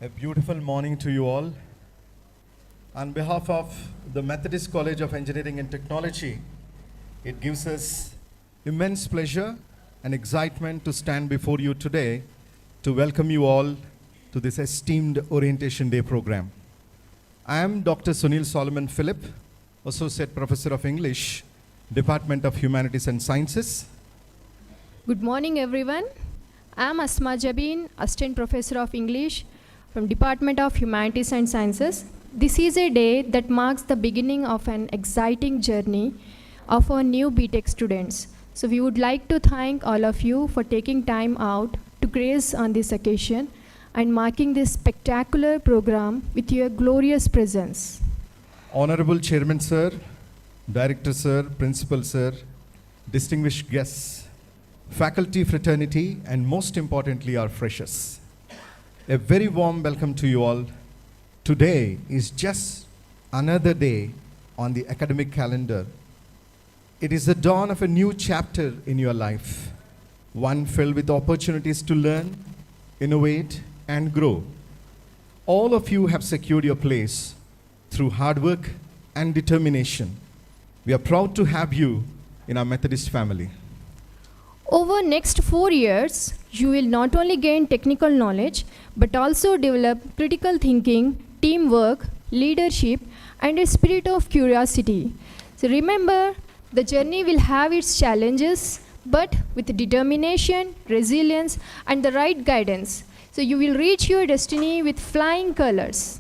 A beautiful morning to you all. On behalf of the Methodist College of Engineering and Technology, it gives us immense pleasure and excitement to stand before you today to welcome you all to this esteemed Orientation Day program. I am Dr. Sunil Solomon Philip, Associate Professor of English, Department of Humanities and Sciences. Good morning, everyone. I am Asma Jabin, Assistant Professor of English from Department of Humanities and Sciences. This is a day that marks the beginning of an exciting journey of our new BTech students. So we would like to thank all of you for taking time out to grace on this occasion and marking this spectacular program with your glorious presence. Honorable Chairman Sir, Director Sir, Principal Sir, distinguished guests, faculty fraternity, and most importantly our freshers. A very warm welcome to you all. Today is just another day on the academic calendar. It is the dawn of a new chapter in your life, one filled with opportunities to learn, innovate, and grow. All of you have secured your place through hard work and determination. We are proud to have you in our Methodist family. Over next 4 years, you will not only gain technical knowledge, but also develop critical thinking, teamwork, leadership, and a spirit of curiosity. So remember, the journey will have its challenges, but with determination, resilience, and the right guidance, so you will reach your destiny with flying colors.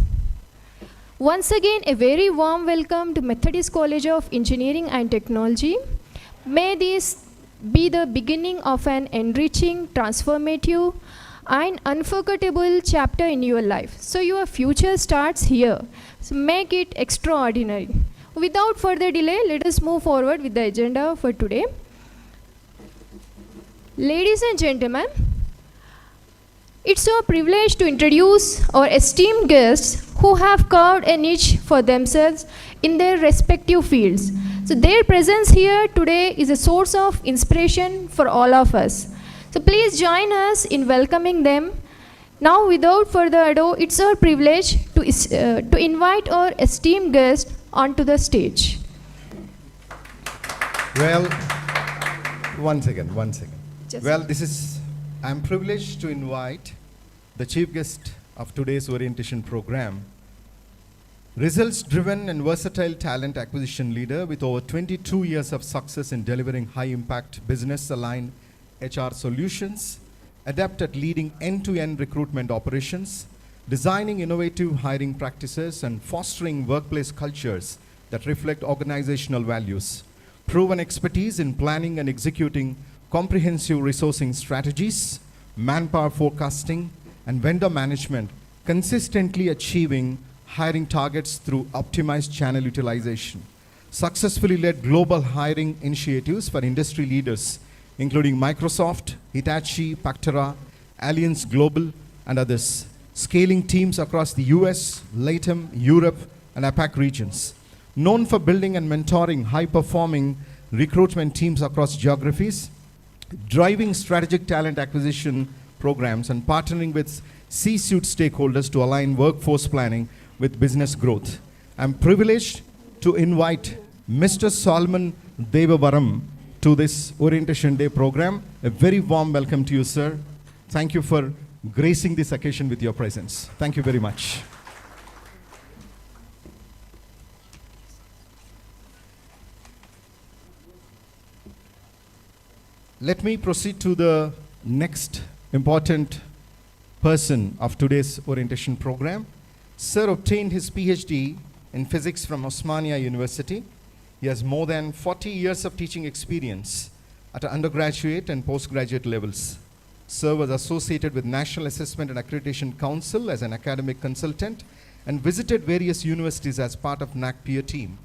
Once again, a very warm welcome to Methodist College of Engineering and Technology. May this be the beginning of an enriching, transformative, and unforgettable chapter in your life. So your future starts here. So make it extraordinary. Without further delay, let us move forward with the agenda for today. Ladies and gentlemen, it's our privilege to introduce our esteemed guests who have carved a niche for themselves in their respective fields. So their presence here today is a source of inspiration for all of us. So please join us in welcoming them. Now, without further ado, it's our privilege to invite our esteemed guest onto the stage. Well, one second. I'm privileged to invite the chief guest of today's orientation program, results-driven and versatile talent acquisition leader with over 22 years of success in delivering high-impact business-aligned HR solutions, adept at leading end-to-end recruitment operations, designing innovative hiring practices, and fostering workplace cultures that reflect organizational values, proven expertise in planning and executing comprehensive resourcing strategies, manpower forecasting, and vendor management, consistently achieving hiring targets through optimized channel utilization. Successfully led global hiring initiatives for industry leaders, including Microsoft, Hitachi, Pactera, Allianz Global, and others, scaling teams across the US, LATAM, Europe, and APAC regions. Known for building and mentoring high-performing recruitment teams across geographies, driving strategic talent acquisition programs, and partnering with C-suite stakeholders to align workforce planning with business growth. I'm privileged to invite Mr. Solomon Devavaram to this Orientation Day program. A very warm welcome to you, sir. Thank you for gracing this occasion with your presence. Thank you very much. Let me proceed to the next important person of today's orientation program. Sir obtained his PhD in physics from Osmania University. He has more than 40 years of teaching experience at undergraduate and postgraduate levels. Sir was associated with National Assessment and Accreditation Council as an academic consultant and visited various universities as part of NAC peer team.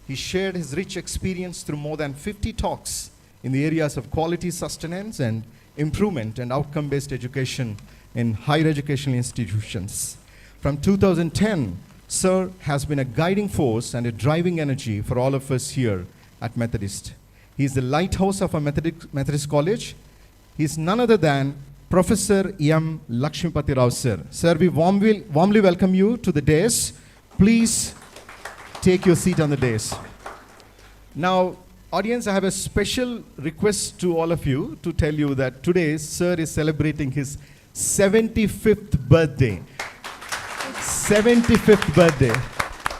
He shared his rich experience through more than 50 talks in the areas of quality sustenance and improvement and outcome-based education in higher educational institutions. From 2010, Sir has been a guiding force and a driving energy for all of us here at Methodist. He is the lighthouse of our Methodist College. He is none other than Professor M. Lakshmipati Rao sir. Sir, we warmly welcome you to the dais. Please take your seat on the dais. Now, audience, I have a special request to all of you to tell you that today sir is celebrating his 75th birthday. 75th birthday.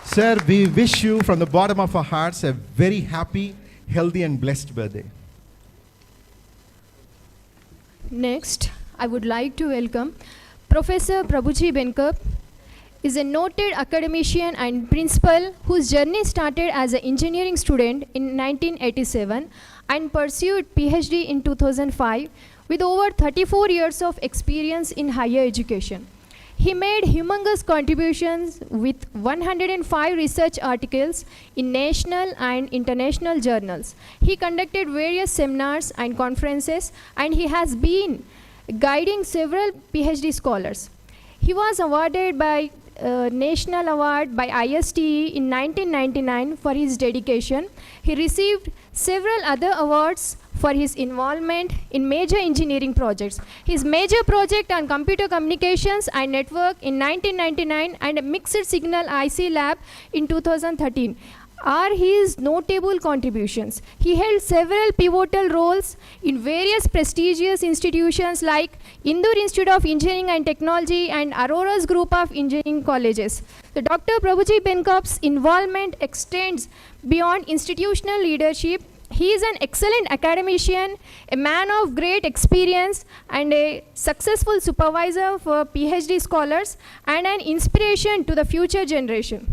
Sir, we wish you from the bottom of our hearts a very happy, healthy and blessed birthday. Next, I would like to welcome Professor Prabhuji Benkap. Is a noted academician and principal whose journey started as an engineering student in 1987 and pursued PhD in 2005 with over 34 years of experience in higher education. He made humongous contributions with 105 research articles in national and international journals. He conducted various seminars and conferences, and he has been guiding several PhD scholars. He was awarded by National Award by ISTE in 1999 for his dedication. He received several other awards for his involvement in major engineering projects. His major project on computer communications and network in 1999 and a mixed signal IC lab in 2013 are his notable contributions. He held several pivotal roles in various prestigious institutions like Indoor Institute of Engineering and Technology and Aurora's group of engineering colleges. The Dr. Prabhuji Benkap's involvement extends beyond institutional leadership. He is an excellent academician, a man of great experience, and a successful supervisor for PhD scholars, and an inspiration to the future generation.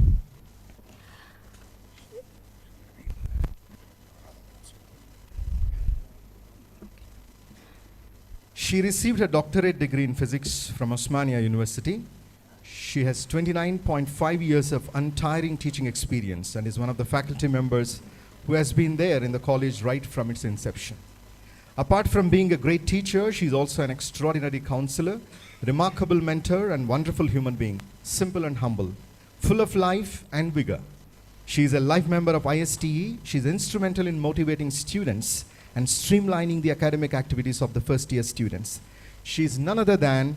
She received her doctorate degree in physics from Osmania University. She has 29.5 years of untiring teaching experience and is one of the faculty members who has been there in the college right from its inception. Apart from being a great teacher, she is also an extraordinary counselor, remarkable mentor, and wonderful human being, simple and humble, full of life and vigor. She is a life member of ISTE. She is instrumental in motivating students and streamlining the academic activities of the first year students. She is none other than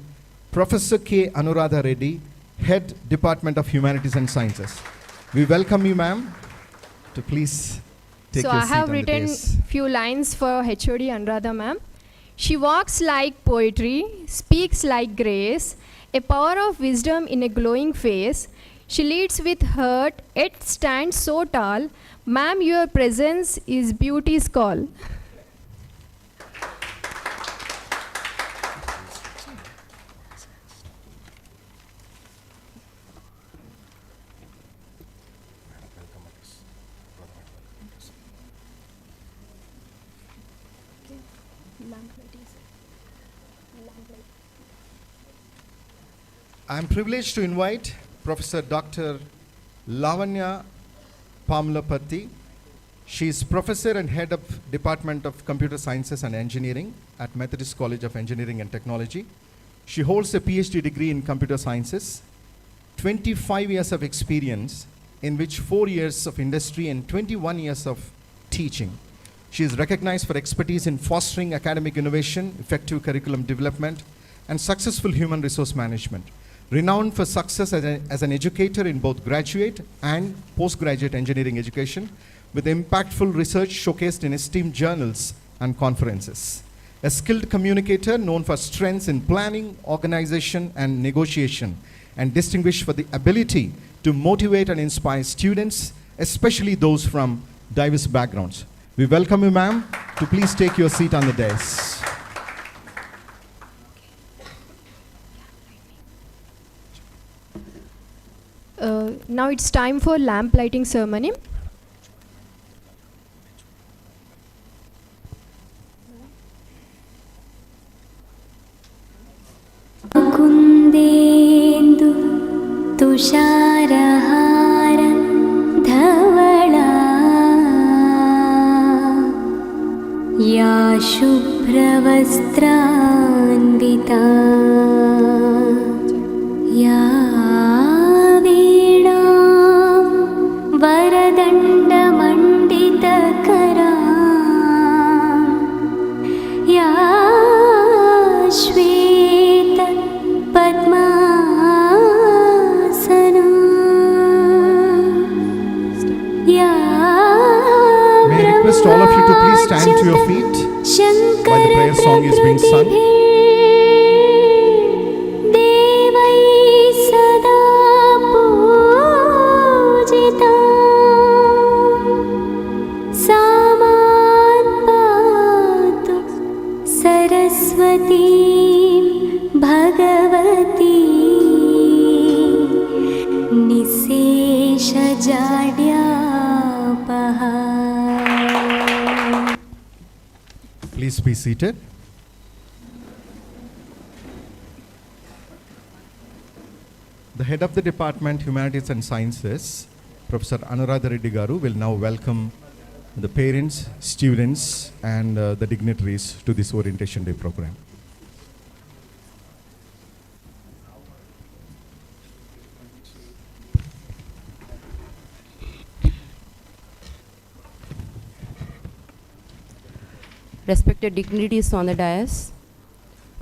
Professor K. Anuradha Reddy, Head Department of Humanities and Sciences. We welcome you, ma'am, to please take your seat on the dais. So I have written few lines for HOD Anuradha ma'am. She walks like poetry, speaks like grace, a power of wisdom in a glowing face. She leads with heart, yet stands so tall. Ma'am, your presence is beauty's call. I am privileged to invite Professor Dr. Lavanya Pamlapati. She is Professor and Head of Department of Computer Sciences and Engineering at Methodist College of Engineering and Technology. She holds a PhD degree in Computer Sciences, 25 years of experience, in which 4 years of industry and 21 years of teaching. She is recognized for expertise in fostering academic innovation, effective curriculum development, and successful human resource management. Renowned for success as an educator in both graduate and postgraduate engineering education, with impactful research showcased in esteemed journals and conferences. A skilled communicator known for strengths in planning, organization, and negotiation, and distinguished for the ability to motivate and inspire students, especially those from diverse backgrounds. We welcome you, ma'am, to please take your seat on the dais. Now it's time for lamp lighting ceremony. कुन्देन्दु तुषारहार धवला या शुभ्रवस्त्रान्विता या वीणा वरदण्डमण्डितकरा या श्वे song is being sung. देवै सदा पूजिता सा मां पातु Saraswati Bhagwati निशेषजाड्यापहा. Please be seated. The head of the Department, Humanities and Sciences, Professor Anuradha Reddy Garu, will now welcome the parents, students, and the dignitaries to this Orientation Day program. Respected dignitaries on the dais,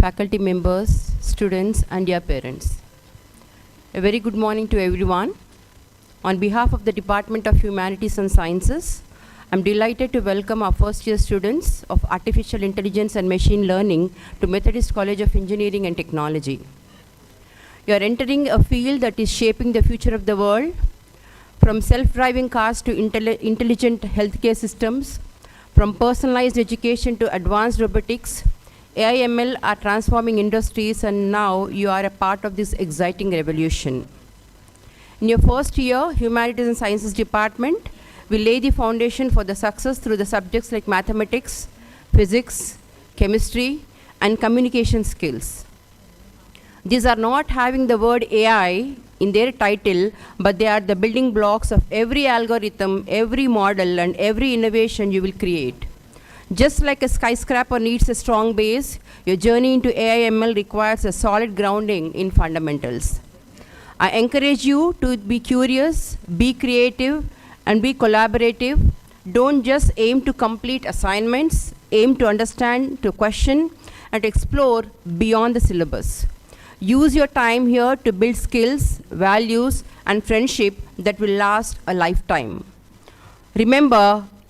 faculty members, students, and dear parents. A very good morning to everyone. On behalf of the Department of Humanities and Sciences, I'm delighted to welcome our first year students of Artificial Intelligence and Machine Learning to Methodist College of Engineering and Technology. You are entering a field that is shaping the future of the world, from self-driving cars to intelligent healthcare systems, from personalized education to advanced robotics. AI/ML are transforming industries, and now you are a part of this exciting revolution. In your first year, Humanities and Sciences Department will lay the foundation for the success through the subjects like mathematics, physics, chemistry, and communication skills. These are not having the word AI in their title, but they are the building blocks of every algorithm, every model, and every innovation you will create. Just like a skyscraper needs a strong base, your journey into AI/ML requires a solid grounding in fundamentals. I encourage you to be curious, be creative, and be collaborative. Don't just aim to complete assignments, aim to understand, to question, and to explore beyond the syllabus. Use your time here to build skills, values, and friendship that will last a lifetime. Remember,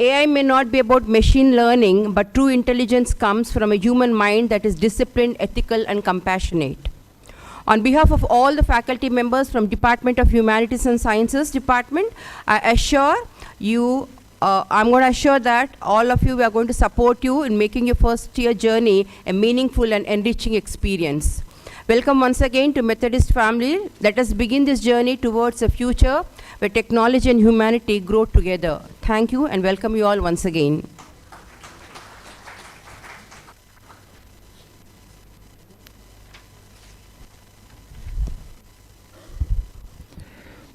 AI may not be about machine learning, but true intelligence comes from a human mind that is disciplined, ethical, and compassionate. On behalf of all the faculty members from Department of Humanities and Sciences Department, I assure you, I'm going to assure that all of you, we are going to support you in making your first year journey a meaningful and enriching experience. Welcome once again to Methodist family. Let us begin this journey towards a future where technology and humanity grow together. Thank you and welcome you all once again.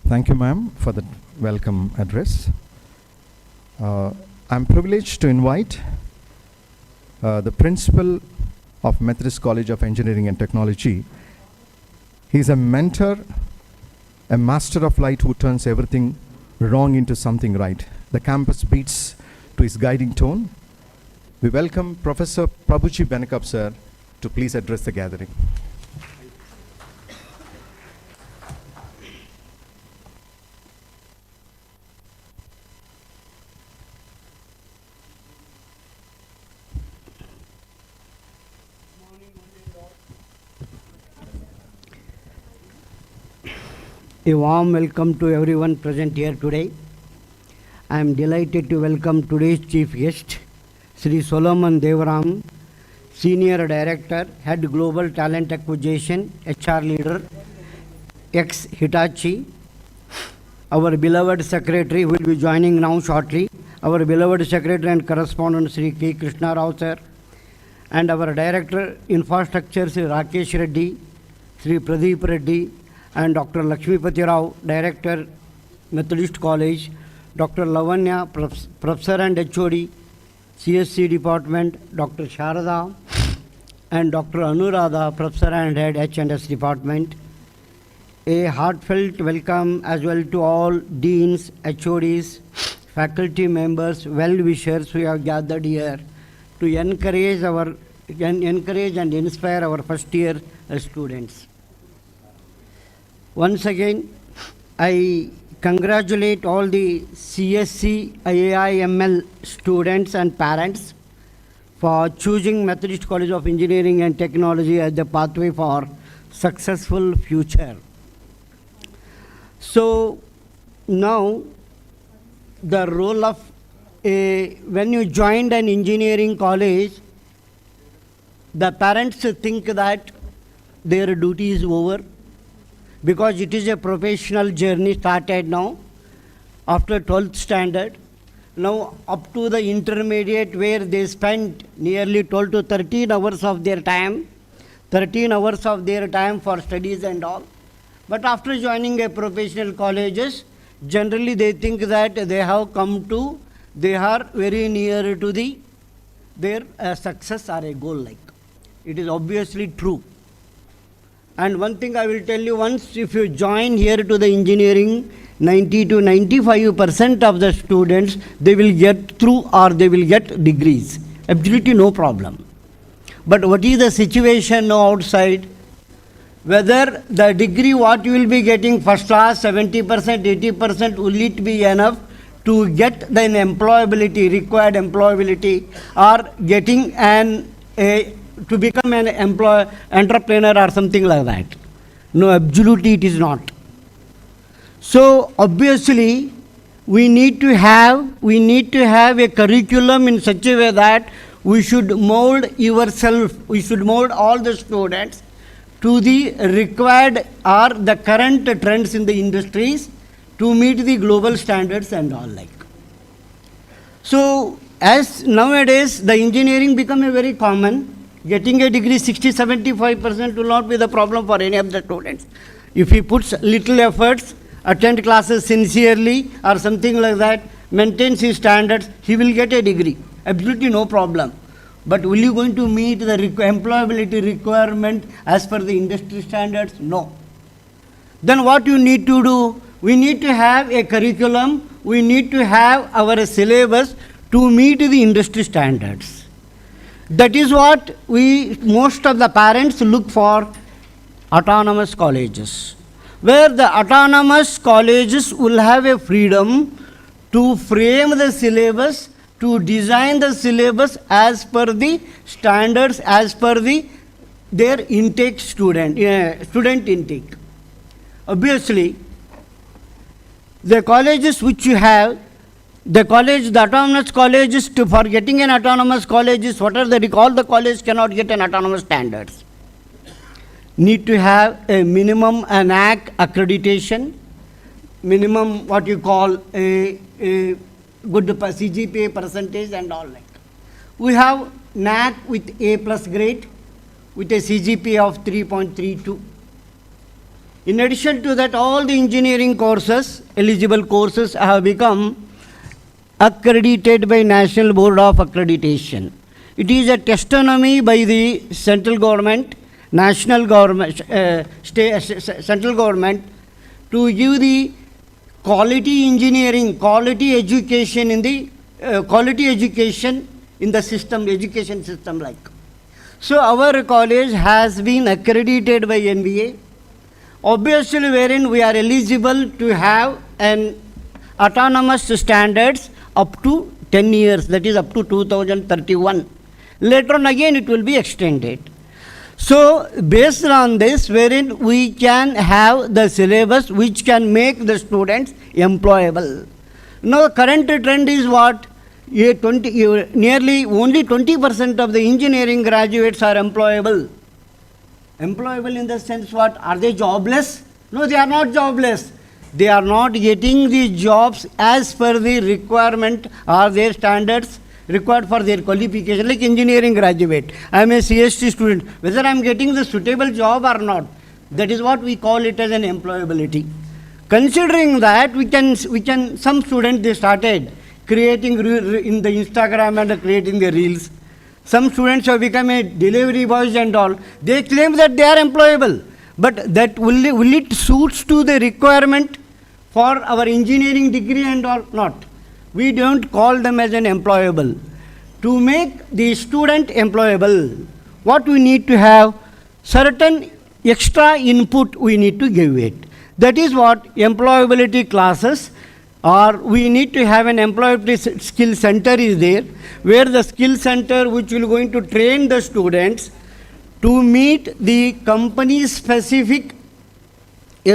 Thank you, ma'am, for the welcome address. I'm privileged to invite the principal of Methodist College of Engineering and Technology. He's a mentor, a master of light who turns everything wrong into something right. The campus beats to his guiding tone. We welcome Professor Prabhuji Benakap, sir, to please address the gathering. A warm welcome to everyone present here today. I am delighted to welcome today's chief guest, Sri Solomon Devaram, Senior Director, Head Global Talent Acquisition, HR Leader, ex-Hitachi. Our beloved Secretary will be joining now shortly. Our beloved Secretary and Correspondent, Sri K. Krishna Rao, sir. And our Director, Infrastructure, Sri Rakesh Reddy, Sri Pradeep Reddy, and Dr. Lakshmipati Rao, Director, Methodist College, Dr. Lavanya, Professor and HOD, CSC Department, Dr. Sharada, and Dr. Anuradha, Professor and Head H&S Department. A heartfelt welcome as well to all deans, HODs, faculty members, well-wishers who have gathered here to encourage and inspire our first-year students. Once again, I congratulate all the CSC AI/ML students and parents for choosing Methodist College of Engineering and Technology as the pathway for successful future. So now the role of when you joined an engineering college, the parents think that their duty is over because it is a professional journey started now after 12th standard. Now up to the intermediate where they spend nearly 12 to 13 hours of their time, 13 hours of their time for studies and all. But after joining a professional colleges, generally they think that they have come to, they are very near to their success or a goal like. It is obviously true. And one thing I will tell you, once if you join here to the engineering, 90 to 95% of the students, they will get through or they will get degrees. Absolutely no problem. But what is the situation now outside? Whether the degree what you will be getting first class, 70%, 80%, will it be enough to get the employability, required employability, or getting to become an entrepreneur or something like that? No, absolutely it is not. So obviously we need to have a curriculum in such a way that we should mold all the students to the required or the current trends in the industries to meet the global standards and all like. So as nowadays the engineering become a very common, getting a degree 60-75% will not be the problem for any of the students. If he puts little efforts, attend classes sincerely or something like that, maintains his standards, he will get a degree. Absolutely no problem. But will you going to meet the employability requirement as per the industry standards? No. Then what you need to do? We need to have a curriculum, we need to have our syllabus to meet the industry standards. That is what most of the parents look for autonomous colleges, where the autonomous colleges will have a freedom to frame the syllabus, to design the syllabus as per the standards, as per their intake student intake. Obviously, the colleges which you have, the autonomous colleges, for getting an autonomous colleges, what are all the colleges cannot get an autonomous standards. Need to have a minimum NAAC accreditation, minimum what you call a good CGPA percentage and all like. We have NAAC with A+ grade with a CGPA of 3.32. In addition to that, all the engineering courses, eligible courses have become accredited by National Board of Accreditation. It is a testimony by the central government, national government, central government to give the quality engineering, quality education in the system, education system like. So our college has been accredited by NBA, obviously wherein we are eligible to have an autonomous standards up to 10 years, that is up to 2031. Later on again it will be extended. So based on this, wherein we can have the syllabus which can make the students employable. Now current trend is what? Nearly only 20% of the engineering graduates are employable. Employable in the sense what? Are they jobless? No, they are not jobless. They are not getting the jobs as per the requirement or their standards required for their qualification, like engineering graduate. I am a CST student. Whether I am getting the suitable job or not, that is what we call it as an employability. Considering that, we can some students, they started creating in the Instagram and creating the reels. Some students have become a delivery boys and all. They claim that they are employable. But that will it suits to the requirement for our engineering degree and all? Not. We don't call them as an employable. To make the student employable, what we need to have? Certain extra input we need to give it. That is what employability classes or we need to have an employability skill center is there, where the skill center which will going to train the students to meet the company specific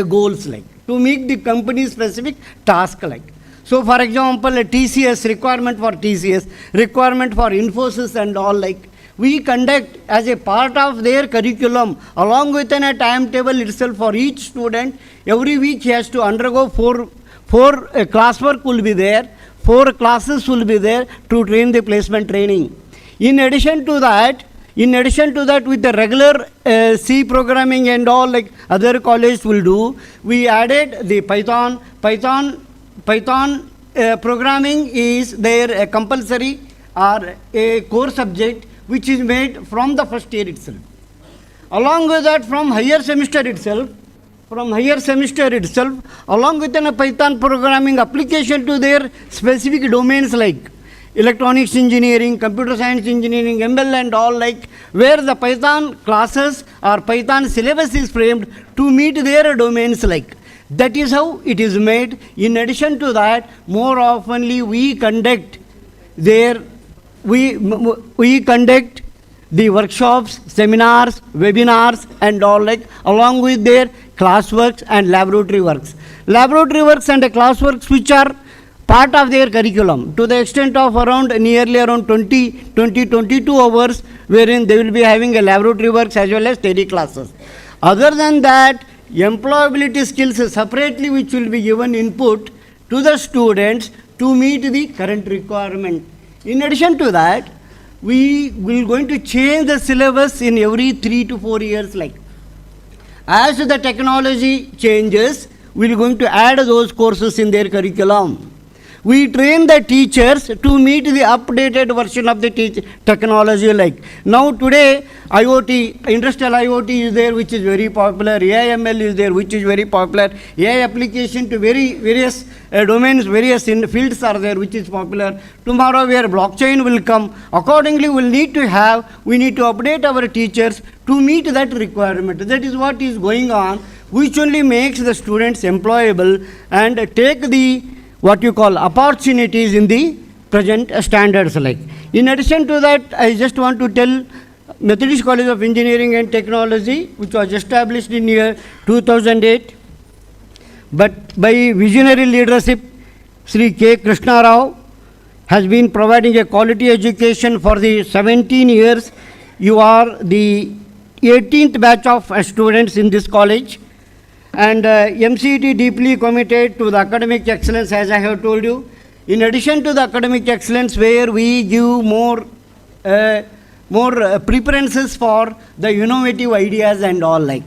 goals, like to meet the company specific task, like. So for example, a TCS, requirement for TCS, requirement for Infosys and all, like, we conduct as a part of their curriculum, along with a timetable itself for each student. Every week he has to undergo four classwork will be there, 4 classes will be there to train the placement training. In addition to that, with the regular C programming and all, like other colleges will do, we added the Python programming is their compulsory or a core subject which is made from the first year itself. Along with that, from higher semester itself, along with a Python programming application to their specific domains like electronics engineering, computer science engineering, ML and all, like, where the Python classes or Python syllabus is framed to meet their domains, like. That is how it is made. In addition to that, more oftenly we conduct the workshops, seminars, webinars and all, like, along with their classworks and laboratory works. Laboratory works and classworks which are part of their curriculum to the extent of nearly around 22 hours, wherein they will be having a laboratory works as well as theory classes. Other than that, employability skills separately which will be given input to the students to meet the current requirement. In addition to that, we will going to change the syllabus in every 3 to 4 years, like. As the technology changes, we are going to add those courses in their curriculum. We train the teachers to meet the updated version of the technology, like. Now today, IoT, industrial IoT is there, which is very popular. AI/ML is there, which is very popular. AI application to various domains, various fields are there, which is popular. Tomorrow where blockchain will come, accordingly we need to update our teachers to meet that requirement. That is what is going on, which only makes the students employable and take the what you call opportunities in the present standards, like. In addition to that, I just want to tell Methodist College of Engineering and Technology, which was established in year 2008, but by visionary leadership, Sri K. Krishna Rao has been providing a quality education for the 17 years. You are the 18th batch of students in this college. And MCET deeply committed to the academic excellence, as I have told you. In addition to the academic excellence, where we give more preferences for the innovative ideas and all, like,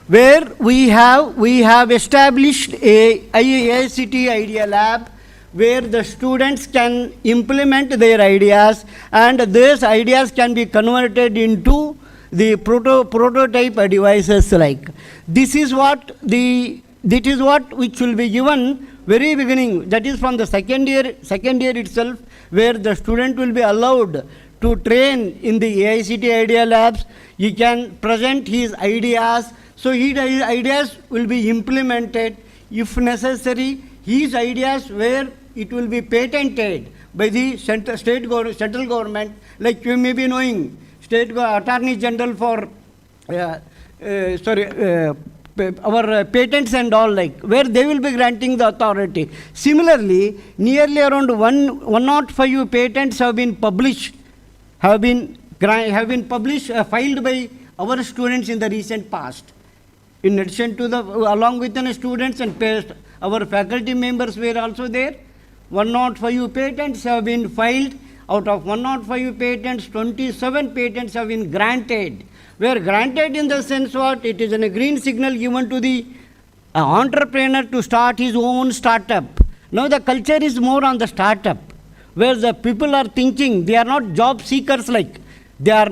where we have established a IICT Idea Lab, where the students can implement their ideas, and these ideas can be converted into the prototype devices, like. This is what which will be given very beginning, that is from the second year itself, where the student will be allowed to train in the AICT Idea Labs. He can present his ideas, so his ideas will be implemented. If necessary, his ideas where it will be patented by the central government, like you may be knowing, State Attorney General for our patents and all, like, where they will be granting the authority. Similarly, nearly around 105 patents have been published, filed by our students in the recent past. In addition to along with the students and our faculty members were also there. 105 patents have been filed. Out of 105 patents, 27 patents have been granted. Were granted in the sense what? It is a green signal given to the entrepreneur to start his own startup. Now the culture is more on the startup, where the people are thinking, they are not job seekers, like. They are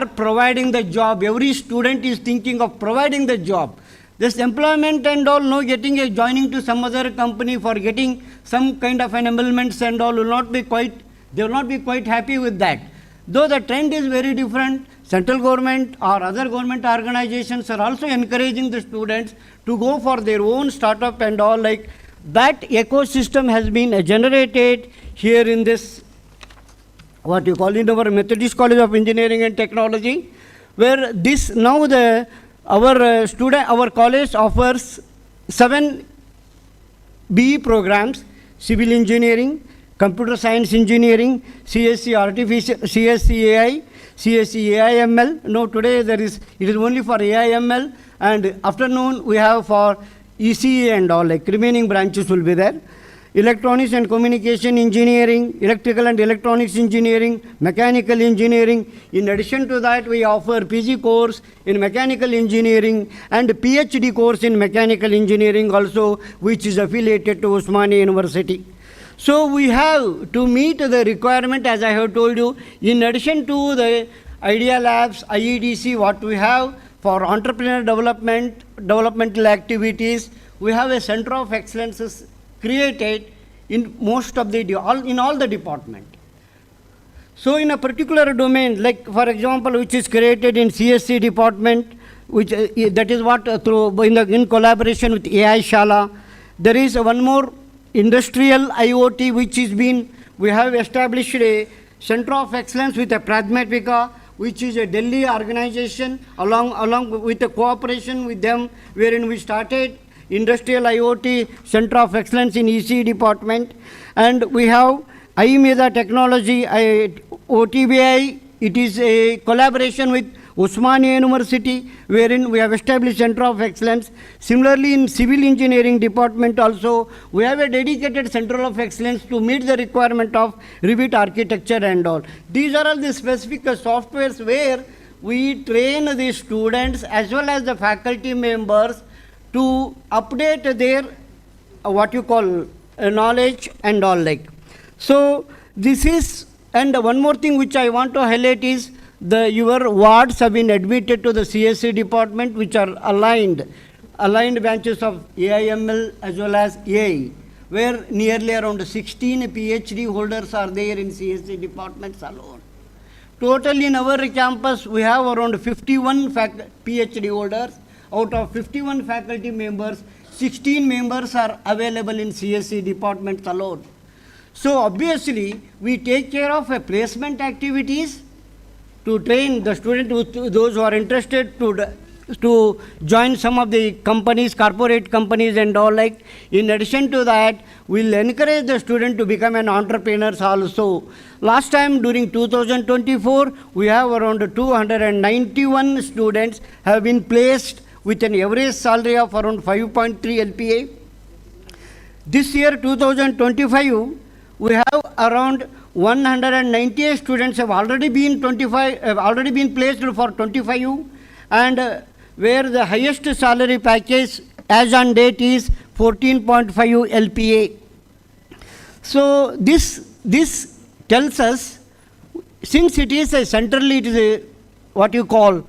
providing the job. Every student is thinking of providing the job. This employment and all, joining to some other company for getting some kind of an emoluments and all they will not be quite happy with that. Though the trend is very different, central government or other government organizations are also encouraging the students to go for their own startup and all, like. that ecosystem has been generated here in this, what you call, in our Methodist College of Engineering and Technology, where this now our college offers 7 BE programs: civil engineering, computer science engineering, CSC AI, CSC AIML. No, today it is only for AIML, and afternoon we have for ECE and all, like remaining branches will be there. Electronics and communication engineering, electrical and electronics engineering, mechanical engineering. In addition to that, we offer PG course in mechanical engineering and PhD course in mechanical engineering also, which is affiliated to Osmania University. So we have to meet the requirement, as I have told you, in addition to the Idea Labs, IEDC, what we have for entrepreneur developmental activities, we have a center of excellences created in most of in all the department. So in a particular domain, like for example, which is created in CSC department, which that is what in collaboration with AI Shala, there is one more industrial IoT, which is we have established a center of excellence with a Pragmatica, which is a Delhi organization, along with a cooperation with them, wherein we started Industrial IoT Center of Excellence in EC department. And we have iMeda Technology, OTBI. It is a collaboration with Osmania University, wherein we have established Center of Excellence. Similarly, in Civil Engineering department also, we have a dedicated Center of Excellence to meet the requirement of Revit architecture and all. These are all the specific softwares where we train the students as well as the faculty members to update their what you call knowledge and all like. So this is, and one more thing which I want to highlight is your wards have been admitted to the CSC department, which are aligned branches of AIML as well as AI, where nearly around 16 PhD holders are there in CSC departments alone. Total in our campus, we have around 51 PhD holders. Out of 51 faculty members, 16 members are available in CSC departments alone. So obviously, we take care of placement activities to train the student, those who are interested to join some of the companies, corporate companies and all like. In addition to that, we'll encourage the student to become an entrepreneurs also. Last time during 2024, we have around 291 students have been placed with an average salary of around 5.3 LPA. This year, 2025, we have around 198 students have already been placed for 25, and where the highest salary package as on date is 14.5 LPA. So this tells us, since it is a centrally, it is a what you call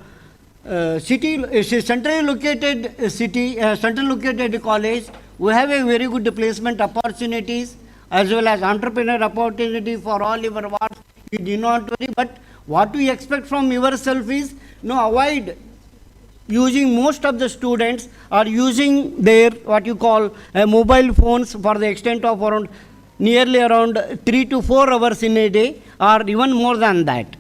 centrally located centrally located college, we have a very good placement opportunities as well as entrepreneur opportunity for all your wards. You do not worry, but what we expect from yourself is, avoid using, most of the students are using their what you call mobile phones for the extent of nearly around 3 to 4 hours in a day, or even more than that.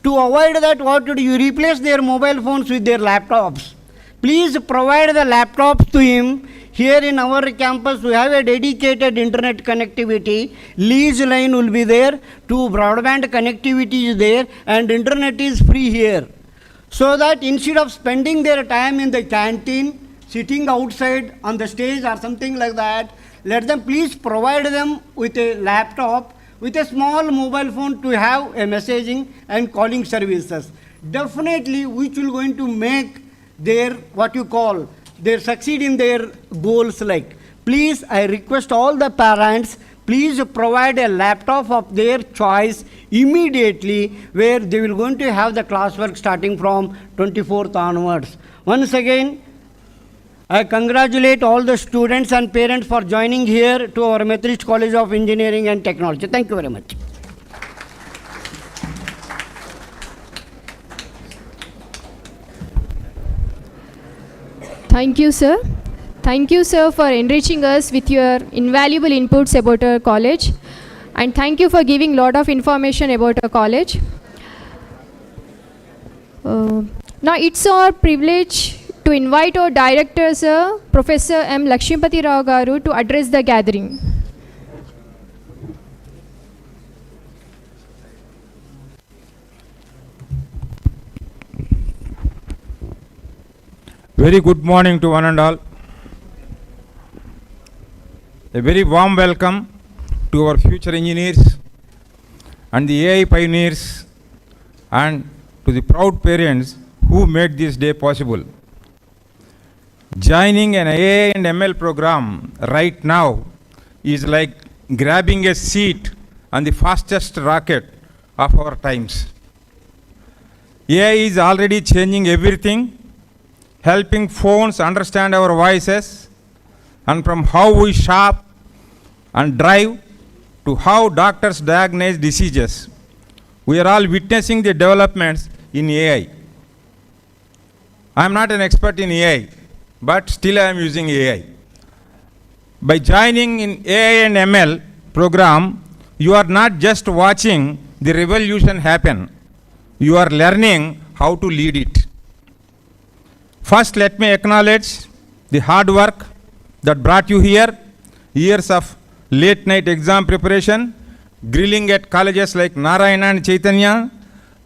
To avoid that, what do you replace their mobile phones with their laptops? Please provide the laptops to him. Here in our campus, we have a dedicated internet connectivity. Lease line will be there. 2 broadband connectivity is there, and internet is free here. So that instead of spending their time in the canteen, sitting outside on the stage or something like that, let them please provide them with a laptop, with a small mobile phone to have a messaging and calling services. Definitely, which will going to make their what you call, they succeed in their goals. Like, please, I request all the parents, please provide a laptop of their choice immediately, where they will going to have the classwork starting from 24th onwards. Once again, I congratulate all the students and parents for joining here to our Methodist College of Engineering and Technology. Thank you very much. Thank you, sir. Thank you, sir, for enriching us with your invaluable inputs about our college. And thank you for giving lot of information about our college. Now it's our privilege to invite our director, sir, Professor M. Lakshmipati Rao Garu, to address the gathering. Very good morning to one and all. A very warm welcome to our future engineers and the AI pioneers and to the proud parents who made this day possible. Joining an AI and ML program right now is like grabbing a seat on the fastest rocket of our times. AI is already changing everything, helping phones understand our voices, and from how we shop and drive to how doctors diagnose diseases. We are all witnessing the developments in AI. I am not an expert in AI, but still I am using AI. By joining in AI and ML program, you are not just watching the revolution happen, you are learning how to lead it. First, let me acknowledge the hard work that brought you here, years of late night exam preparation, grilling at colleges like Narayana and Chaitanya,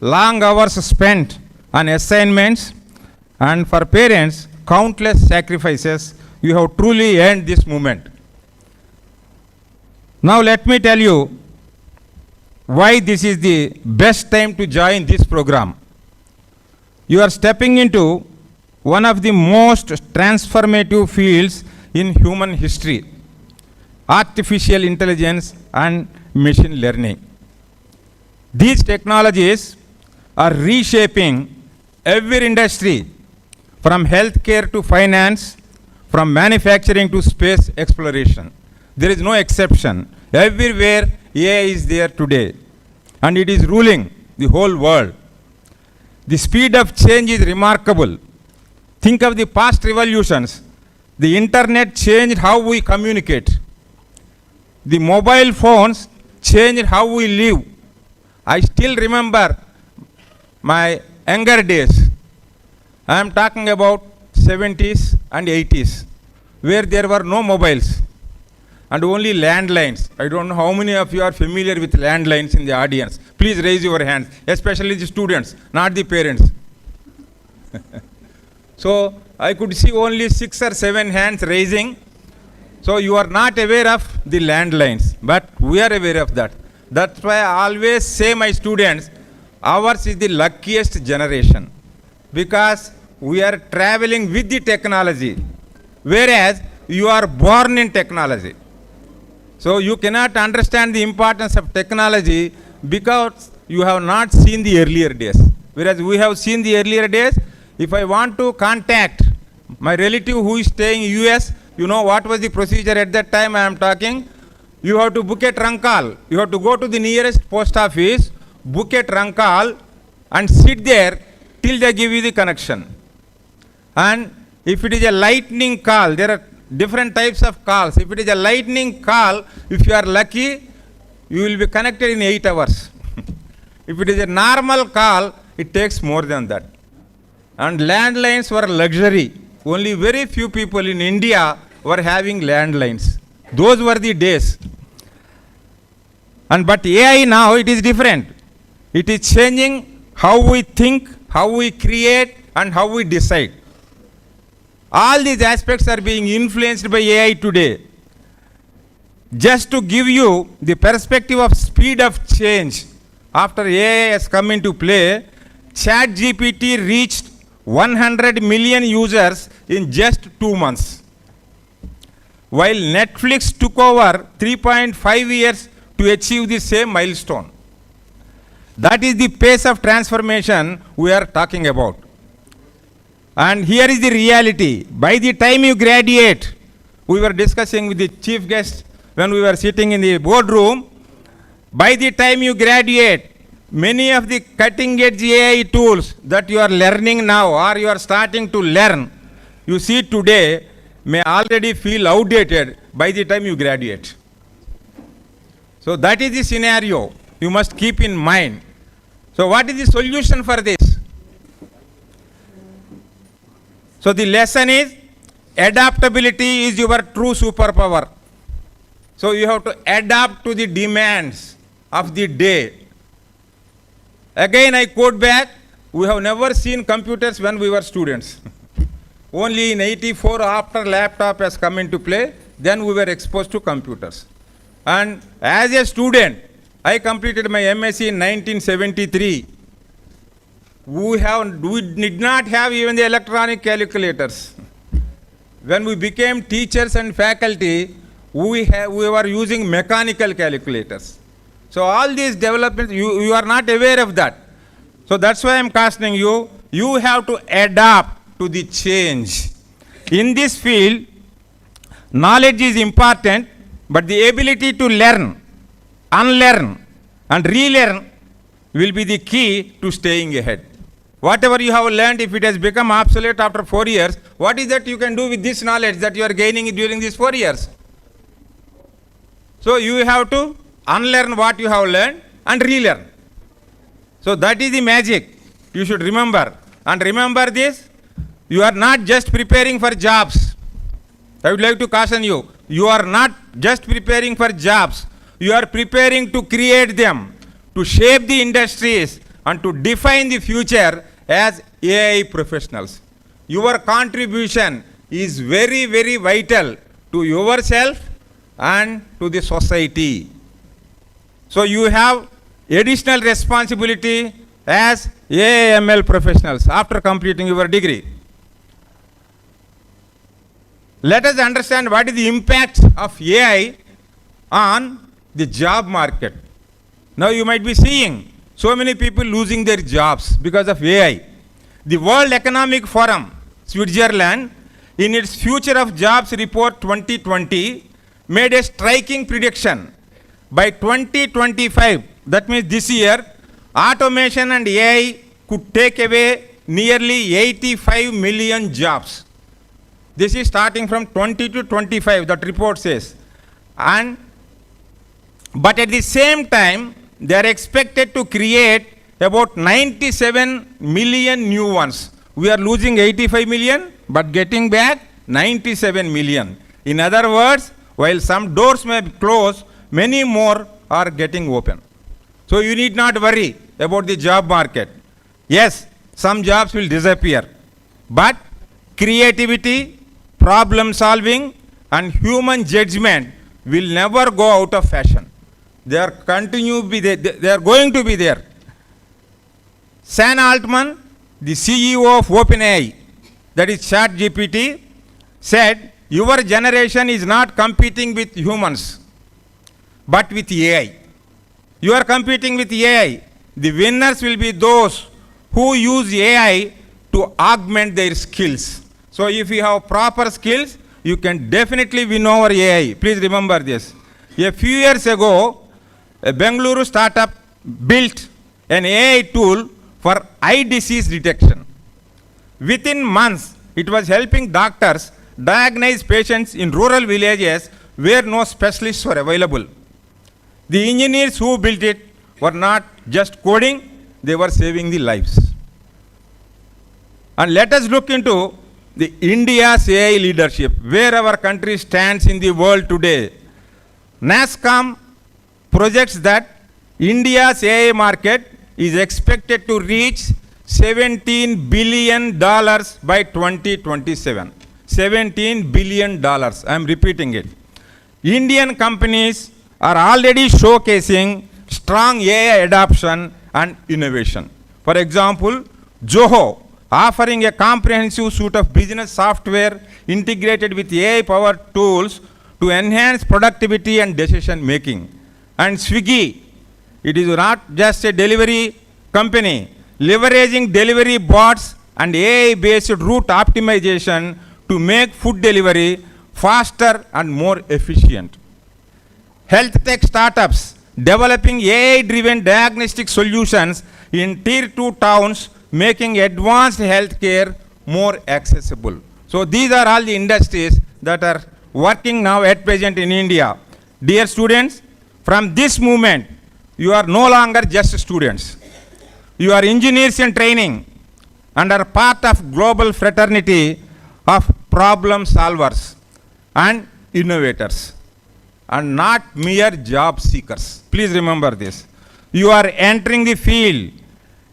long hours spent on assignments, and for parents, countless sacrifices. You have truly earned this moment. Now let me tell you why this is the best time to join this program. You are stepping into one of the most transformative fields in human history: artificial intelligence and machine learning. These technologies are reshaping every industry, from healthcare to finance, from manufacturing to space exploration. There is no exception. Everywhere AI is there today, and it is ruling the whole world. The speed of change is remarkable. Think of the past revolutions. The internet changed how we communicate. The mobile phones changed how we live. I still remember my younger days. I am talking about 70s and 80s, where there were no mobiles and only landlines. I don't know how many of you are familiar with landlines in the audience. Please raise your hands, especially the students, not the parents. So I could see only 6 or 7 hands raising. So you are not aware of the landlines, but we are aware of that. That's why I always say my students, ours is the luckiest generation, because we are traveling with the technology, whereas you are born in technology. So you cannot understand the importance of technology because you have not seen the earlier days. Whereas we have seen the earlier days. If I want to contact my relative who is staying in US, you know what was the procedure at that time I am talking? You have to book a trunk call. You have to go to the nearest post office, book a trunk call, and sit there till they give you the connection. And if it is a lightning call, there are different types of calls. If it is a lightning call, if you are lucky, you will be connected in 8 hours. If it is a normal call, it takes more than that. And landlines were luxury. Only very few people in India were having landlines. Those were the days. But AI now, it is different. It is changing how we think, how we create, and how we decide. All these aspects are being influenced by AI today. Just to give you the perspective of speed of change, after AI has come into play, ChatGPT reached 100 million users in just 2 months, while Netflix took over 3.5 years to achieve the same milestone. That is the pace of transformation we are talking about. And here is the reality. By the time you graduate, we were discussing with the chief guest when we were sitting in the boardroom, by the time you graduate, many of the cutting edge AI tools that you are learning now or you are starting to learn, you see today, may already feel outdated by the time you graduate. So that is the scenario you must keep in mind. So what is the solution for this? So the lesson is adaptability is your true superpower. So you have to adapt to the demands of the day. Again I quote back, we have never seen computers when we were students. Only in 84 after laptop has come into play, then we were exposed to computers. And as a student, I completed my MSc in 1973. We did not have even the electronic calculators. When we became teachers and faculty, we were using mechanical calculators. So all these developments, you are not aware of that. So that's why I'm cautioning you, you have to adapt to the change. In this field, knowledge is important, but the ability to learn, unlearn, and relearn will be the key to staying ahead. Whatever you have learned, if it has become obsolete after 4 years, what is that you can do with this knowledge that you are gaining during these 4 years? So you have to unlearn what you have learned and relearn. So that is the magic you should remember. And remember this, you are not just preparing for jobs. I would like to caution you, you are not just preparing for jobs. You are preparing to create them, to shape the industries, and to define the future as AI professionals. Your contribution is very, very vital to yourself and to the society. So you have additional responsibility as AI/ML professionals after completing your degree. Let us understand what is the impact of AI on the job market. Now you might be seeing so many people losing their jobs because of AI. The World Economic Forum, Switzerland, in its Future of Jobs Report 2020, made a striking prediction. By 2025, that means this year, automation and AI could take away nearly 85 million jobs. This is starting from 20 to 25, that report says. But at the same time, they are expected to create about 97 million new ones. We are losing 85 million, but getting back 97 million. In other words, while some doors may close, many more are getting open. So you need not worry about the job market. Yes, some jobs will disappear, but creativity, problem solving, and human judgment will never go out of fashion. They are going to be there. Sam Altman, the CEO of OpenAI, that is ChatGPT, said, your generation is not competing with humans, but with AI. You are competing with AI. The winners will be those who use AI to augment their skills. So if you have proper skills, you can definitely win over AI. Please remember this. A few years ago, a Bengaluru startup built an AI tool for eye disease detection. Within months, it was helping doctors diagnose patients in rural villages where no specialists were available. The engineers who built it were not just coding, they were saving the lives. And let us look into the India's AI leadership, where our country stands in the world today. NASSCOM projects that India's AI market is expected to reach $17 billion by 2027. $17 billion. I am repeating it. Indian companies are already showcasing strong AI adoption and innovation. For example, Zoho, offering a comprehensive suite of business software integrated with AI-powered tools to enhance productivity and decision making. And Swiggy, it is not just a delivery company, leveraging delivery bots and AI-based route optimization to make food delivery faster and more efficient. Health tech startups developing AI-driven diagnostic solutions in Tier 2 towns, making advanced healthcare more accessible. So these are all the industries that are working now at present in India. Dear students, from this moment, you are no longer just students. You are engineers in training and are part of global fraternity of problem solvers and innovators and not mere job seekers. Please remember this. You are entering the field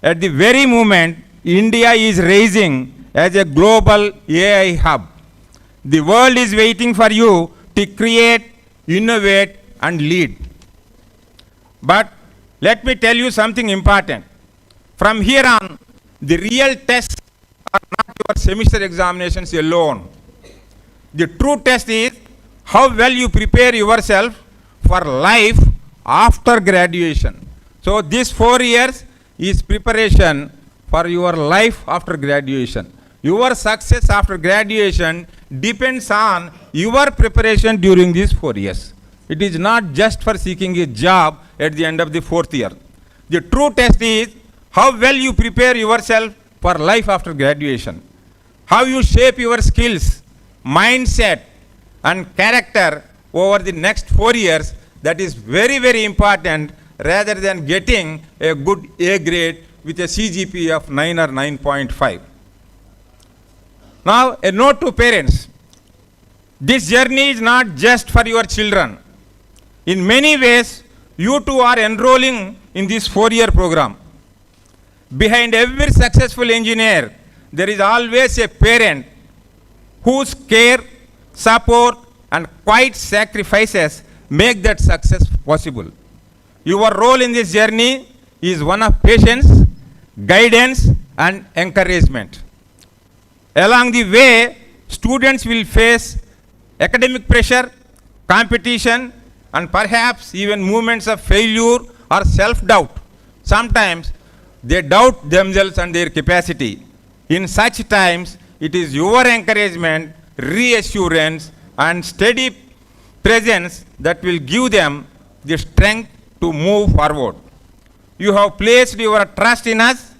at the very moment India is rising as a global AI hub. The world is waiting for you to create, innovate, and lead. But let me tell you something important. From here on, the real tests are not your semester examinations alone. The true test is how well you prepare yourself for life after graduation. So this 4 years is preparation for your life after graduation. Your success after graduation depends on your preparation during these 4 years. It is not just for seeking a job at the end of the 4th year. The true test is how well you prepare yourself for life after graduation. How you shape your skills, mindset, and character over the next 4 years, that is very, very important rather than getting a good A grade with a CGPA of 9 or 9.5. Now, a note to parents. This journey is not just for your children. In many ways, you too are enrolling in this 4-year program. Behind every successful engineer, there is always a parent whose care, support, and quiet sacrifices make that success possible. Your role in this journey is one of patience, guidance, and encouragement. Along the way, students will face academic pressure, competition, and perhaps even moments of failure or self-doubt. Sometimes they doubt themselves and their capacity. In such times, it is your encouragement, reassurance, and steady presence that will give them the strength to move forward. You have placed your trust in us,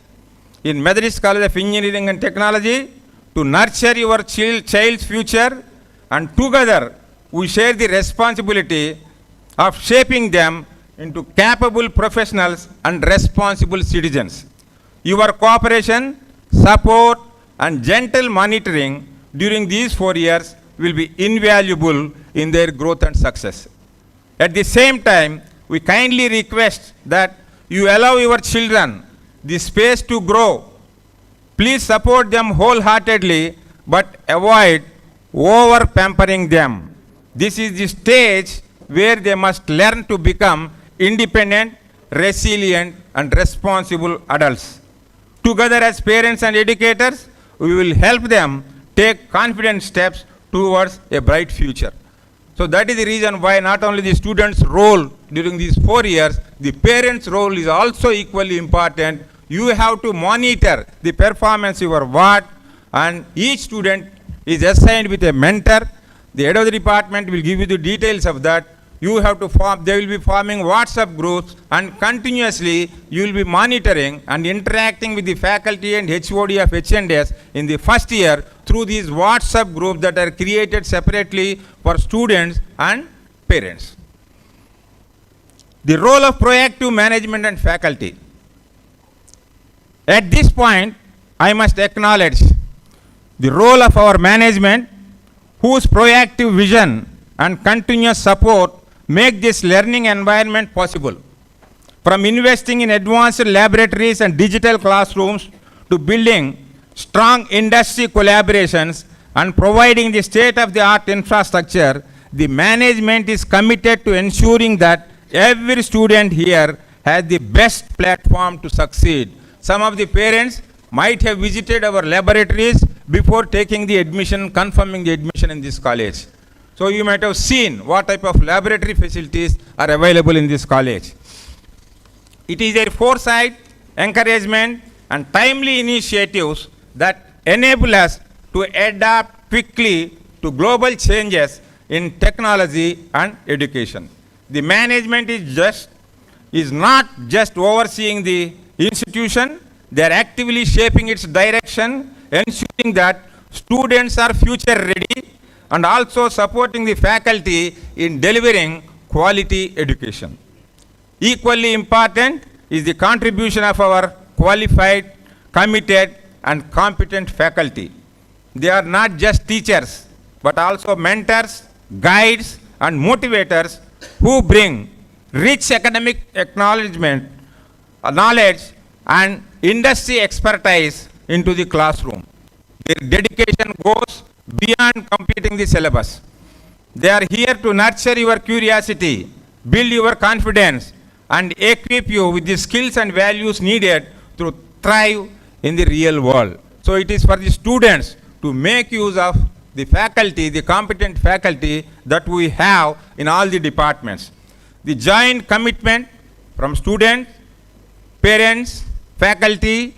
in Methodist College of Engineering and Technology, to nurture your child's future, and together we share the responsibility of shaping them into capable professionals and responsible citizens. Your cooperation, support, and gentle monitoring during these 4 years will be invaluable in their growth and success. At the same time, we kindly request that you allow your children the space to grow. Please support them wholeheartedly, but avoid over-pampering them. This is the stage where they must learn to become independent, resilient, and responsible adults. Together as parents and educators, we will help them take confident steps towards a bright future. So that is the reason why not only the students' role during these 4 years, the parents' role is also equally important. You have to monitor the performance of your ward, and each student is assigned with a mentor. The head of the department will give you the details of that. You have to form, they will be forming WhatsApp groups, and continuously you will be monitoring and interacting with the faculty and HOD of HNDS in the first year through these WhatsApp groups that are created separately for students and parents. The role of proactive management and faculty. At this point, I must acknowledge the role of our management, whose proactive vision and continuous support make this learning environment possible. From investing in advanced laboratories and digital classrooms to building strong industry collaborations and providing the state-of-the-art infrastructure, the management is committed to ensuring that every student here has the best platform to succeed. Some of the parents might have visited our laboratories before taking the admission, confirming the admission in this college. So you might have seen what type of laboratory facilities are available in this college. It is their foresight, encouragement, and timely initiatives that enable us to adapt quickly to global changes in technology and education. The management is not just overseeing the institution, they are actively shaping its direction, ensuring that students are future ready and also supporting the faculty in delivering quality education. Equally important is the contribution of our qualified, committed, and competent faculty. They are not just teachers, but also mentors, guides, and motivators who bring rich academic acknowledgement, knowledge, and industry expertise into the classroom. Their dedication goes beyond completing the syllabus. They are here to nurture your curiosity, build your confidence, and equip you with the skills and values needed to thrive in the real world. So it is for the students to make use of the faculty, the competent faculty that we have in all the departments. The joint commitment from students, parents, faculty,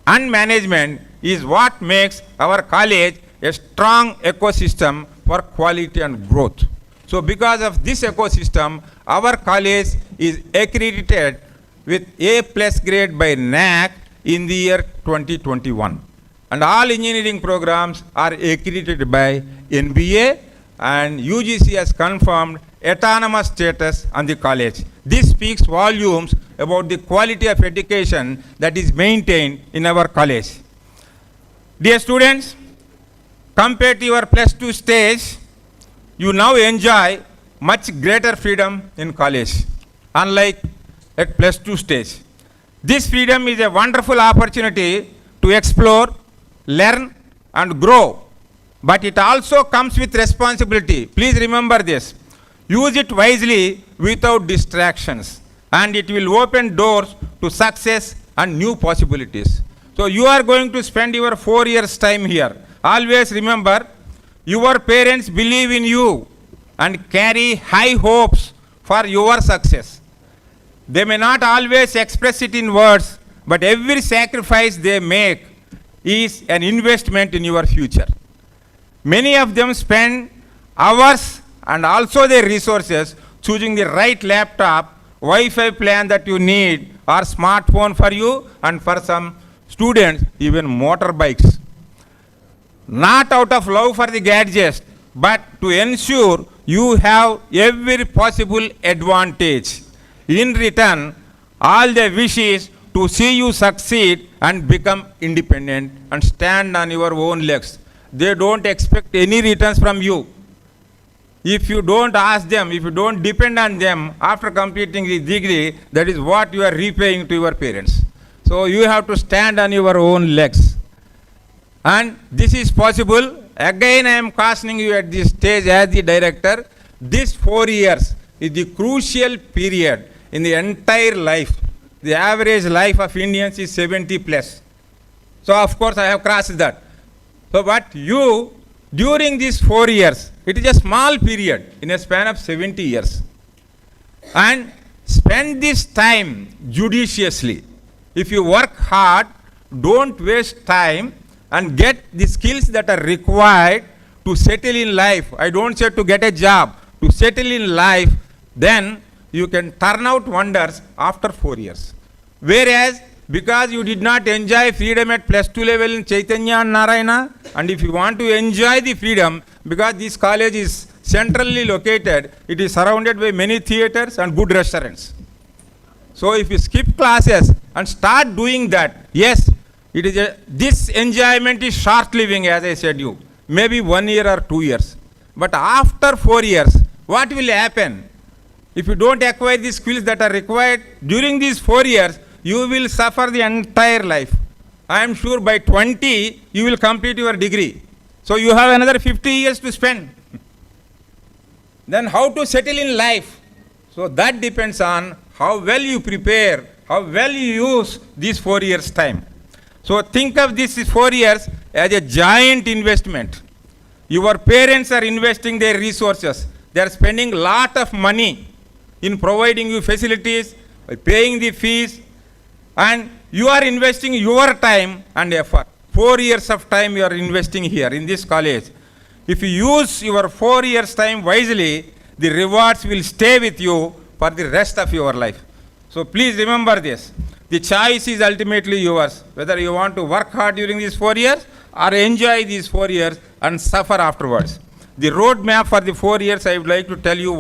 and management is what makes our college a strong ecosystem for quality and growth. So because of this ecosystem, our college is accredited with A+ grade by NAAC in the year 2021. And all engineering programs are accredited by NBA, and UGC has confirmed autonomous status on the college. This speaks volumes about the quality of education that is maintained in our college. Dear students, compared to your +2 stage, you now enjoy much greater freedom in college, unlike at +2 stage. This freedom is a wonderful opportunity to explore, learn, and grow, but it also comes with responsibility. Please remember this. Use it wisely without distractions, and it will open doors to success and new possibilities. So you are going to spend your 4 years time here. Always remember, your parents believe in you and carry high hopes for your success. They may not always express it in words, but every sacrifice they make is an investment in your future. Many of them spend hours and also their resources choosing the right laptop, Wi-Fi plan that you need, or smartphone for you, and for some students, even motorbikes. Not out of love for the gadgets, but to ensure you have every possible advantage. In return, all they wish is to see you succeed and become independent and stand on your own legs. They don't expect any returns from you. If you don't ask them, if you don't depend on them after completing the degree, that is what you are repaying to your parents. So you have to stand on your own legs. And this is possible. Again, I am cautioning you at this stage as the director. This 4 years is the crucial period in the entire life. The average life of Indians is 70+. So of course I have crossed that. So but you, during these 4 years, it is a small period in a span of 70 years. And spend this time judiciously. If you work hard, don't waste time, and get the skills that are required to settle in life. I don't say to get a job, to settle in life, then you can turn out wonders after 4 years. Whereas, because you did not enjoy freedom at +2 level in Chaitanya and Narayana, and if you want to enjoy the freedom, because this college is centrally located, it is surrounded by many theaters and good restaurants. So if you skip classes and start doing that, yes, it is this enjoyment is short-living, as I said you, maybe 1 year or 2 years. But after 4 years, what will happen? If you don't acquire the skills that are required during these 4 years, you will suffer the entire life. I am sure by 20, you will complete your degree. So you have another 50 years to spend. Then how to settle in life? So that depends on how well you prepare, how well you use these 4 years' time. So think of these 4 years as a giant investment. Your parents are investing their resources. They are spending a lot of money in providing you facilities, by paying the fees, and you are investing your time and effort. 4 years of time you are investing here in this college. If you use your 4 years' time wisely, the rewards will stay with you for the rest of your life. So please remember this. The choice is ultimately yours, whether you want to work hard during these 4 years or enjoy these 4 years and suffer afterwards. the roadmap for the 4 years, I would like to tell you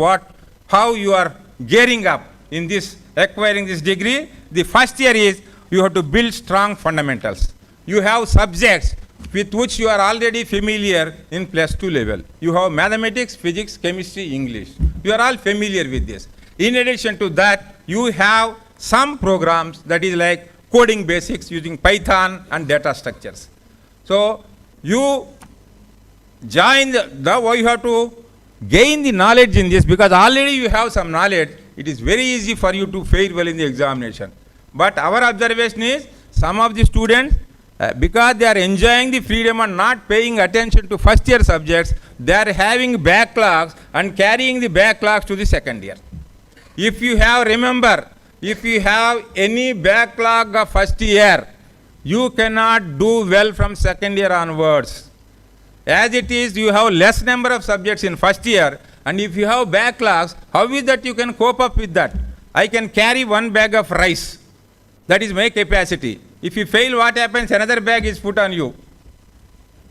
how you are gearing up in this, acquiring this degree. The first year is you have to build strong fundamentals. You have subjects with which you are already familiar in +2 level. You have mathematics, physics, chemistry, English. You are all familiar with this. In addition to that, you have some programs that is like coding basics using Python and data structures. So you join you have to gain the knowledge in this, because already you have some knowledge. It is very easy for you to fare well in the examination. But our observation is some of the students, because they are enjoying the freedom and not paying attention to first year subjects, they are having backlogs and carrying the backlogs to the second year. If you have any backlog of first year, you cannot do well from second year onwards. As it is, you have less number of subjects in first year, and if you have backlogs, how is that you can cope up with that? I can carry 1 bag of rice. That is my capacity. If you fail, what happens? Another bag is put on you.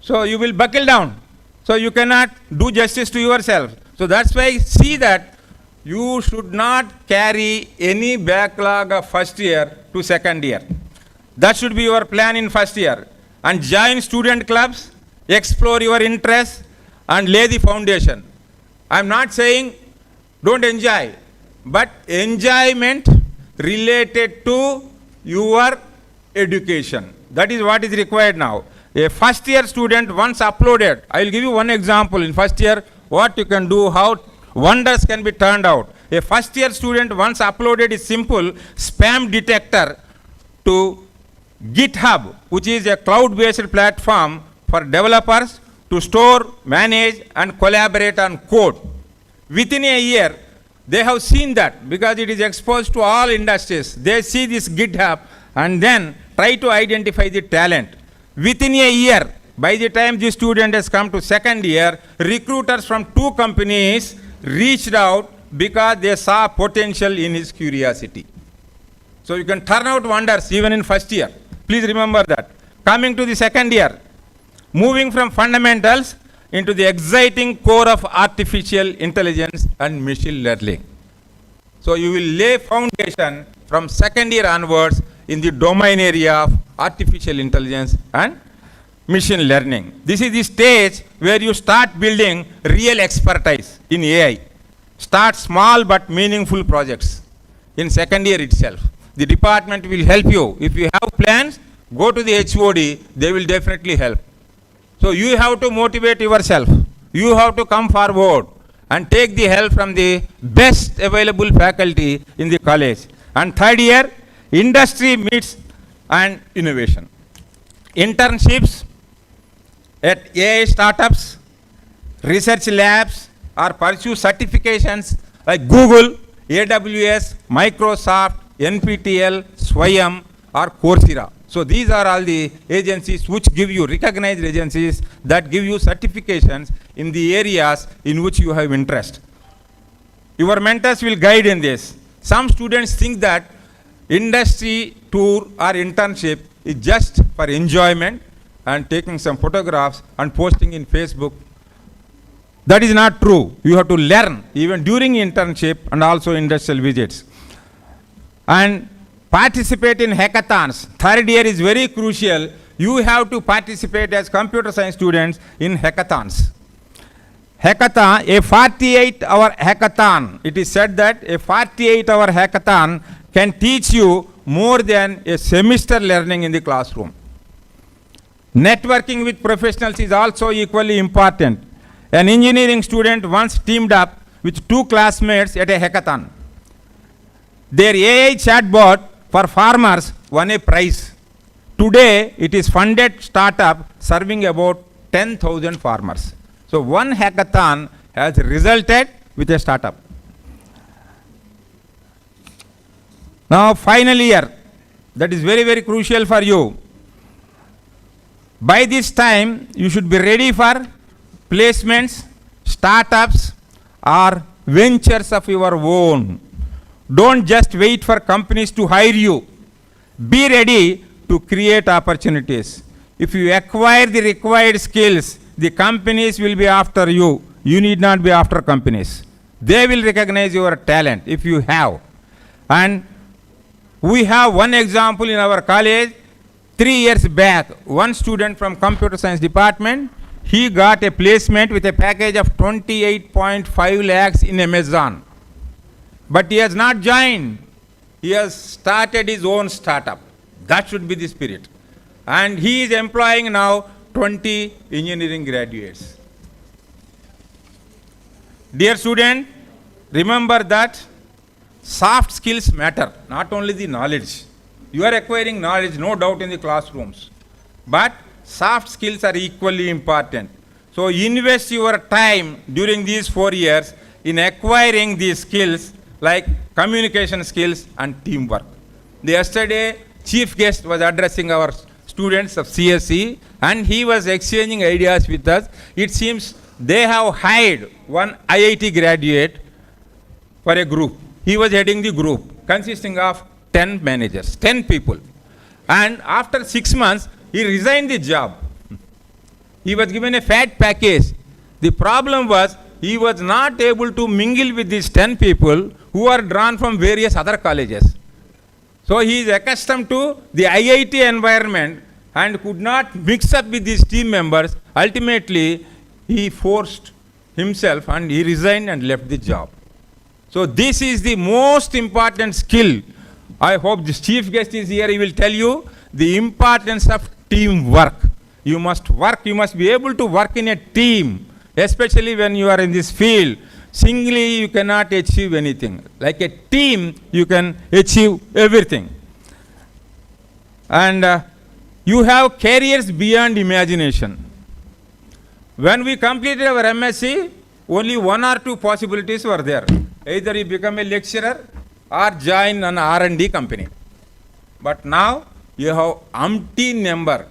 So you will buckle down. So you cannot do justice to yourself. So that's why see that you should not carry any backlog of first year to second year. That should be your plan in first year. And join student clubs, explore your interests, and lay the foundation. I am not saying don't enjoy, but enjoyment related to your education. That is what is required now. A first year student once uploaded, I will give you one example in first year what you can do, how wonders can be turned out. A first year student once uploaded a simple spam detector to GitHub, which is a cloud-based platform for developers to store, manage, and collaborate on code. Within a year, they have seen that because it is exposed to all industries. They see this GitHub and then try to identify the talent. Within a year, by the time the student has come to second year, recruiters from 2 companies reached out because they saw potential in his curiosity. So you can turn out wonders even in first year. Please remember that. Coming to the second year, moving from fundamentals into the exciting core of artificial intelligence and machine learning. So you will lay foundation from second year onwards in the domain area of artificial intelligence and machine learning. This is the stage where you start building real expertise in AI. Start small but meaningful projects in second year itself. The department will help you. If you have plans, go to the HOD, they will definitely help. So you have to motivate yourself. You have to come forward and take the help from the best available faculty in the college. And third year, industry meets and innovation. Internships at AI startups, research labs, or pursue certifications like Google, AWS, Microsoft, NPTEL, Swayam, or Coursera. So these are all the agencies which give you, recognized agencies that give you certifications in the areas in which you have interest. Your mentors will guide in this. Some students think that industry tour or internship is just for enjoyment and taking some photographs and posting in Facebook. That is not true. You have to learn even during internship and also industrial visits. And participate in hackathons. Third year is very crucial. You have to participate as computer science students in hackathons. Hackathon, a 48-hour hackathon. It is said that a 48-hour hackathon can teach you more than a semester learning in the classroom. Networking with professionals is also equally important. An engineering student once teamed up with 2 classmates at a hackathon. Their AI chatbot for farmers won a prize. Today, it is funded startup serving about 10,000 farmers. So one hackathon has resulted with a startup. Now, final year, that is very, very crucial for you. By this time, you should be ready for placements, startups, or ventures of your own. Don't just wait for companies to hire you. Be ready to create opportunities. If you acquire the required skills, the companies will be after you. you need not be after companies. They will recognize your talent if you have. And we have one example in our college. 3 years back, one student from computer science department, he got a placement with a package of 28.5 lakhs in Amazon. But he has not joined. He has started his own startup. That should be the spirit. And he is employing now 20 engineering graduates. Dear student, remember that soft skills matter, not only the knowledge. You are acquiring knowledge, no doubt, in the classrooms. But soft skills are equally important. So invest your time during these 4 years in acquiring these skills like communication skills and teamwork. Yesterday, chief guest was addressing our students of CSE and he was exchanging ideas with us. It seems they have hired one IIT graduate for a group. He was heading the group consisting of 10 managers, 10 people. And after 6 months, he resigned the job. He was given a fat package. The problem was he was not able to mingle with these 10 people who are drawn from various other colleges. So he is accustomed to the IIT environment and could not mix up with these team members. Ultimately, he forced himself and he resigned and left the job. So this is the most important skill. I hope this chief guest is here. He will tell you the importance of teamwork. You must work, you must be able to work in a team, especially when you are in this field. Singly, you cannot achieve anything. Like a team, you can achieve everything. And you have careers beyond imagination. When we completed our MSc, only 1 or 2 possibilities were there. Either you become a lecturer or join an R&D company. But now, you have umpteen number.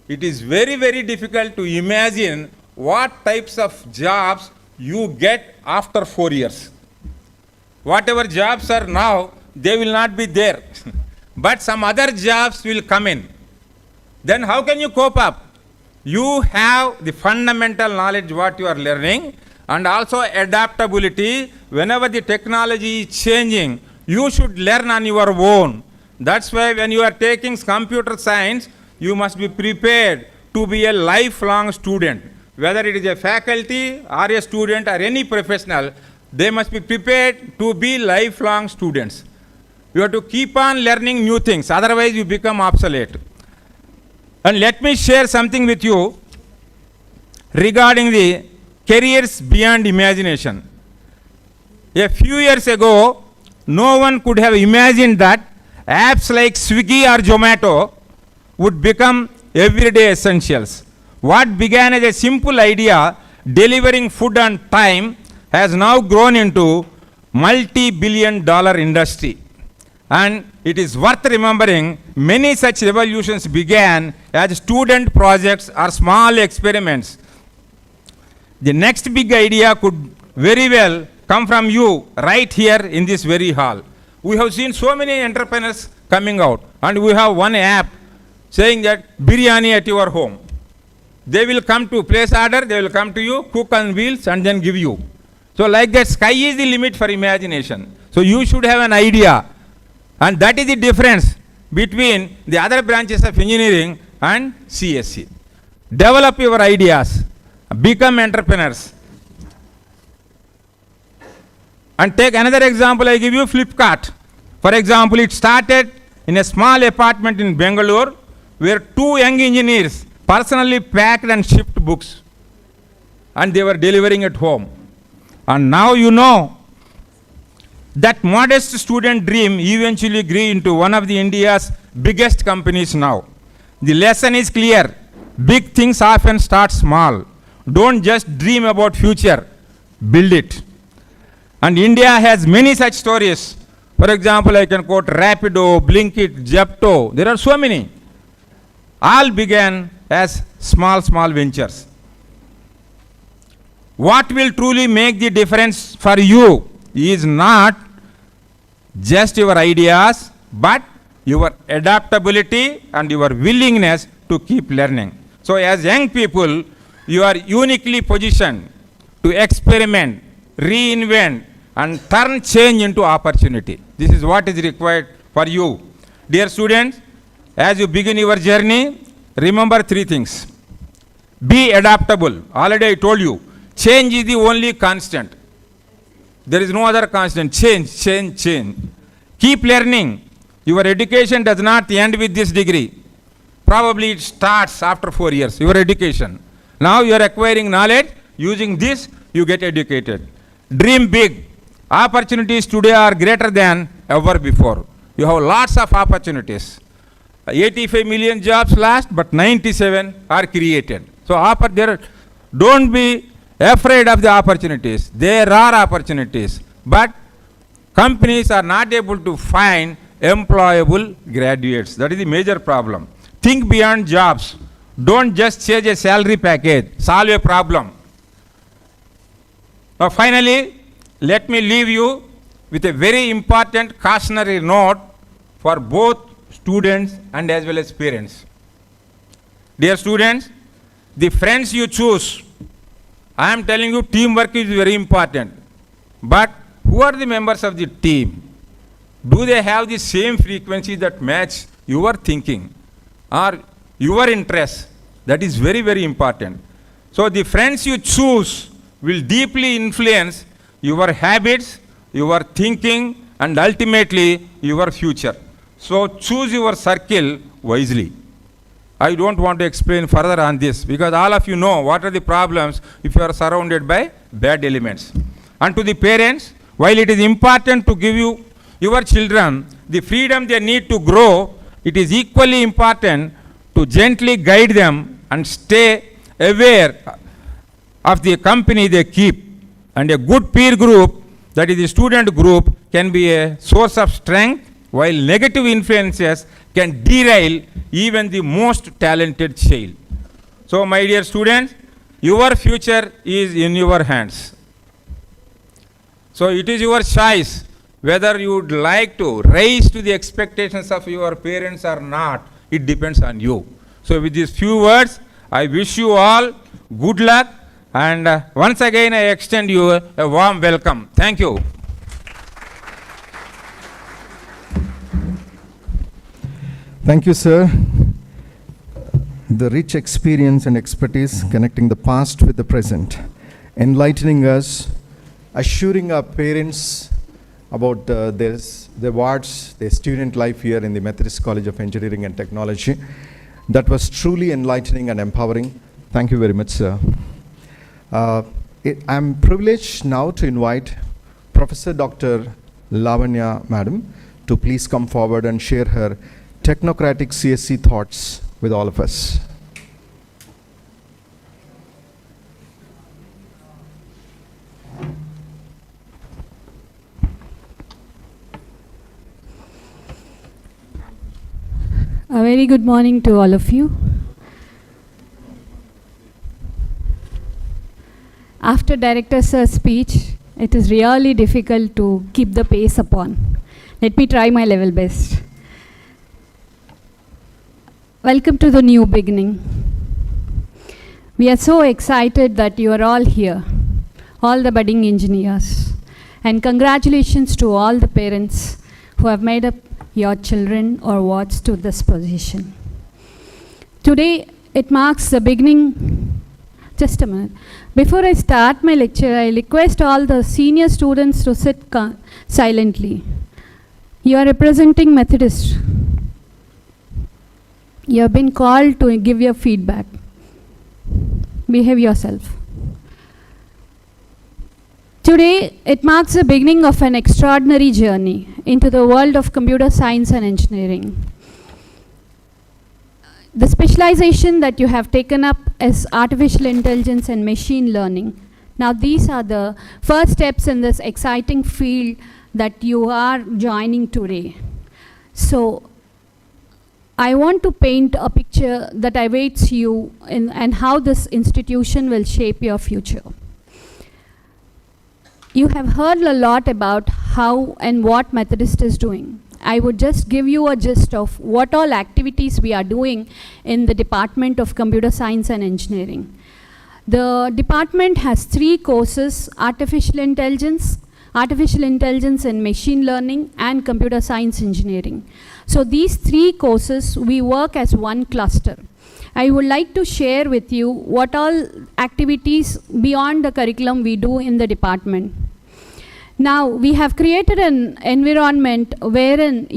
It is very, very difficult to imagine what types of jobs you get after 4 years. Whatever jobs are now, they will not be there. But some other jobs will come in. Then how can you cope up? You have the fundamental knowledge what you are learning and also adaptability. Whenever the technology is changing, you should learn on your own. That's why when you are taking computer science, you must be prepared to be a lifelong student. Whether it is a faculty or a student or any professional, they must be prepared to be lifelong students. You have to keep on learning new things, otherwise you become obsolete. And let me share something with you regarding the careers beyond imagination. A few years ago, no one could have imagined that apps like Swiggy or Zomato would become everyday essentials. What began as a simple idea, delivering food on time, has now grown into multi-billion-dollar industry. And it is worth remembering many such revolutions began as student projects or small experiments. The next big idea could very well come from you right here in this very hall. We have seen so many entrepreneurs coming out, and we have one app saying that biryani at your home. They will come to place order, they will come to you, cook on wheels and then give you. So like that, sky is the limit for imagination. So you should have an idea. And that is the difference between the other branches of engineering and CSE. Develop your ideas, become entrepreneurs. And take another example, I give you Flipkart. For example, it started in a small apartment in Bangalore where 2 young engineers personally packed and shipped books. And they were delivering at home. And now you know that modest student dream eventually grew into one of the India's biggest companies now. The lesson is clear. Big things often start small. Don't just dream about future, build it. And India has many such stories. For example, I can quote Rapido, Blinkit, Zepto. There are so many. All began as small ventures. What will truly make the difference for you is not just your ideas, but your adaptability and your willingness to keep learning. So as young people, you are uniquely positioned to experiment, reinvent, and turn change into opportunity. This is what is required for you. Dear students, as you begin your journey, remember three things. Be adaptable. Already I told you, change is the only constant. There is no other constant. Change, change, change. Keep learning. Your education does not end with this degree. Probably it starts after 4 years, your education. Now you are acquiring knowledge. Using this, you get educated. Dream big. Opportunities today are greater than ever before. You have lots of opportunities. 85 million jobs lost, but 97 are created. So don't be afraid of the opportunities. There are opportunities, but companies are not able to find employable graduates. That is the major problem. Think beyond jobs. Don't just change a salary package. Solve a problem. Now finally, let me leave you with a very important cautionary note for both students and as well as parents. Dear students, the friends you choose, I am telling you, teamwork is very important. But who are the members of the team? Do they have the same frequency that match your thinking or your interests? That is very, very important. So the friends you choose will deeply influence your habits, your thinking, and ultimately your future. So choose your circle wisely. I don't want to explain further on this because all of you know what are the problems if you are surrounded by bad elements. And to the parents, while it is important to give your children the freedom they need to grow, it is equally important to gently guide them and stay aware of the company they keep. And a good peer group, that is the student group, can be a source of strength, while negative influences can derail even the most talented child. So my dear students, your future is in your hands. So it is your choice whether you would like to rise to the expectations of your parents or not. It depends on you. So with these few words, I wish you all good luck, and once again I extend you a warm welcome. Thank you. Thank you, sir. The rich experience and expertise connecting the past with the present, enlightening us, assuring our parents about their wards, their student life here in the Methodist College of Engineering and Technology. That was truly enlightening and empowering. Thank you very much, sir. I'm privileged now to invite Professor Dr. Lavanya Madam to please come forward and share her technocratic CSC thoughts with all of us. A very good morning to all of you. After Director Sir's speech, it is really difficult to keep the pace upon. Let me try my level best. Welcome to the new beginning. We are so excited that you are all here, all the budding engineers. And congratulations to all the parents who have made up your children or wards to this position. Today, it marks the beginning. Just a minute. Before I start my lecture, I request all the senior students to sit silently. You are representing Methodist. You have been called to give your feedback. Behave yourself. Today, it marks the beginning of an extraordinary journey into the world of computer science and engineering. The specialization that you have taken up is artificial intelligence and machine learning. Now, these are the first steps in this exciting field that you are joining today. So, I want to paint a picture that awaits you and how this institution will shape your future. You have heard a lot about how and what Methodist is doing. I would just give you a gist of what all activities we are doing in the Department of Computer Science and Engineering. The department has 3 courses: artificial intelligence and machine learning, and computer science engineering. So these 3 courses, we work as one cluster. I would like to share with you what all activities beyond the curriculum we do in the department. Now, we have created an environment wherein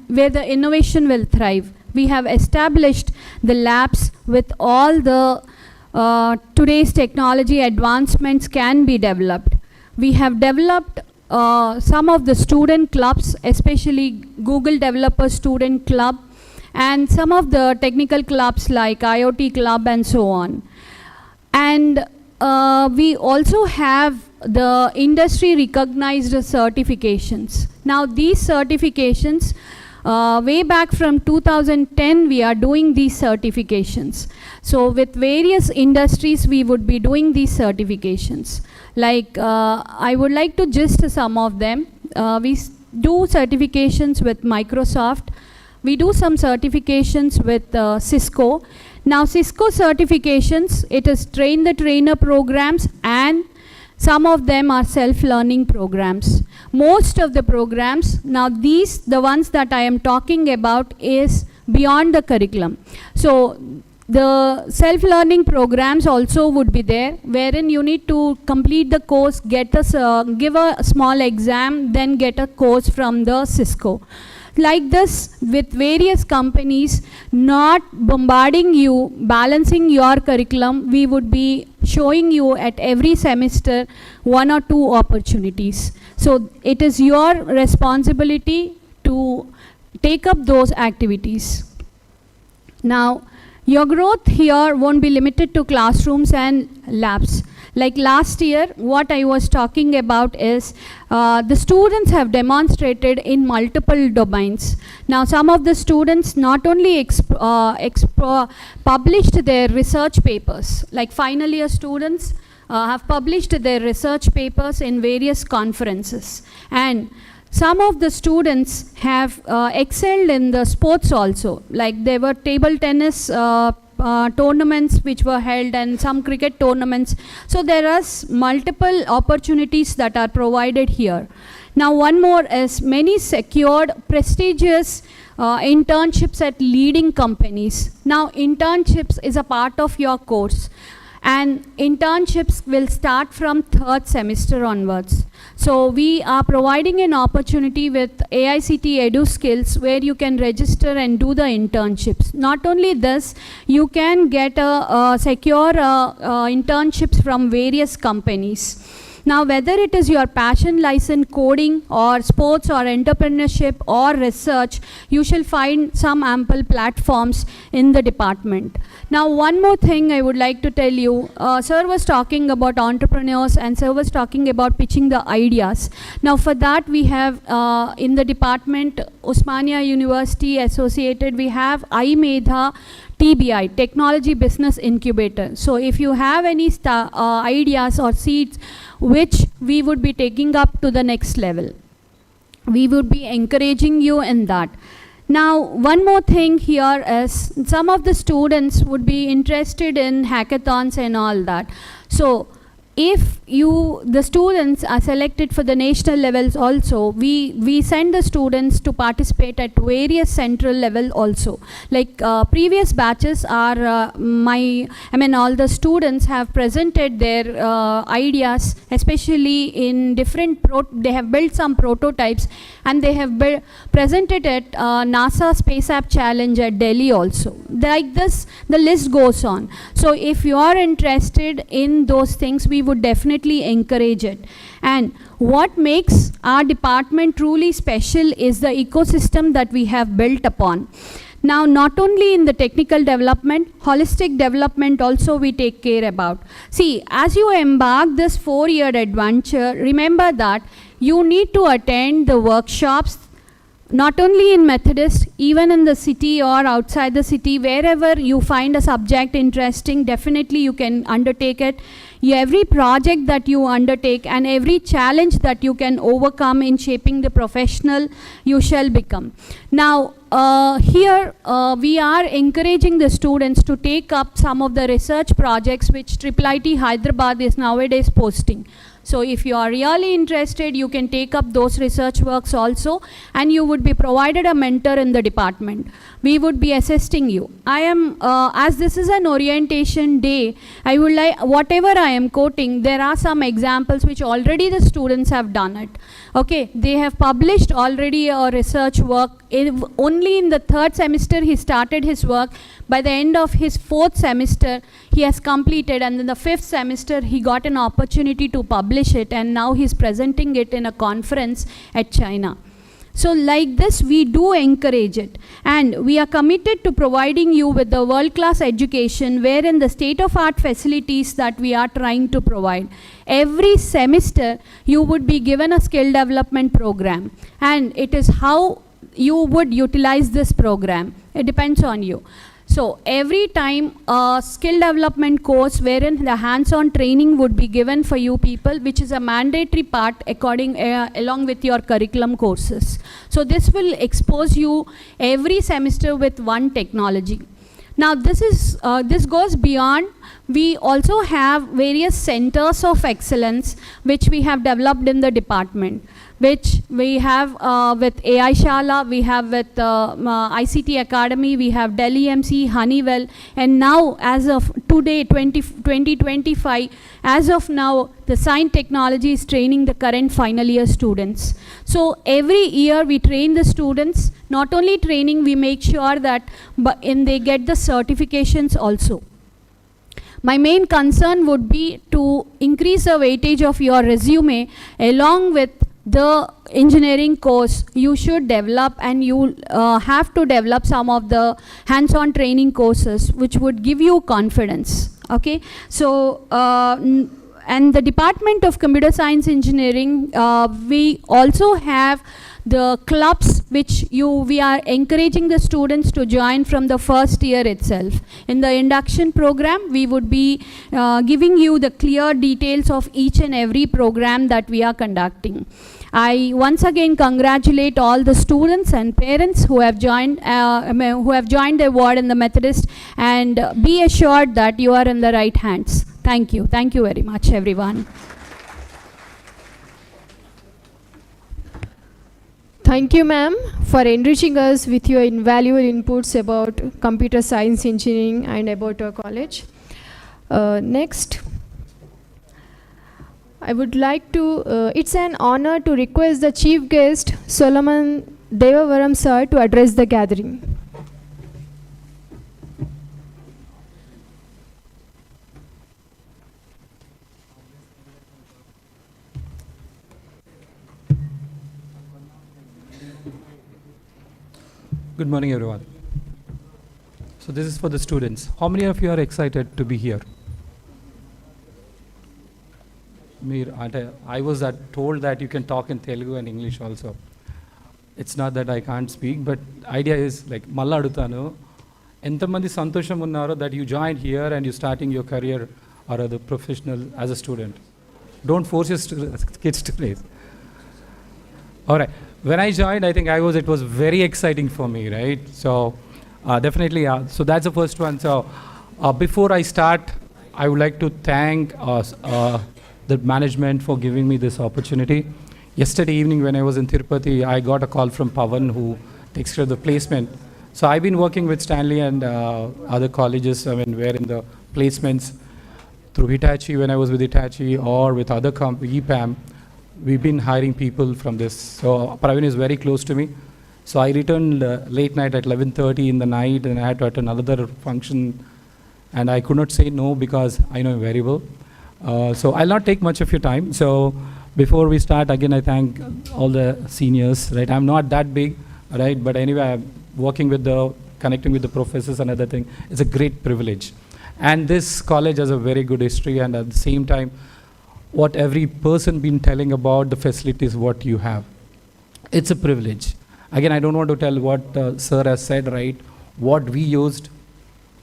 where the innovation will thrive. We have established the labs with all the today's technology advancements can be developed. We have developed some of the student clubs, especially Google Developer Student Club, and some of the technical clubs like IoT Club and so on. And we also have the industry recognized certifications. Now these certifications, way back from 2010 we are doing these certifications. So with various industries we would be doing these certifications. Like I would like to gist some of them. We do certifications with Microsoft. We do some certifications with Cisco. Now Cisco certifications, it is train the trainer programs, and some of them are self-learning programs. Most of the programs, now these, the ones that I am talking about, is beyond the curriculum. So the self-learning programs also would be there, wherein you need to complete the course, give a small exam, then get a course from the Cisco. Like this, with various companies, not bombarding you, balancing your curriculum, we would be showing you at every semester 1 or 2 opportunities. So it is your responsibility to take up those activities. Now, your growth here won't be limited to classrooms and labs. Like last year, what I was talking about is the students have demonstrated in multiple domains. Now some of the students not only published their research papers, like final year students have published their research papers in various conferences, and some of the students have excelled in the sports also, like there were table tennis tournaments which were held and some cricket tournaments. So there are multiple opportunities that are provided here. Now one more is many secured prestigious internships at leading companies. Now internships is a part of your course, and internships will start from 3rd semester onwards. So we are providing an opportunity with AICT Edu Skills where you can register and do the internships. Not only this, you can get a secure internships from various companies. Now whether it is your passion lies in coding or sports or entrepreneurship or research, you shall find some ample platforms in the department. Now one more thing I would like to tell you, sir was talking about entrepreneurs and sir was talking about pitching the ideas. Now for that we have in the department, Osmania University associated, we have iMedha TBI, Technology Business Incubator. So if you have any ideas or seeds which we would be taking up to the next level, we would be encouraging you in that. Now one more thing here is some of the students would be interested in hackathons and all that. So if the students are selected for the national levels also, we send the students to participate at various central level also. Like previous batches are all the students have presented their ideas, especially in different they have built some prototypes and they have presented at NASA Space App Challenge at Delhi also. Like this, the list goes on. So if you are interested in those things, we would definitely encourage it. And what makes our department truly special is the ecosystem that we have built upon. Now not only in the technical development, holistic development also we take care about. See, as you embark this 4-year adventure, remember that you need to attend the workshops, not only in Methodist, even in the city or outside the city, wherever you find a subject interesting, definitely you can undertake it. Every project that you undertake and every challenge that you can overcome in shaping the professional you shall become. Now, here we are encouraging the students to take up some of the research projects which IIIT Hyderabad is nowadays posting. So if you are really interested, you can take up those research works also, and you would be provided a mentor in the department. We would be assisting you. I am, as this is an orientation day, I would like, whatever I am quoting, there are some examples which already the students have done it. Okay, they have published already a research work. Only in the third semester he started his work. By the end of his fourth semester, he has completed, and in the fifth semester, he got an opportunity to publish it, and now he's presenting it in a conference at China. So like this, we do encourage it, and we are committed to providing you with the world-class education wherein the state-of-art facilities that we are trying to provide. Every semester, you would be given a skill development program, and it is how you would utilize this program. It depends on you. So every time a skill development course wherein the hands-on training would be given for you people, which is a mandatory part along with your curriculum courses. So this will expose you every semester with one technology. Now this goes beyond. We also have various centers of excellence which we have developed in the department, which we have with AI Shala, we have with ICT Academy, we have Delhi MC, Honeywell, and now as of today, 2025, as of now, the Science Technology is training the current final year students. So every year we train the students, not only training, we make sure that they get the certifications also. My main concern would be to increase the weightage of your resume along with the engineering course. You should develop, and you have to develop some of the hands-on training courses which would give you confidence. Okay, so and the Department of Computer Science Engineering, we also have the clubs which we are encouraging the students to join from the first year itself. In the induction program, we would be giving you the clear details of each and every program that we are conducting. I once again congratulate all the students and parents who have joined their ward in the Methodist, and be assured that you are in the right hands. Thank you. Thank you very much, everyone. Thank you, ma'am, for enriching us with your invaluable inputs about computer science engineering and about our college. Next, I would like to, it's an honor to request the chief guest, Solomon Devavaram sir, to address the gathering. Good morning, everyone. So this is for the students. How many of you are excited to be here? I was told that you can talk in Telugu and English also. It's not that I can't speak, but idea is like malla adutanu. Entamandi santosham unnaro that you joined here and you're starting your career or other professional as a student. Don't force your kids to play. All right. When I joined, I think it was very exciting for me, right? So definitely, so that's the first one. So before I start, I would like to thank the management for giving me this opportunity. Yesterday evening when I was in Tirupati, I got a call from Pavan who takes care of the placement. So I've been working with Stanley and other colleges, we're in the placements through Hitachi when I was with Hitachi or with other EPAM. We've been hiring people from this. So Praveen is very close to me. So I returned late night at 11:30 in the night, and I had to attend another function. And I could not say no because I know him very well. So I'll not take much of your time. So before we start, again, I thank all the seniors, right? I'm not that big, right? But anyway, I'm connecting with the professors and other thing. It's a great privilege. And this college has a very good history, and at the same time, what every person been telling about the facilities, what you have. It's a privilege. Again, I don't want to tell what sir has said, right? What we used,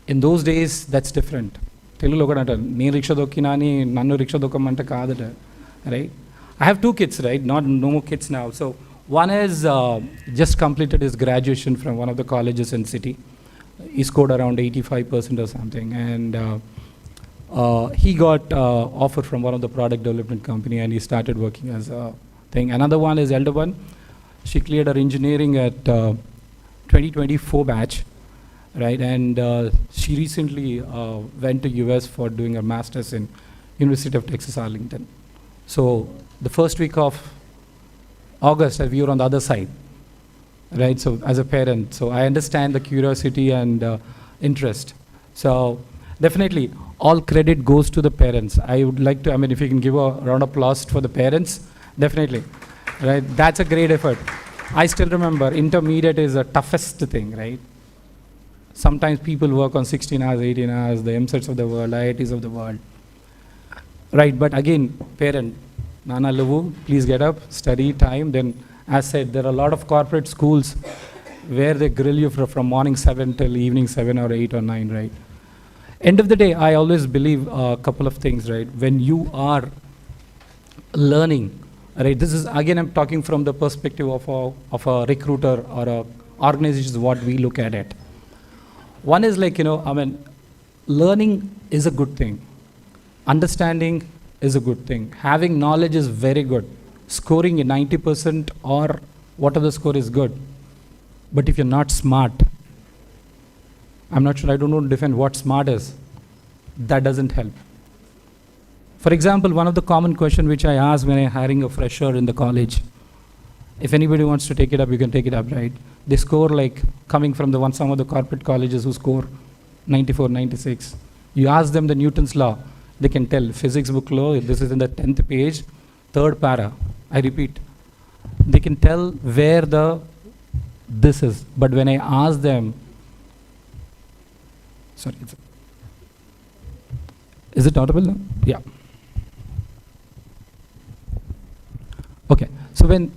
in those days, that's different. Right? I have two kids, right? No more kids now. So One is just completed his graduation from one of the colleges in city. He scored around 85% or something, and he got offer from one of the product development company, and he started working as a thing. Another one is elder one. She cleared her engineering at 2024 batch, right? And she recently went to US for doing her master's in University of Texas Arlington. So the first week of August, we were on the other side, right? So as a parent, so I understand the curiosity and interest. So definitely, all credit goes to the parents. I would like to, if you can give a round of applause for the parents, definitely, right? That's a great effort. I still remember intermediate is the toughest thing, right? Sometimes people work on 16 hours, 18 hours, the MSETs of the world, IITs of the world, right? But again, parent, Nana Lavu, please get up, study time. Then, as said, there are a lot of corporate schools where they grill you from morning 7 till evening 7 or 8 or 9, right? End of the day, I always believe a couple of things, right? When you are learning, right? This is, again, I'm talking from the perspective of a recruiter or a organization is what we look at it. One is like, learning is a good thing. Understanding is a good thing. Having knowledge is very good. Scoring a 90% or whatever the score is good. But if you're not smart, I'm not sure, I don't know to define what smart is. That doesn't help. For example, one of the common questions which I ask when I'm hiring a fresher in the college, if anybody wants to take it up, you can take it up, right? They score like coming from some of the corporate colleges who score 94, 96. You ask them the Newton's law, they can tell physics book law, this is in the 10th page, 3rd para. I repeat, they can tell where this is. But when I ask them, sorry, is it audible now? Yeah. Okay, so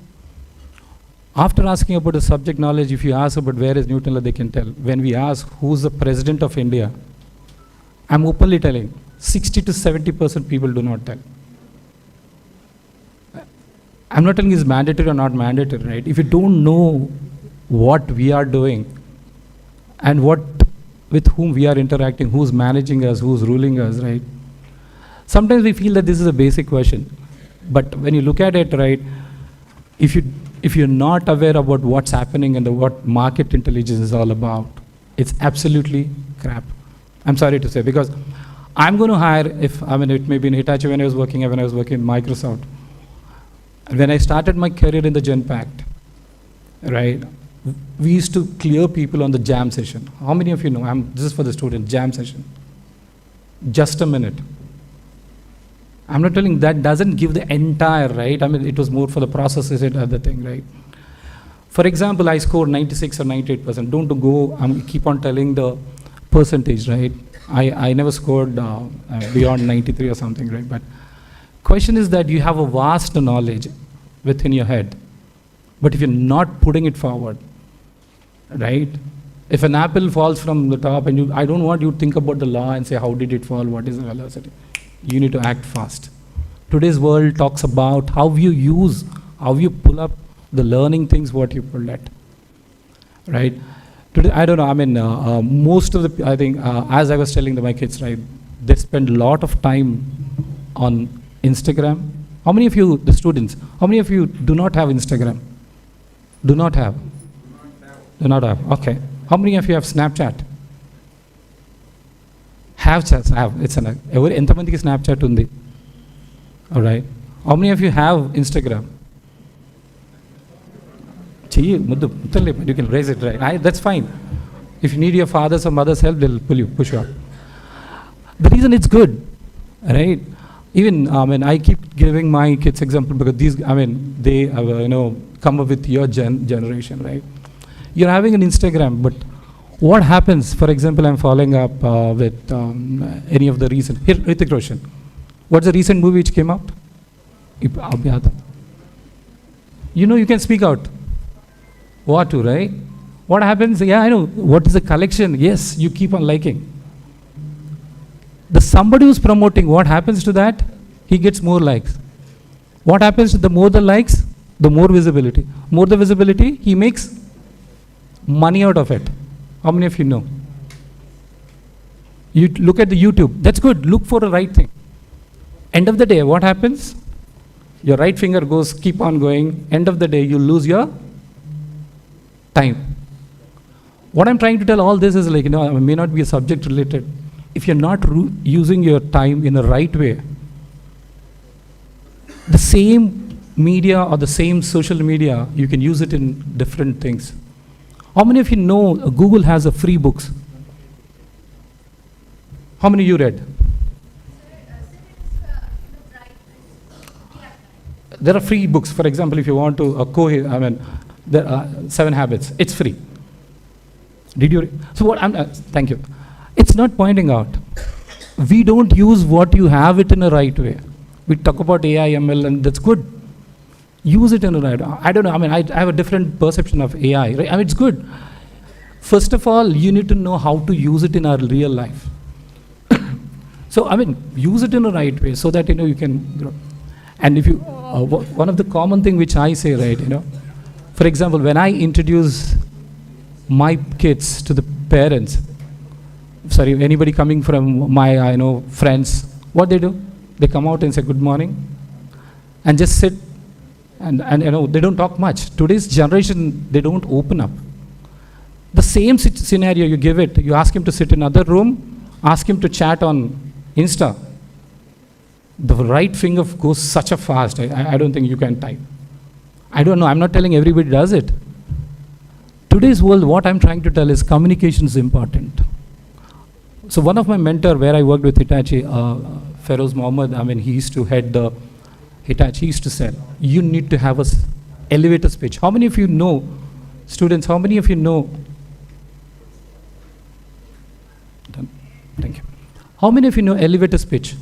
after asking about the subject knowledge, if you ask about where is Newton law, they can tell. When we ask who's the president of India, I'm openly telling, 60 to 70% people do not tell. I'm not telling it's mandatory or not mandatory, right? If you don't know what we are doing and with whom we are interacting, who's managing us, who's ruling us, right? Sometimes we feel that this is a basic question. But when you look at it, right, if you're not aware about what's happening and what market intelligence is all about, it's absolutely crap. I'm sorry to say, because I'm going to hire, it may be in Hitachi when I was working in Microsoft. When I started my career in the Genpact, right, we used to clear people on the jam session. How many of you know, this is for the student, jam session. Just a minute. I'm not telling that doesn't give the entire, right? It was more for the processes and other thing, right? For example, I scored 96 or 98%. Don't go, keep on telling the percentage, right? I never scored beyond 93 or something, right? But question is that you have a vast knowledge within your head. But if you're not putting it forward, right? If an apple falls from the top and I don't want you to think about the law and say, how did it fall? What is the velocity? You need to act fast. Today's world talks about how you pull up the learning things, what you pull at, right? Today, I don't know, most of the, I think, as I was telling my kids, right, they spend a lot of time on Instagram. How many of you, the students, how many of you do not have Instagram? Do not have? Do not have, okay. How many of you have Snapchat? Have. It's an entamandiki Snapchat undi. All right. How many of you have Instagram? You can raise it, right? That's fine. If you need your father's or mother's help, they'll push you up. The reason it's good, right? Even I keep giving my kids example because they come up with your generation, right? You're having an Instagram, but what happens? For example, I'm following up with any of the recent. Here, Hrithik Roshan. What's the recent movie which came out? You can speak out. What to, right? What happens? Yeah, I know. What is the collection? Yes, you keep on liking. The somebody who's promoting, what happens to that? He gets more likes. What happens to the more the likes? The more visibility. More the visibility, he makes money out of it. How many of you know? You look at the YouTube. That's good. Look for the right thing. End of the day, what happens? Your right finger goes, keep on going. End of the day, you lose your time. What I'm trying to tell all this is like, it may not be a subject related. If you're not using your time in the right way, the same media or the same social media, you can use it in different things. How many of you know Google has a free books? How many you read? There are free books. For example, if you want to there are 7 habits. It's free. Did you? So what? Thank you. It's not pointing out. We don't use what you have it in a right way. We talk about AI, ML, and that's good. Use it in a right way. I don't know. I have a different perception of AI. Right? It's good. First of all, you need to know how to use it in our real life. So use it in a right way so that you can grow. And if you, one of the common thing which I say, right, for example, when I introduce my kids to the parents, anybody coming from my friends, what they do? They come out and say good morning, and just sit, and they don't talk much. Today's generation, they don't open up. The same scenario you give it, you ask him to sit in another room, ask him to chat on Insta. The right finger goes such a fast. I don't think you can type. I don't know. I'm not telling everybody does it. Today's world, what I'm trying to tell is communication is important. So one of my mentor, where I worked with Hitachi, Feroz Mohammed, he used to head the Hitachi. He used to say, you need to have a elevator speech. How many of you know, students, how many of you know? Done. Thank you. How many of you know elevator speech?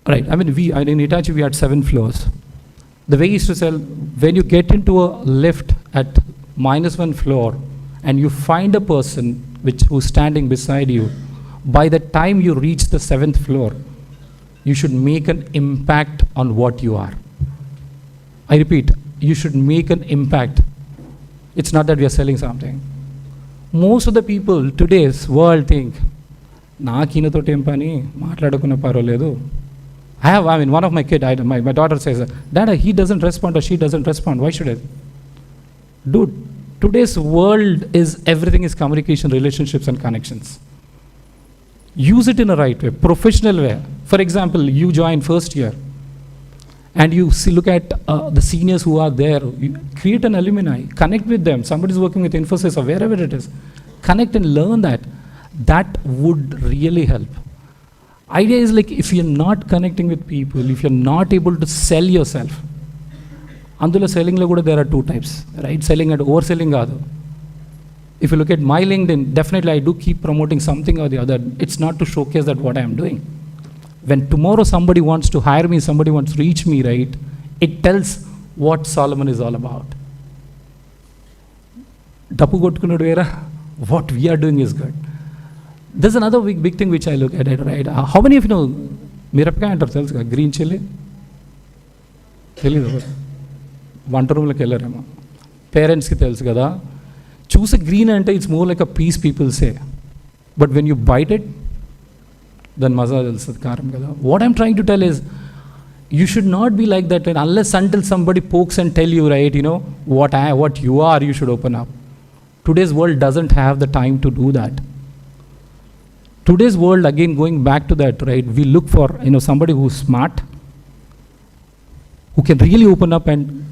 Right, in Hitachi we had 7 floors. The way he used to sell, when you get into a lift at -1 floor and you find a person who's standing beside you, by the time you reach the 7th floor, you should make an impact on what you are. I repeat, you should make an impact. It's not that we are selling something. Most of the people today's world think, naakinato tempani, maatladakuna paraledu. One of my kids, my daughter says, Dad, he doesn't respond or she doesn't respond. Why should I? Dude, today's world everything is communication, relationships, and connections. Use it in a right way, professional way. For example, you join first year and you look at the seniors who are there. You create an alumni, connect with them. Somebody's working with Infosys or wherever it is. Connect and learn that. That would really help. Idea is like, if you're not connecting with people, if you're not able to sell yourself, Andula selling lo kuda there are 2 types, right? Selling and overselling kaadu. If you look at my LinkedIn, definitely I do keep promoting something or the other. It's not to showcase that what I am doing. When tomorrow somebody wants to hire me, somebody wants to reach me, right? It tells what Solomon is all about. Tappu kottukunnadu vera, what we are doing is good. There's another big thing which I look at it, right? How many of you know mirapkai antaru telusu green chili? Telidu. Vanta room loki vellarema. Parents ki telusu kada. Choose a green ante, it's more like a piece, people say. But when you bite it, then maza telsadi karam kada. What I'm trying to tell is, you should not be like that unless until somebody pokes and tell you, right, what you are, you should open up. Today's world doesn't have the time to do that. Today's world, again, going back to that, right, we look for, somebody who's smart, who can really open up and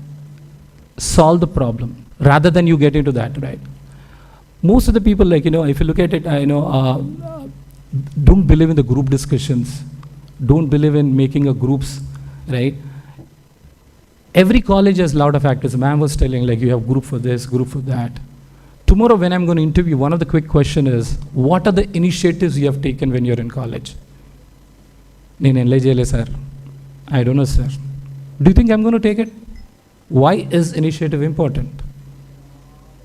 solve the problem, rather than you get into that, right? Most of the people, like, if you look at it, don't believe in the group discussions, don't believe in making a groups, right? Every college has a lot of actors. Ma'am was telling, like, you have group for this, group for that. Tomorrow when I'm going to interview, one of the quick question is, what are the initiatives you have taken when you're in college? Sir. I don't know, sir. Do you think I'm going to take it? Why is initiative important?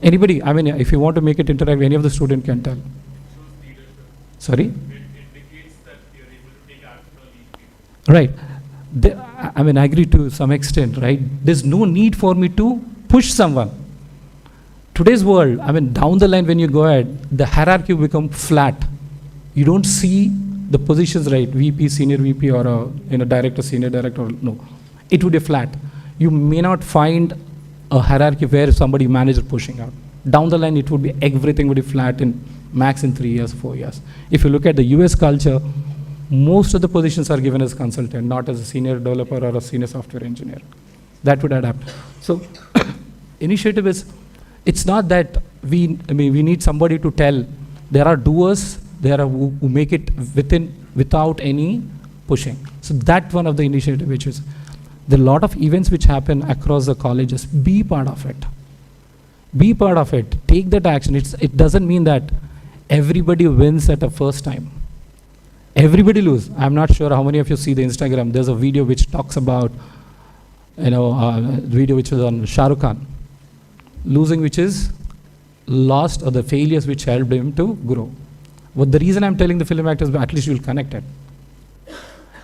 Anybody, if you want to make it interactive, any of the student can tell. Sorry? Right. I mean, I agree to some extent, right? There's no need for me to push someone. Today's world, I mean, down the line when you go ahead, the hierarchy will become flat. You don't see the positions, right? VP, senior VP, or director, senior director. No, it would be flat. You may not find a hierarchy where somebody manager pushing out. Down the line, it would be everything would be flat in max in 3 years, 4 years. If you look at the US culture, most of the positions are given as consultant, not as a senior developer or a senior software engineer. That would adapt. So initiative is, it's not that we need somebody to tell. There are doers, there are who make it without any pushing. So that one of the initiative which is, there are a lot of events which happen across the colleges. Be part of it. Be part of it. Take that action. It doesn't mean that everybody wins at the first time. Everybody lose. I'm not sure how many of you see the Instagram. There's a video which talks about, video which was on Shah Rukh Khan. Losing which is lost, or the failures which helped him to grow. But the reason I'm telling the film actors, at least you'll connect it.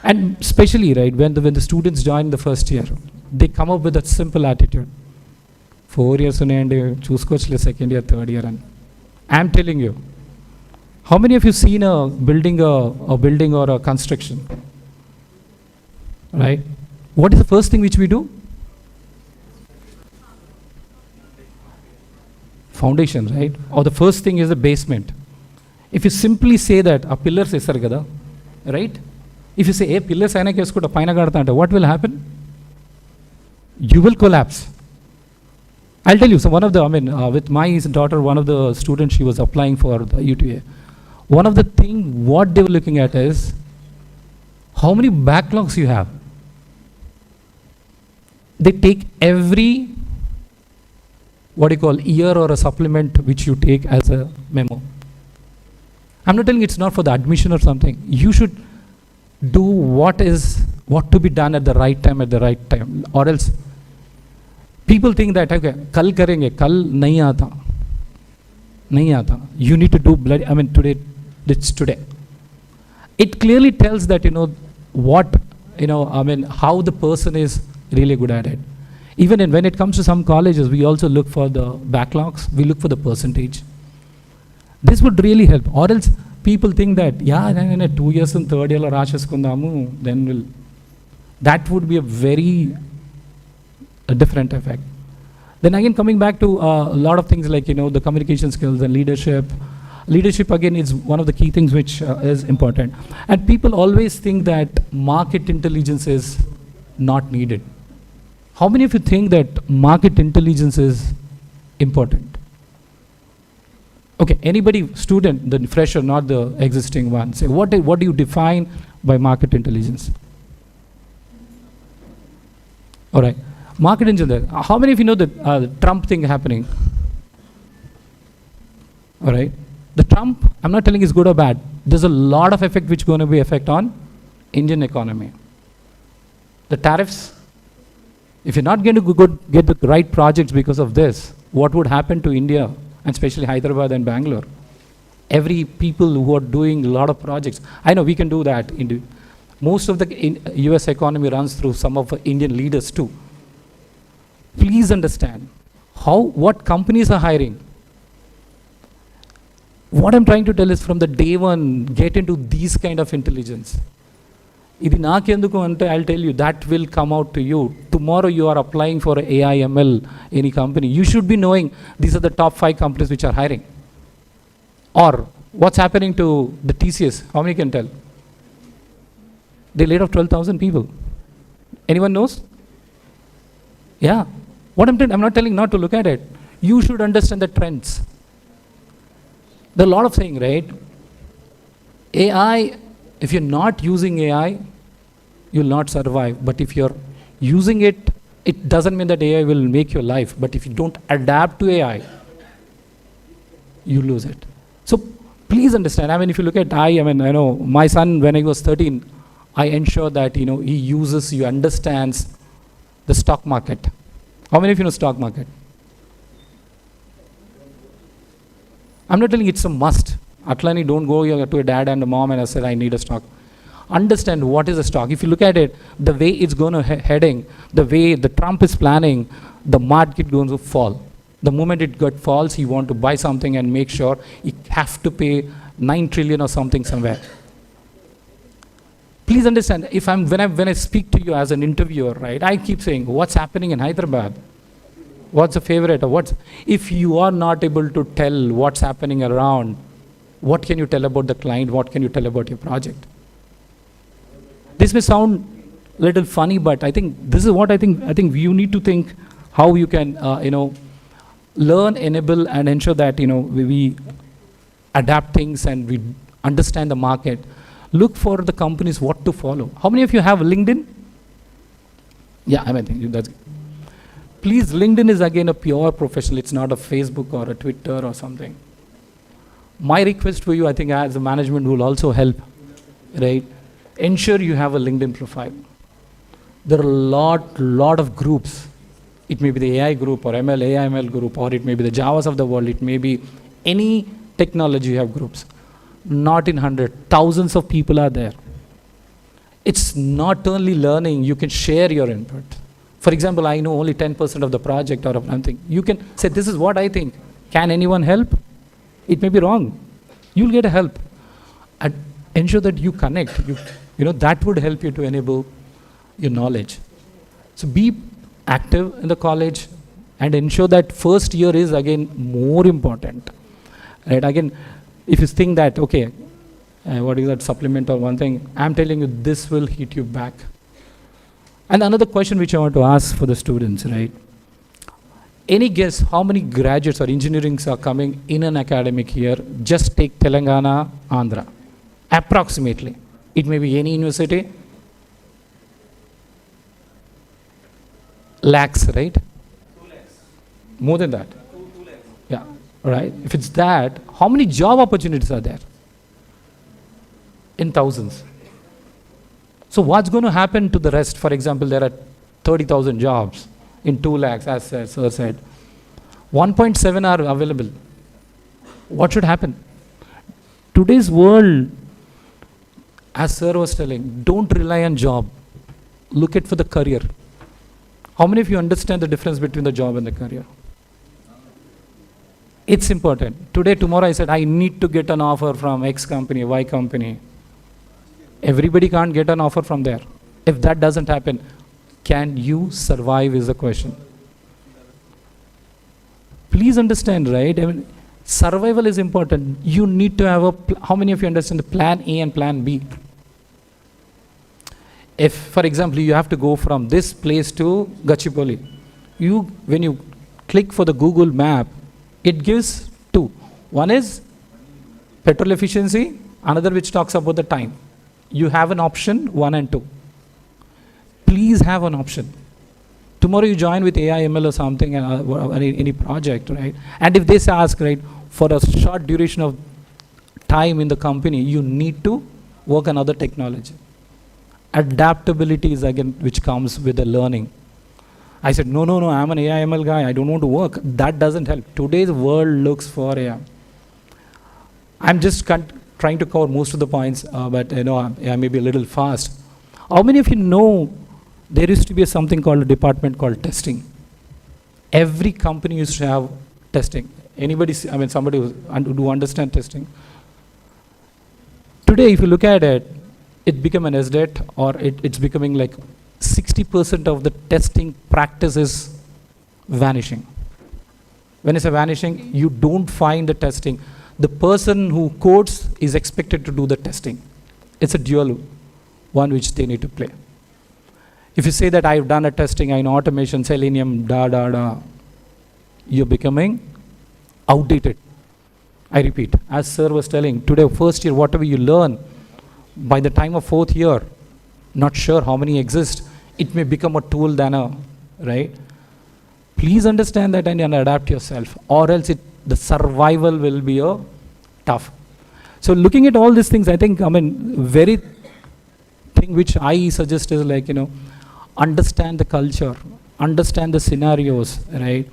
And especially, right, when the students join the first year, they come up with a simple attitude. 4 years unnayandi, chuskochle second year, third year. And I'm telling you, how many of you seen a building or a construction? Right? What is the first thing which we do? Foundation, right? Or the first thing is the basement. If you simply say that a pillars esar kada, right? If you say, hey, pillars aina kesukuta paina kadata, what will happen? You will collapse. I'll tell you, so one of the, with my daughter, one of the students, she was applying for the UTA. One of the things what they were looking at is how many backlogs you have. They take every, year or a supplement which you take as a memo. I'm not telling it's not for the admission or something. You should do what to be done at the right time, or else people think that, okay, kal karenge, kal nahi aata. You need to do today, it's today. It clearly tells that, how the person is really good at it. Even when it comes to some colleges, we also look for the backlogs, we look for the percentage. This would really help. Or else people think that, 2 years and third year then that would be a very different effect. Then again, coming back to a lot of things like, the communication skills and leadership. Leadership again is one of the key things which is important. And people always think that market intelligence is not needed. How many of you think that market intelligence is important? Okay, anybody, student, the fresher, not the existing one, say, what do you define by market intelligence? All right, market intelligence. How many of you know the Trump thing happening? All right, the Trump, I'm not telling it's good or bad. There's a lot of effect which is going to be effect on Indian economy. The tariffs, if you're not going to get the right projects because of this, what would happen to India, and especially Hyderabad and Bangalore? Every people who are doing a lot of projects, I know we can do that. Most of the US economy runs through some of the Indian leaders too. Please understand what companies are hiring. What I'm trying to tell is from the day one, get into these kind of intelligence. Idi naakenduku ante, I'll tell you, that will come out to you. Tomorrow you are applying for AI, ML, any company. You should be knowing these are the top 5 companies which are hiring. Or what's happening to the TCS? How many can tell? They laid off 12,000 people. Anyone knows? Yeah. What I'm not telling not to look at it. You should understand the trends. There are a lot of things, right? AI, if you're not using AI, you'll not survive. But if you're using it, it doesn't mean that AI will make your life. But if you don't adapt to AI, you lose it. So please understand. If you look at I know my son, when he was 13, I ensure that, he understands the stock market. How many of you know stock market? I'm not telling it's a must. Atlani, don't go to a dad and a mom and I said, I need a stock. understand what is the stock. If you look at it, the way it's going to heading, the way the Trump is planning, the market going to fall. The moment it got falls, he want to buy something and make sure he have to pay 9 trillion or something somewhere. Please understand, when I speak to you as an interviewer, right, I keep saying, what's happening in Hyderabad? What's the favorite? Or if you are not able to tell what's happening around, what can you tell about the client? What can you tell about your project? This may sound a little funny, but I think this is what I think you need to think how you can, learn, enable, and ensure that, we adapt things and we understand the market. Look for the companies what to follow. How many of you have LinkedIn? Yeah, I think that's. Please, LinkedIn is again a pure professional. It's not a Facebook or a Twitter or something. My request for you, I think as a management will also help, right? Ensure you have a LinkedIn profile. There are a lot of groups. It may be the AI group or AI/ML group, or it may be the Javas of the world. It may be any technology you have groups. Not in 100, thousands of people are there. It's not only learning, you can share your input. For example, I know only 10% of the project or of something. You can say, this is what I think. Can anyone help? It may be wrong. You'll get help. And ensure that you connect. That would help you to enable your knowledge. So be active in the college and ensure that first year is again more important. Right? Again, if you think that, okay, what is that supplement or one thing, I'm telling you, this will hit you back. And another question which I want to ask for the students, right? Any guess how many graduates or engineerings are coming in an academic year? Just take Telangana, Andhra. Approximately. It may be any university. Lakhs, right? 2 lakhs. More than that? 2 lakhs. Yeah, right. If it's that, how many job opportunities are there? In thousands. So what's going to happen to the rest? For example, there are 30,000 jobs in 2 lakhs, as Sir said. 1.7 are available. What should happen? Today's world, as Sir was telling, don't rely on job. Look at for the career. How many of you understand the difference between the job and the career? It's important. Today, tomorrow, I said, I need to get an offer from X company, Y company. Everybody can't get an offer from there. If that doesn't happen, can you survive is the question. Please understand, right? Survival is important. You need to have how many of you understand the plan A and plan B? If, for example, you have to go from this place to Gachipoli, when you click for the Google map, it gives 2. One is petrol efficiency, another which talks about the time. You have an option 1 and 2. Please have an option. Tomorrow you join with AI/ML or something, any project, right? And if they ask, right, for a short duration of time in the company, you need to work on other technology. Adaptability is again which comes with the learning. I said, no, I'm an AI/ML guy. I don't want to work. That doesn't help. Today's world looks for AI. I'm just trying to cover most of the points, but I may be a little fast. How many of you know there used to be something called a department called testing? Every company used to have testing. Anybody, somebody who understand testing. Today, if you look at it, it became an SDET, or it's becoming like 60% of the testing practice is vanishing. When I say vanishing, you don't find the testing. The person who codes is expected to do the testing. It's a dual one which they need to play. If you say that I've done a testing, I know automation, Selenium, you're becoming outdated. I repeat, as Sir was telling, today, first year, whatever you learn, by the time of 4th year, not sure how many exist, it may become a tool right? Please understand that and adapt yourself, or else the survival will be tough. So looking at all these things, I think, very thing which I suggest is like, understand the culture, understand the scenarios, right?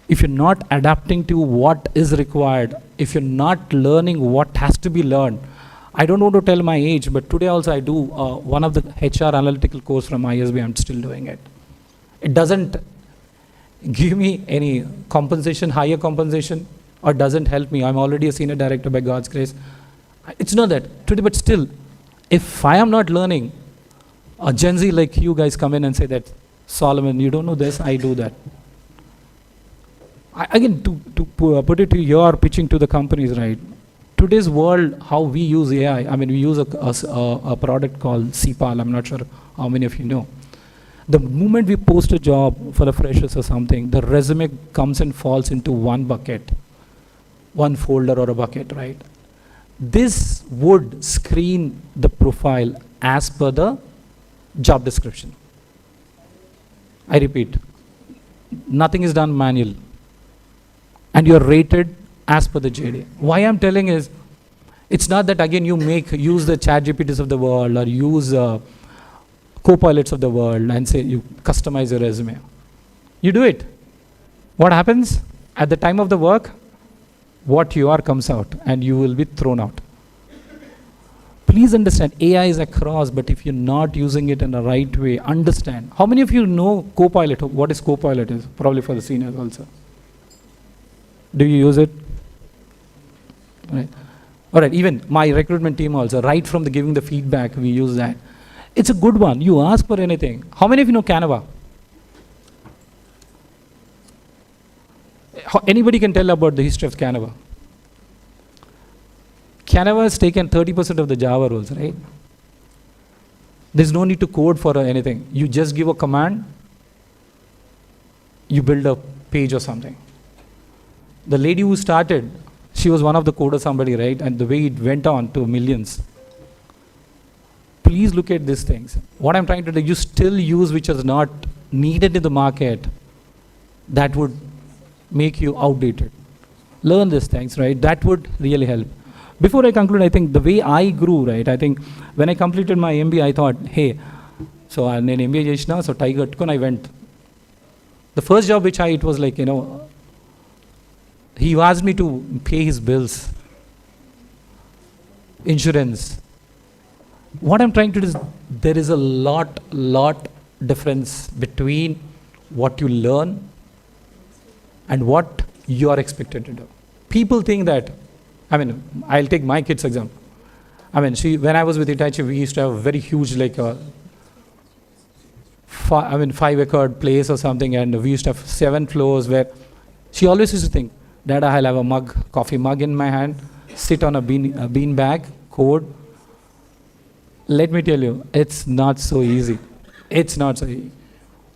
If you're not adapting to what is required, if you're not learning what has to be learned, I don't want to tell my age, but today also I do one of the HR analytical course from ISB. I'm still doing it. It doesn't give me any compensation, higher compensation, or doesn't help me. I'm already a senior director by God's grace. It's not that today, but still, if I am not learning, a Gen Z like you guys come in and say that, Solomon, you don't know this, I do that. Again, to put it to your pitching to the companies, right? Today's world, how we use AI, I mean, we use a product called CPAL. I'm not sure how many of you know. The moment we post a job for the freshers or something, the resume comes and falls into one bucket, one folder or a bucket, right? This would screen the profile as per the job description. I repeat, nothing is done manual. And you're rated as per the JD. Why I'm telling is, it's not that again you use the ChatGPTs of the world or use co-pilots of the world and say you customize your resume. You do it. What happens? At the time of the work, what you are comes out and you will be thrown out. Please understand, AI is across, but if you're not using it in the right way, understand. How many of you know Copilot? What is Copilot is? Probably for the seniors also. Do you use it? Right. All right, even my recruitment team also, right from the giving the feedback, we use that. It's a good one. You ask for anything. How many of you know Canva? Anybody can tell about the history of Canva? Canva has taken 30% of the Java roles, right? There's no need to code for anything. You just give a command, you build a page or something. The lady who started, she was one of the coders, somebody, right? And the way it went on to millions. Please look at these things. What I'm trying to do, you still use which is not needed in the market, that would make you outdated. Learn these things, right? That would really help. Before I conclude, I think the way I grew, right? I think when I completed my MBA, I thought, hey, so I did MBA chesina, so tie kattukoni I went. The first job which it was like, he asked me to pay his bills, insurance. What I'm trying to do is, there is a lot difference between what you learn and what you are expected to do. People think that, I'll take my kid's example. When I was with Hitachi, we used to have a very huge, like, 5-acre place or something, and we used to have 7 floors where she always used to think, Dad, I'll have a coffee mug in my hand, sit on a bean bag, code. Let me tell you, it's not so easy. It's not so easy.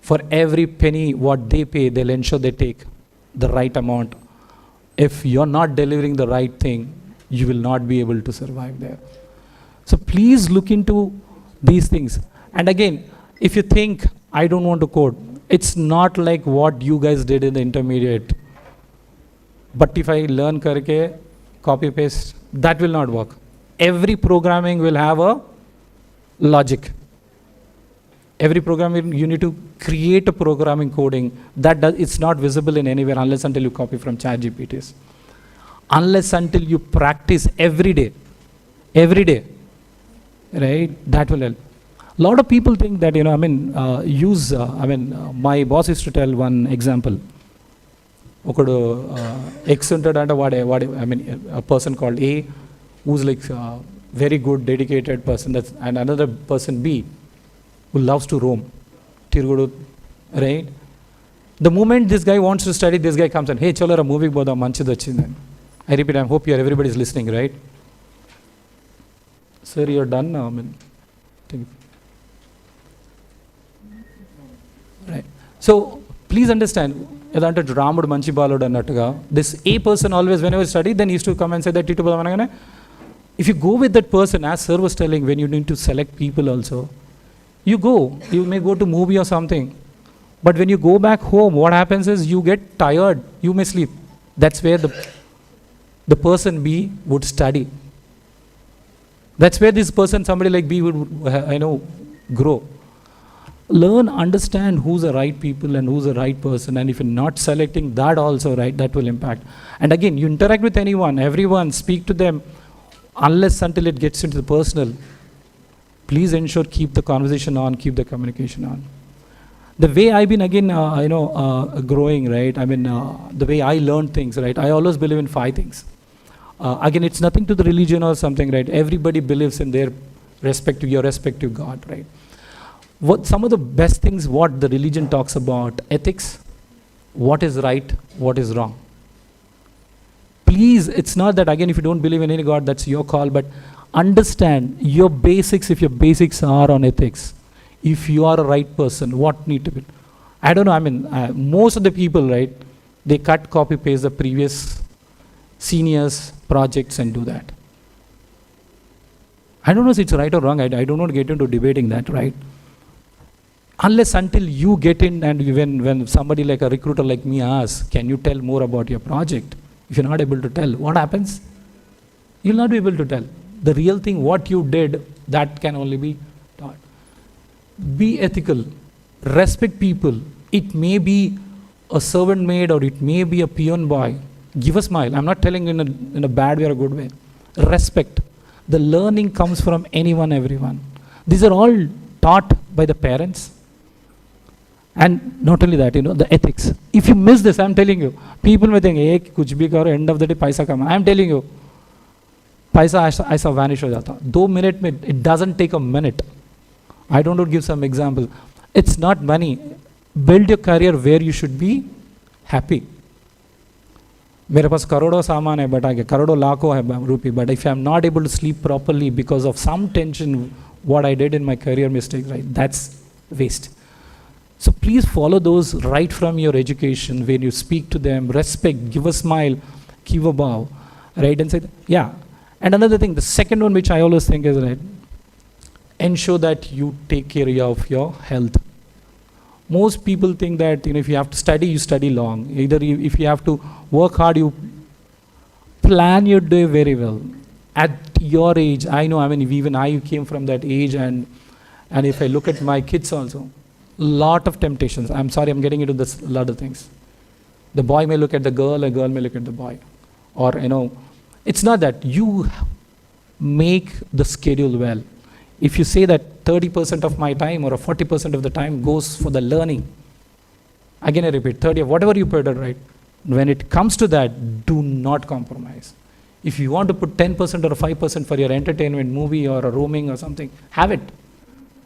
For every penny what they pay, they'll ensure they take the right amount. If you're not delivering the right thing, you will not be able to survive there. So please look into these things. And again, if you think, I don't want to code, it's not like what you guys did in the intermediate. But if I learn karke, copy paste, that will not work. Every programming will have a logic. Every programming, you need to create a programming coding it's not visible in anywhere unless until you copy from ChatGPTs. Unless until you practice every day, right? That will help. A lot of people think that, my boss used to tell one example. X a person called A, who's like a very good, dedicated person, and another person B, who loves to roam. Right? The moment this guy wants to study, this guy comes and, hey, chala, a movie boda manchid vachindi. I repeat, I hope everybody is listening, right? Sir, you're done now. Right. So please understand, this A person always, whenever study, then he used to come and say that, if you go with that person, as sir was telling, when you need to select people also, you may go to movie or something. But when you go back home, what happens is you get tired, you may sleep. That's where the person B would study. That's where this person, somebody like B would, grow. Learn, understand who's the right people and who's the right person. And if you're not selecting that also, right, that will impact. And again, you interact with everyone, speak to them. unless until it gets into the personal, please ensure keep the conversation on, keep the communication on. The way I've been again, growing, right? I mean, the way I learn things, right? I always believe in 5 things. Again, it's nothing to the religion or something, right? Everybody believes in their your respective God, right? What some of the best things what the religion talks about, ethics, what is right, what is wrong. Please, it's not that again if you don't believe in any God, that's your call, but understand your basics, if your basics are on ethics, if you are a right person, what need to be. I don't know, I mean, most of the people, right, they cut, copy, paste the previous seniors' projects and do that. I don't know if it's right or wrong, I don't want to get into debating that, right? Unless until you get in and when somebody like a recruiter like me asks, can you tell more about your project? If you're not able to tell, what happens? You'll not be able to tell. The real thing, what you did, that can only be taught. Be ethical. Respect people. It may be a servant maid or it may be a peon boy. Give a smile. I'm not telling in a bad way or a good way. Respect. The learning comes from anyone, everyone. These are all taught by the parents. And not only that, the ethics. If you miss this, I'm telling you, people may think, hey, kuch bhi karo, end of the day, paisa kama. I'm telling you, paisa aisa vanish ho jata. 2 minutes, it doesn't take a minute. I don't want to give some example. It's not money. Build your career where you should be happy. मेरे पास करोड़ों सामान है but आगे करोड़ों लाखों है रुपये, but if I'm not able to sleep properly because of some tension, what I did in my career mistake, right, that's waste. So please follow those right from your education. When you speak to them, respect, give a smile, give a bow, right, and say, yeah. And another thing, the second one which I always think is, right, ensure that you take care of your health. Most people think that, if you have to study, you study long. Either if you have to work hard, you plan your day very well. At your age, I know, I mean, even I came from that age, and if I look at my kids also, lot of temptations. I'm sorry, I'm getting into this, a lot of things. The boy may look at the girl, a girl may look at the boy. Or, it's not that. You make the schedule well. If you say that 30% of my time or 40% of the time goes for the learning, again I repeat, 30 of whatever you put it, right? When it comes to that, do not compromise. If you want to put 10% or 5% for your entertainment, movie or a roaming or something, have it.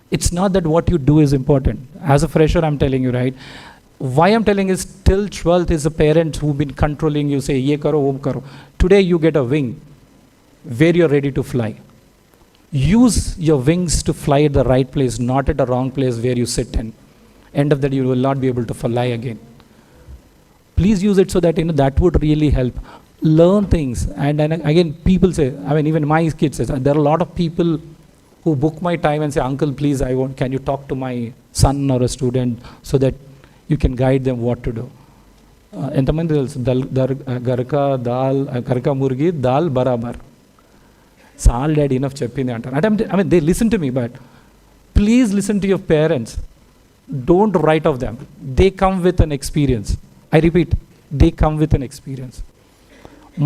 It's not that what you do is important. As a fresher, I'm telling you, right? Why I'm telling is till 12th is a parent who've been controlling you, say, ye karo, wo karo. Today you get a wing where you're ready to fly. Use your wings to fly at the right place, not at the wrong place where you sit in. End of that, you will not be able to fly again. Please use it so that, that would really help. Learn things. And again, people say, I mean, even my kids say, there are a lot of people who book my time and say, uncle, please, can you talk to my son or a student so that you can guide them what to do. ఎంతమంది తెలుసు గరక మురిగి దాల్ బరాబర్. Sal dad enough చెప్పింది అంటారు. I mean, they listen to me, but please listen to your parents. Don't write off them. They come with an experience. I repeat, they come with an experience.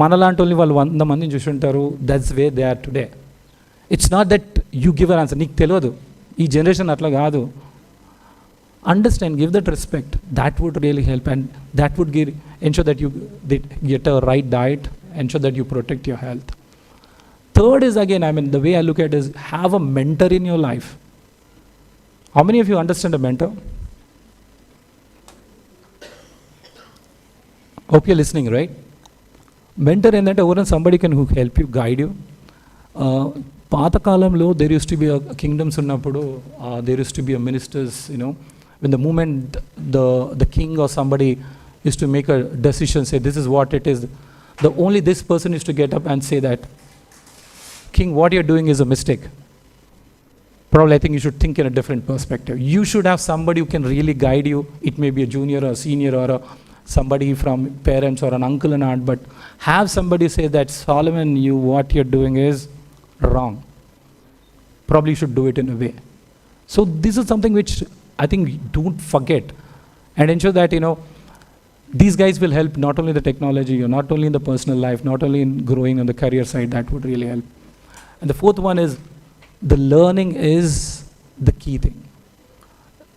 మనలాంటి వాళ్ళు 100 మందిని చూసి ఉంటారు. That's where they are today. It's not that you give an answer. నీకు తెలియదు, ఈ generation అట్లా కాదు. Understand, give that respect. That would really help, and that would ensure that you get a right diet, ensure that you protect your health. Third is, again, I mean, the way I look at it is have a mentor in your life. How many of you understand a mentor? Hope you're listening, right? Mentor in that, somebody can help you, guide you. పాతకాలంలో there used to be a kingdoms ఉన్నప్పుడు there used to be a ministers, when the moment the king or somebody used to make a decision, say this is what it is, only this person used to get up and say that, king, what you're doing is a mistake. Probably I think you should think in a different perspective. You should have somebody who can really guide you. It may be a junior or a senior or somebody from parents or an uncle and aunt, but have somebody say that, Solomon, what you're doing is wrong. Probably you should do it in a way. So this is something which I think don't forget, and ensure that these guys will help not only the technology or not only in the personal life, not only in growing on the career side. That would really help. And the fourth one is the learning is the key thing.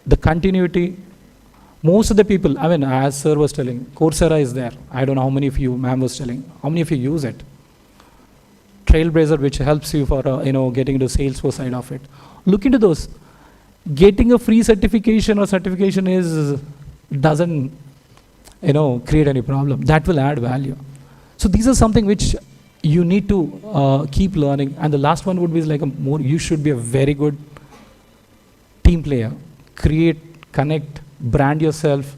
The continuity. Most of the people, I mean, as sir was telling, Coursera is there. I don't know how many of you, ma'am was telling, how many of you use it? Trailblazer, which helps you for, getting the Salesforce side of it. Look into those. Getting a free certification or certification doesn't, create any problem. That will add value. So these are something which you need to keep learning. And the last one would be like you should be a very good team player. Create, connect, brand yourself,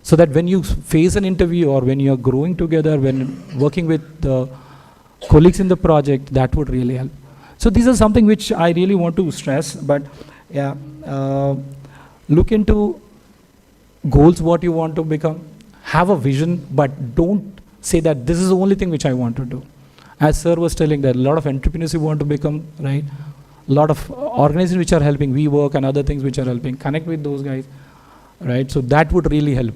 so that when you face an interview or when you're growing together, when working with the colleagues in the project, that would really help. So these are something which I really want to stress, but yeah, look into goals, what you want to become, have a vision, but don't say that this is the only thing which I want to do. As sir was telling, there are a lot of entrepreneurs who want to become, right? A lot of organizations which are helping, WeWork and other things which are helping, connect with those guys, right? So that would really help,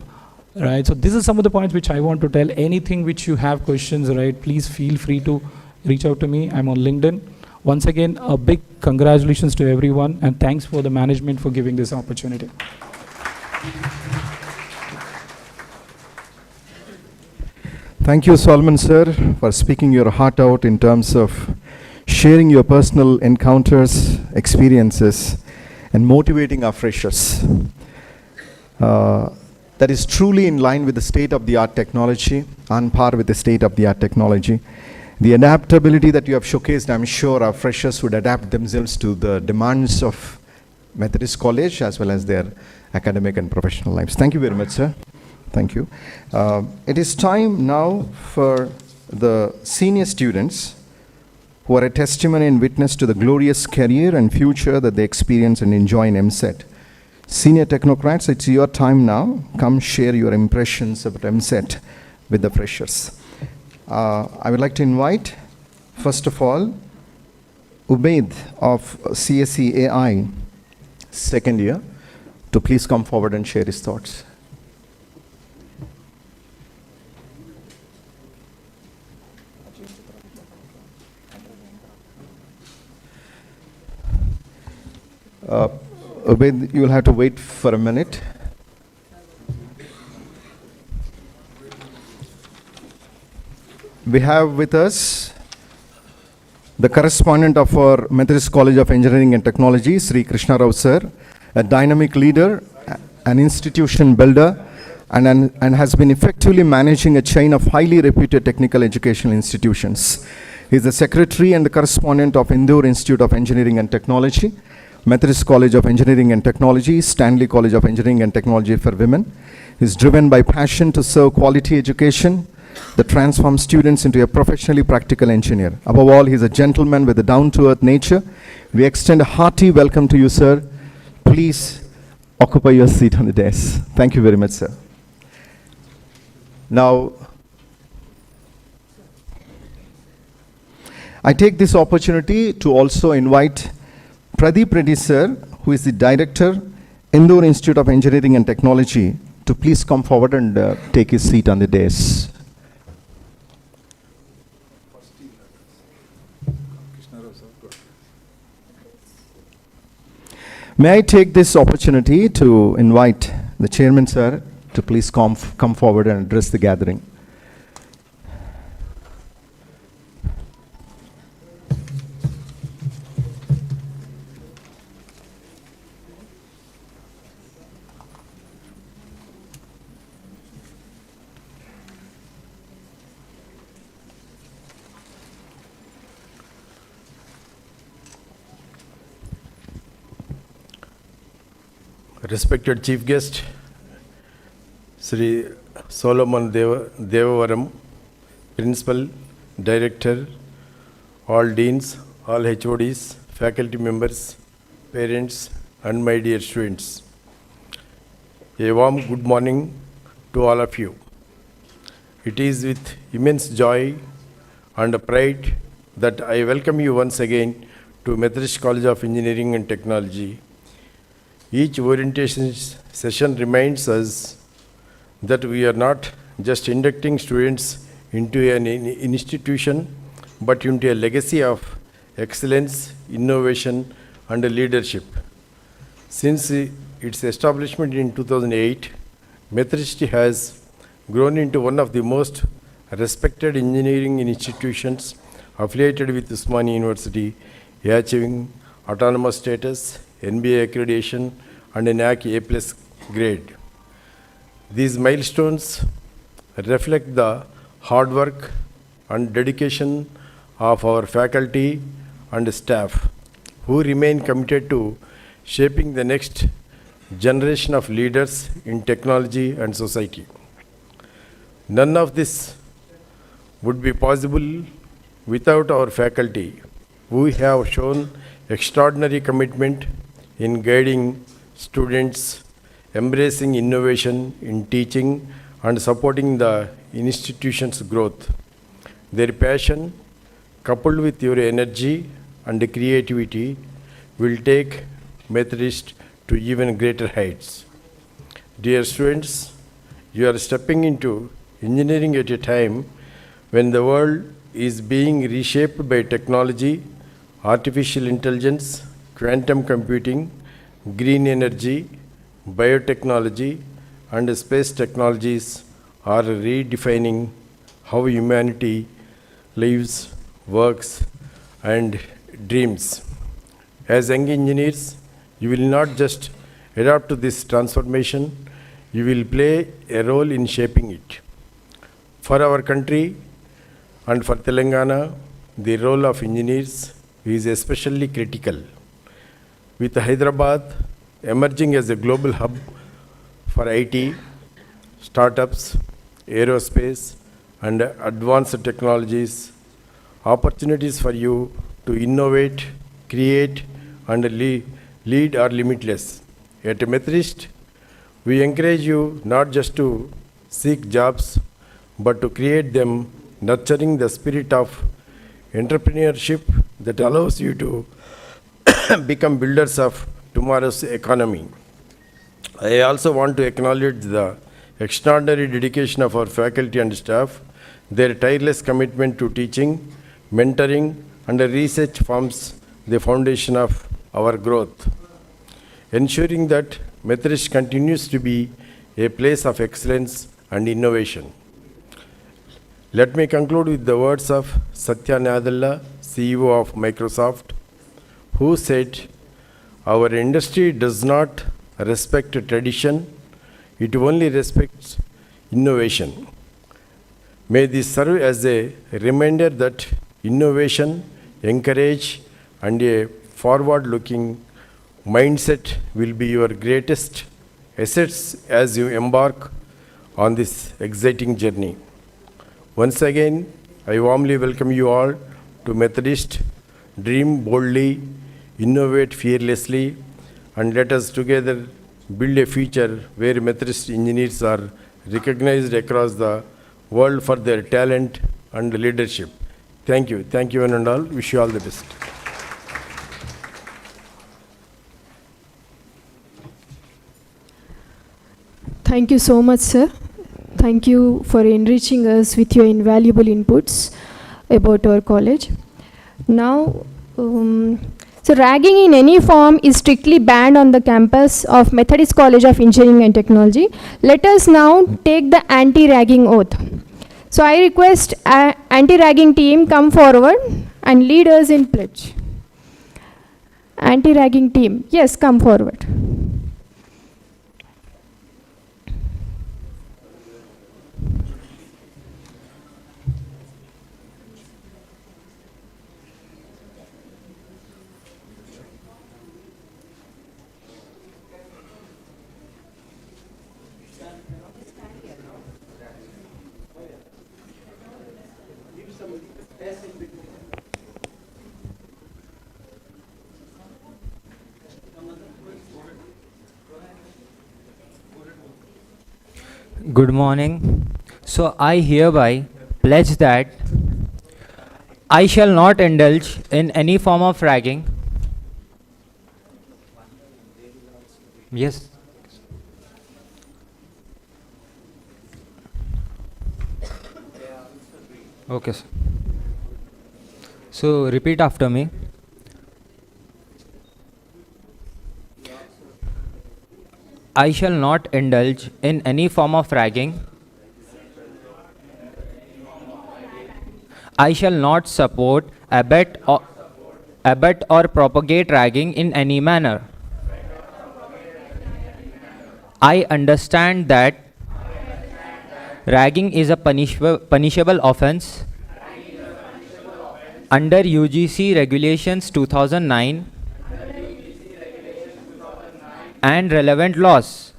right? So this is some of the points which I want to tell. Anything which you have questions, right, please feel free to reach out to me. I'm on LinkedIn. Once again, a big congratulations to everyone, and thanks for the management for giving this opportunity. Thank you, Solomon sir, for speaking your heart out in terms of sharing your personal encounters, experiences, and motivating our freshers. That is truly in line with the state-of-the-art technology, on par with the state-of-the-art technology. The adaptability that you have showcased, I'm sure our freshers would adapt themselves to the demands of Methodist College as well as their academic and professional lives. Thank you very much, sir. Thank you. It is time now for the senior students who are a testimony and witness to the glorious career and future that they experience and enjoy in MSET. Senior technocrats, it's your time now. Come share your impressions about MSET with the freshers. I would like to invite, first of all, Ubaid of CSE AI, second year, to please come forward and share his thoughts. Ubaid, you will have to wait for a minute. We have with us the correspondent of our Methodist College of Engineering and Technology, Sri Krishna Rao sir, a dynamic leader, an institution builder, and has been effectively managing a chain of highly reputed technical educational institutions. He is the secretary and the correspondent of Indore Institute of Engineering and Technology, Methodist College of Engineering and Technology, Stanley College of Engineering and Technology for Women. He is driven by passion to serve quality education that transforms students into a professionally practical engineer. Above all, he is a gentleman with a down-to-earth nature. We extend a hearty welcome to you, sir. Please occupy your seat on the desk. Thank you very much, sir. Now, I take this opportunity to also invite Pradeep Reddy sir, who is the director, Indore Institute of Engineering and Technology, to please come forward and take his seat on the dais. May I take this opportunity to invite the chairman sir to please come forward and address the gathering. Respected Chief Guest, Sri Solomon Devavaram, Principal, Director, all Deans, all HODs, faculty members, parents, and my dear students. A warm good morning to all of you. It is with immense joy and pride that I welcome you once again to Methodist College of Engineering and Technology. Each orientation session reminds us that we are not just inducting students into an institution, but into a legacy of excellence, innovation, and leadership. Since its establishment in 2008, Methodist has grown into one of the most respected engineering institutions affiliated with Usmania University, achieving autonomous status, NBA accreditation, and an NAAC A+ grade. These milestones reflect the hard work and dedication of our faculty and staff, who remain committed to shaping the next generation of leaders in technology and society. None of this would be possible without our faculty, who have shown extraordinary commitment in guiding students, embracing innovation in teaching, and supporting the institution's growth. Their passion, coupled with your energy and creativity, will take Methodist to even greater heights. Dear students, you are stepping into engineering at a time when the world is being reshaped by technology, artificial intelligence, quantum computing, green energy, biotechnology, and space technologies are redefining how humanity lives, works, and dreams. As young engineers, you will not just adapt to this transformation, you will play a role in shaping it. For our country and for Telangana, the role of engineers is especially critical. With Hyderabad emerging as a global hub for IT, startups, aerospace, and advanced technologies, opportunities for you to innovate, create, and lead are limitless. At Methodist, we encourage you not just to seek jobs, but to create them, nurturing the spirit of entrepreneurship that allows you to become builders of tomorrow's economy. I also want to acknowledge the extraordinary dedication of our faculty and staff. Their tireless commitment to teaching, mentoring, and research forms the foundation of our growth, ensuring that Methodist continues to be a place of excellence and innovation. Let me conclude with the words of Satya Nadella, CEO of Microsoft, who said, "Our industry does not respect tradition, it only respects innovation." May this serve as a reminder that innovation, encourage, and a forward-looking mindset will be your greatest assets as you embark on this exciting journey. Once again, I warmly welcome you all to Methodist. Dream boldly, innovate fearlessly, and let us together build a future where Methodist engineers are recognized across the world for their talent and leadership. Thank you. Thank you one and all. Wish you all the best. Thank you so much, sir. Thank you for enriching us with your invaluable inputs about our college. Now, so ragging in any form is strictly banned on the campus of Methodist College of Engineering and Technology. Let us now take the anti-ragging oath. So I request anti-ragging team come forward and lead us in pledge. Anti-ragging team, yes, come forward. Good morning. So I hereby pledge that I shall not indulge in any form of ragging. Yes. Okay, sir. So repeat after me. I shall not indulge in any form of ragging. I shall not support, abet or propagate ragging in any manner. I understand that ragging is a punishable offence under UGC Regulations 2009 and relevant laws.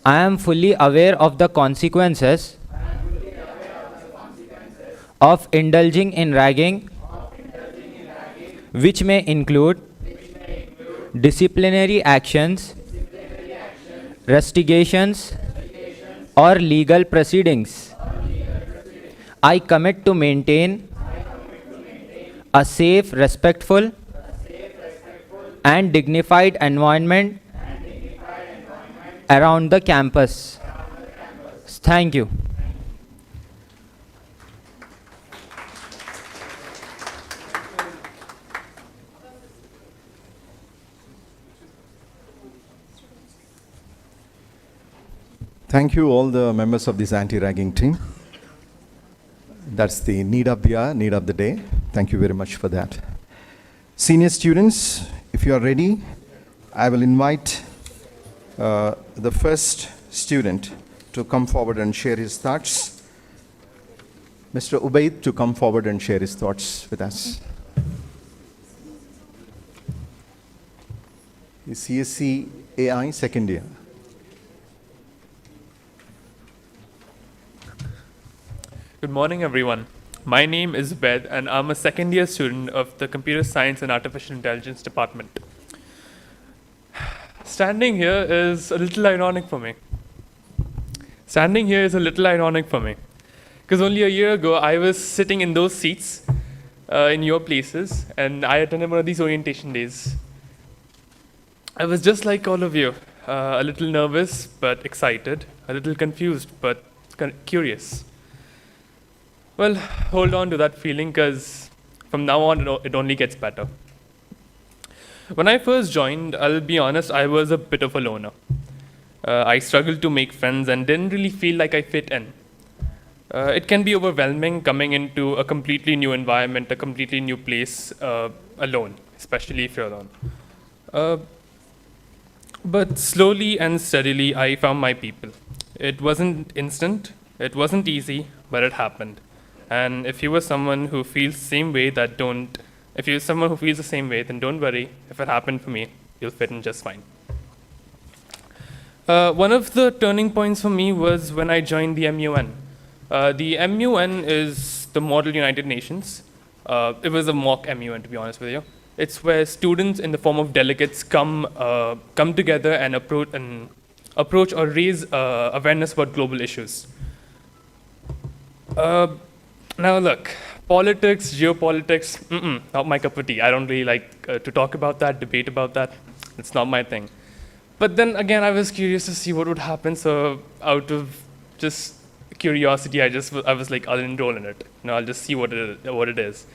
I am fully aware of the consequences of indulging in ragging, which may include disciplinary actions, rustications, or legal proceedings. I commit to maintain a safe, respectful, and dignified environment around the campus. Thank you. Thank you all the members of this anti-ragging team. That's the need of the hour, need of the day. Thank you very much for that. Senior students, if you are ready, I will invite the first student to come forward and share his thoughts. Mr. Ubaid to come forward and share his thoughts with us. He's CSC AI second year. Good morning, everyone. My name is Ved, and I'm a second-year student of the Computer Science and Artificial Intelligence Department. Standing here is a little ironic for me. Because only a year ago, I was sitting in those seats in your places, and I attended one of these orientation days. I was just like all of you, a little nervous but excited, a little confused but curious. Well, hold on to that feeling, because from now on, it only gets better. When I first joined, I'll be honest, I was a bit of a loner. I struggled to make friends and didn't really feel like I fit in. It can be overwhelming coming into a completely new environment, a completely new place, alone, especially if you're alone. But slowly and steadily, I found my people. It wasn't instant, it wasn't easy, but it happened. And if you were someone who feels the same way, then don't worry. If it happened for me, you'll fit in just fine. One of the turning points for me was when I joined the MUN. The MUN is the Model United Nations. It was a mock MUN, to be honest with you. It's where students in the form of delegates come together and approach or raise awareness about global issues. Now look, politics, geopolitics, not my cup of tea. I don't really like to talk about that, debate about that. It's not my thing. But then again, I was curious to see what would happen, so out of just curiosity, I was like, I'll enroll in it. I'll just see what it is.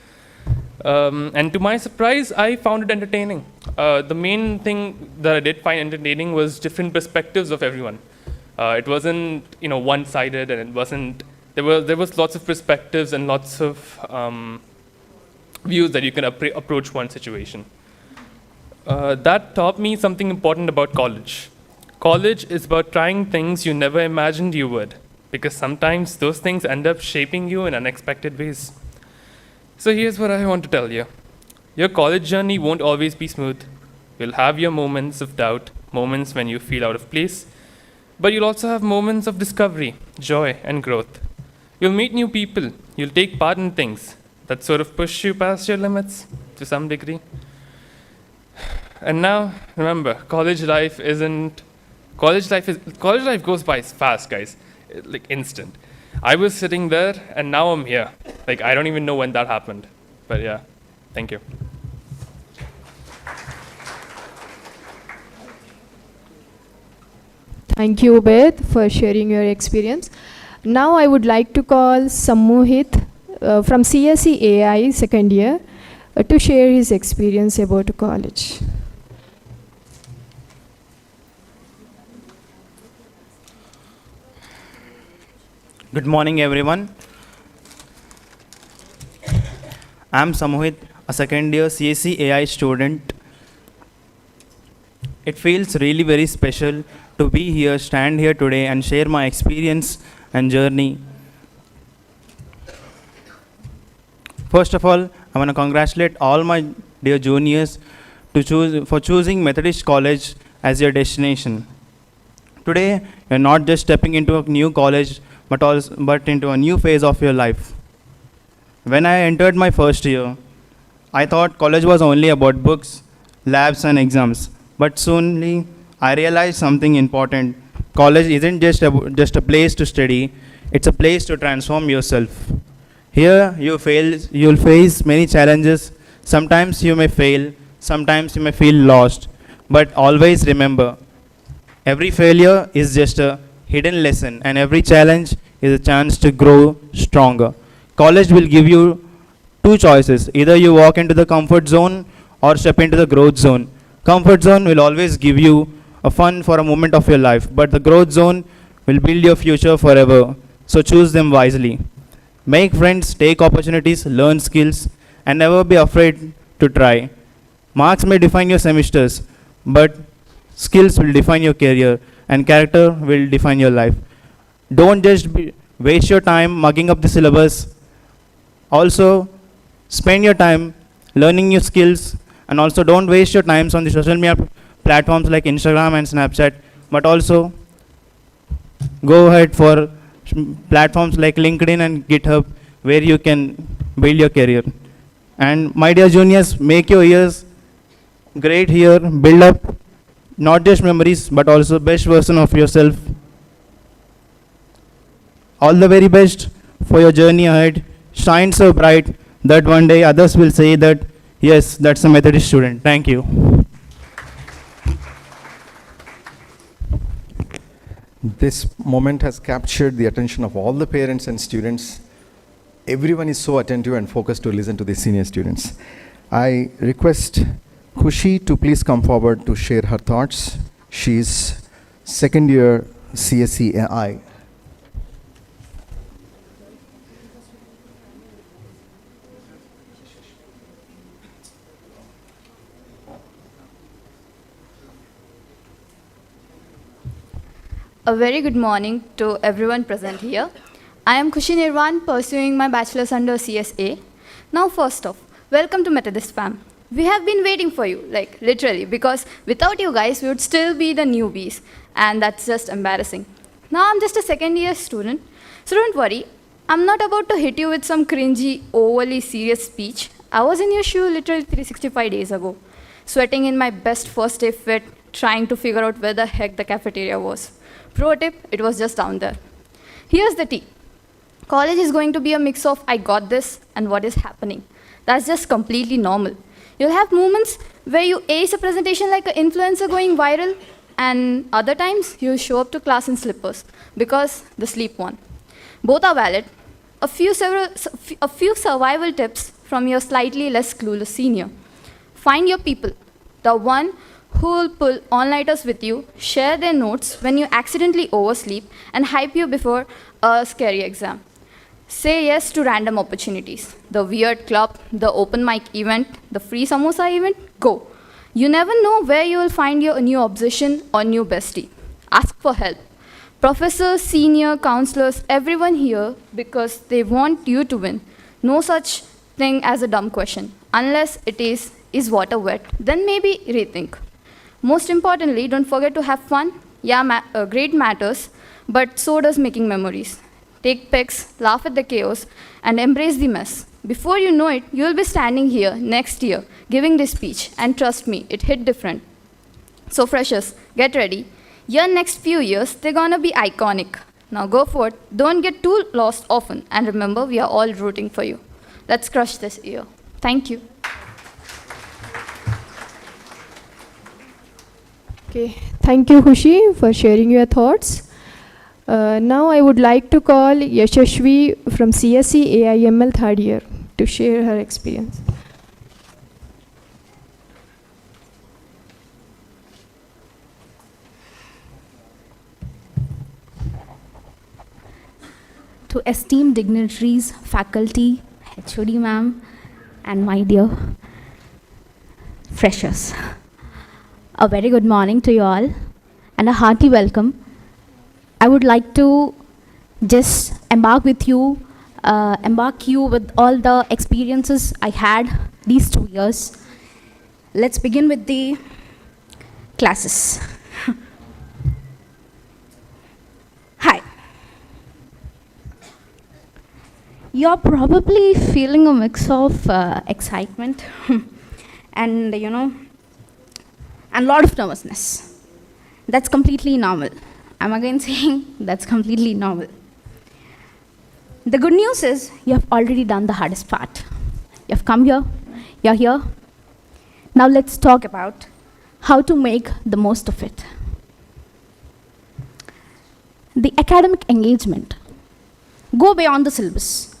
And to my surprise, I found it entertaining. The main thing that I did find entertaining was different perspectives of everyone. It wasn't one-sided, and it wasn't. There was lots of perspectives and lots of views that you can approach one situation. That taught me something important about college. College is about trying things you never imagined you would, because sometimes those things end up shaping you in unexpected ways. So here's what I want to tell you. Your college journey won't always be smooth. You'll have your moments of doubt, moments when you feel out of place, but you'll also have moments of discovery, joy, and growth. You'll meet new people. You'll take part in things that sort of push you past your limits to some degree. And now, remember, college life goes by fast, guys, like instant. I was sitting there, and now I'm here. Like, I don't even know when that happened. But yeah, thank you. Thank you, Ubaid, for sharing your experience. Now I would like to call Sammohit from CSE AI second year to share his experience about college. Good morning, everyone. I'm Samohit, a second year CSC AI student. It feels really very special to be here, stand here today, and share my experience and journey. First of all, I want to congratulate all my dear juniors for choosing Methodist College as your destination. Today, you're not just stepping into a new college, but into a new phase of your life. When I entered my first year, I thought college was only about books, labs, and exams. But soonly, I realized something important. College isn't just a place to study, it's a place to transform yourself. Here, you'll face many challenges. Sometimes you may fail, sometimes you may feel lost. But always remember, every failure is just a hidden lesson, and every challenge is a chance to grow stronger. College will give you two choices. Either you walk into the comfort zone or step into the growth zone. Comfort zone will always give you a fun for a moment of your life, but the growth zone will build your future forever. So choose them wisely. Make friends, take opportunities, learn skills, and never be afraid to try. Marks may define your semesters, but skills will define your career, and character will define your life. Don't just waste your time mugging up the syllabus. Also, spend your time learning new skills, and also don't waste your times on the social media platforms like Instagram and Snapchat, but also go ahead for platforms like LinkedIn and GitHub where you can build your career. And my dear juniors, make your years great here, build up not just memories but also best version of yourself. All the very best for your journey ahead. Shine so bright that one day others will say that, yes, that's a Methodist student. Thank you. This moment has captured the attention of all the parents and students. Everyone is so attentive and focused to listen to the senior students. I request Khushi to please come forward to share her thoughts. She is second year CSC AI. A very good morning to everyone present here. I am Khushi Nirwan, pursuing my bachelor's under CSA. Now first off, welcome to Methodist fam. We have been waiting for you, like literally, because without you guys, we would still be the newbies, and that's just embarrassing. Now I'm just a second year student, so don't worry, I'm not about to hit you with some cringy, overly serious speech. I was in your shoe literally 365 days ago, sweating in my best first day fit, trying to figure out where the heck the cafeteria was. Pro tip, it was just down there. Here's the tea. College is going to be a mix of I got this and what is happening. That's just completely normal. You'll have moments where you ace a presentation like an influencer going viral, and other times you'll show up to class in slippers because the sleep won. Both are valid. A few survival tips from your slightly less clueless senior. Find your people, the one who will pull all-nighters with you, share their notes when you accidentally oversleep, and hype you before a scary exam. Say yes to random opportunities. The weird club, the open mic event, the free samosa event, go. You never know where you will find your new obsession or new bestie. Ask for help. Professors, senior, counselors, everyone here because they want you to win. No such thing as a dumb question. Unless it is water wet? Then maybe rethink. Most importantly, don't forget to have fun. Yeah, grade matters, but so does making memories. Take pics, laugh at the chaos, and embrace the mess. Before you know it, you'll be standing here next year giving this speech, and trust me, it hit different. So freshers, get ready. Your next few years, they're gonna be iconic. Now go for it. Don't get too lost often, and remember, we are all rooting for you. Let's crush this year. Thank you. Okay, thank you, Khushi, for sharing your thoughts. Now I would like to call Yashashvi from CSE AIML third year to share her experience. to esteemed dignitaries, faculty, HOD ma'am, and my dear freshers. A very good morning to you all and a hearty welcome. I would like to just embark you with all the experiences I had these 2 years. Let's begin with the classes. Hi. You're probably feeling a mix of excitement and and a lot of nervousness. That's completely normal. I'm again saying that's completely normal. The good news is you have already done the hardest part. You have come here, you're here. Now let's talk about how to make the most of it. The academic engagement. Go beyond the syllabus.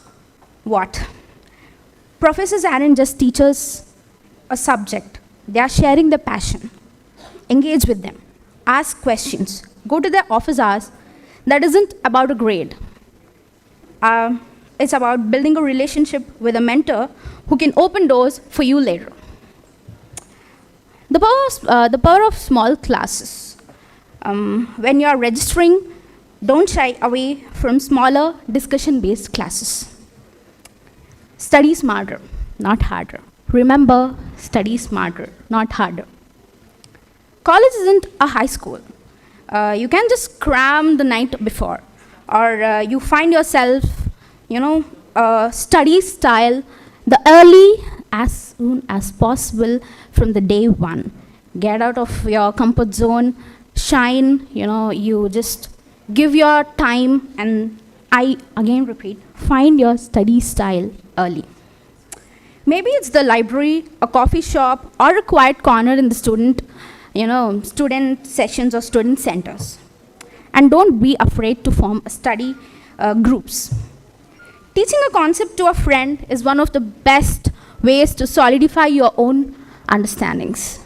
What? Professors aren't just teachers a subject. They are sharing their passion. Engage with them. Ask questions. Go to their office hours. That isn't about a grade. It's about building a relationship with a mentor who can open doors for you later. The power of small classes. When you are registering, don't shy away from smaller discussion-based classes. Study smarter, not harder. Remember, study smarter, not harder. College isn't a high school. You can just cram the night before, or you find yourself, study style the early as soon as possible from the day one. Get out of your comfort zone, shine, you just give your time, and I again repeat, find your study style early. Maybe it's the library, a coffee shop, or a quiet corner in the student sessions or student centers. And don't be afraid to form study groups. Teaching a concept to a friend is one of the best ways to solidify your own understandings.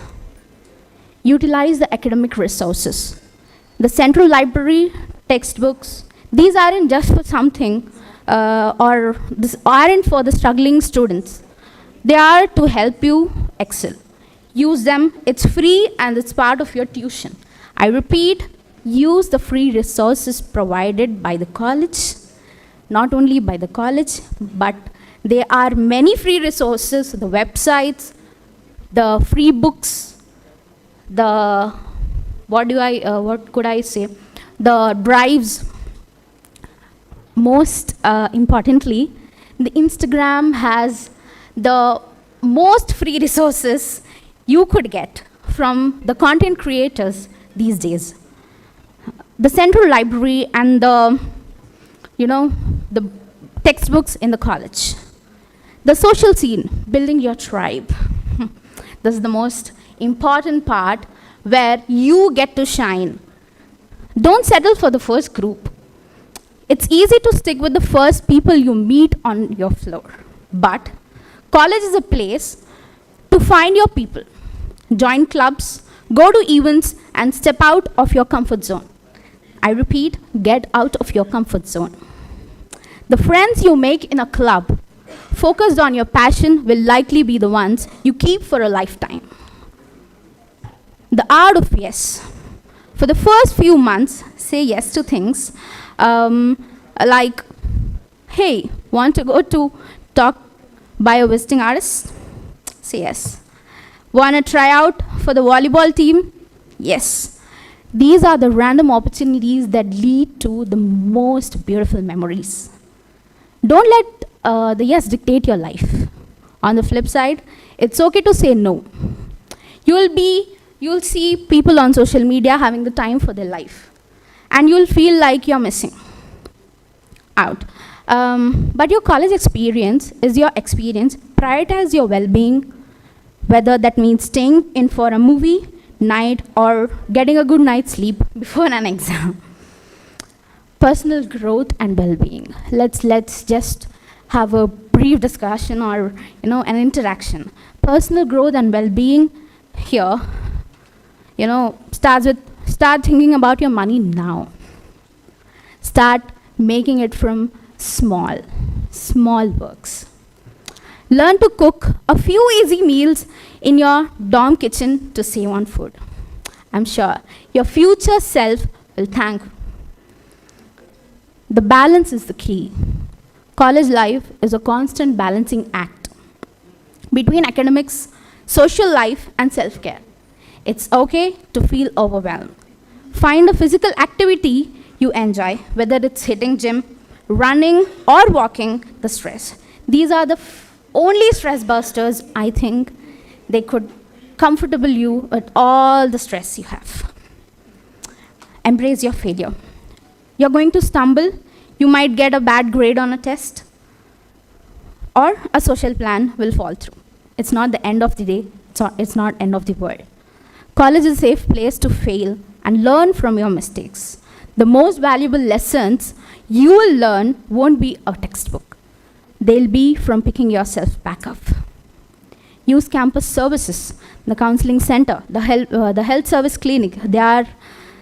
Utilize the academic resources. The central library, textbooks, these aren't just for something or this aren't for the struggling students. They are to help you excel. Use them, it's free and it's part of your tuition. I repeat, use the free resources provided by the college. Not only by the college, but there are many free resources, the websites, the free books, the, what could I say, the drives. Most importantly, the Instagram has the most free resources you could get from the content creators these days. The central library and the textbooks in the college. The social scene, building your tribe. This is the most important part where you get to shine. Don't settle for the first group. It's easy to stick with the first people you meet on your floor. But college is a place to find your people. Join clubs, go to events, and step out of your comfort zone. I repeat, get out of your comfort zone. The friends you make in a club focused on your passion will likely be the ones you keep for a lifetime. The art of yes. For the first few months, say yes to things like, hey, want to go to talk by a visiting artist? Say yes. Want to try out for the volleyball team? Yes. These are the random opportunities that lead to the most beautiful memories. Don't let the yes dictate your life. On the flip side, it's okay to say no. You'll see people on social media having the time for their life, and you'll feel like you're missing out. But your college experience is your experience. Prioritize your well-being, whether that means staying in for a movie night or getting a good night's sleep before an exam. Personal growth and well-being. Let's just have a brief discussion or an interaction. Personal growth and well-being here, start thinking about your money now. Start making it from small works. Learn to cook a few easy meals in your dorm kitchen to save on food. I'm sure your future self will thank. The balance is the key. College life is a constant balancing act between academics, social life, and self-care. It's okay to feel overwhelmed. Find a physical activity you enjoy, whether it's hitting gym, running, or walking the stress. These are the only stress busters, I think. They could comfortable you with all the stress you have. Embrace your failure. You're going to stumble. You might get a bad grade on a test, or a social plan will fall through. It's not the end of the day. It's not end of the world. College is a safe place to fail and learn from your mistakes. The most valuable lessons you will learn won't be a textbook. They'll be from picking yourself back up. Use campus services, the counseling center, the health service clinic. They are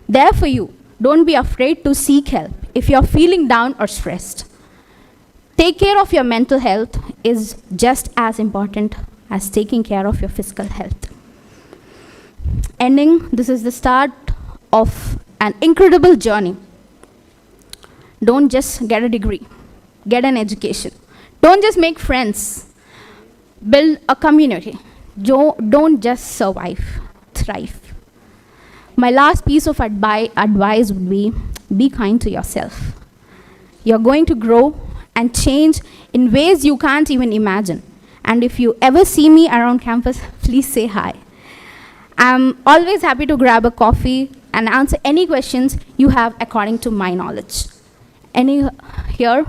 there for you. Don't be afraid to seek help if you're feeling down or stressed. Take care of your mental health is just as important as taking care of your physical health. Ending, this is the start of an incredible journey. Don't just get a degree, get an education. Don't just make friends, build a community. Don't just survive, thrive. My last piece of advice would be kind to yourself. You're going to grow and change in ways you can't even imagine. And if you ever see me around campus, please say hi. I'm always happy to grab a coffee and answer any questions you have according to my knowledge. Any here?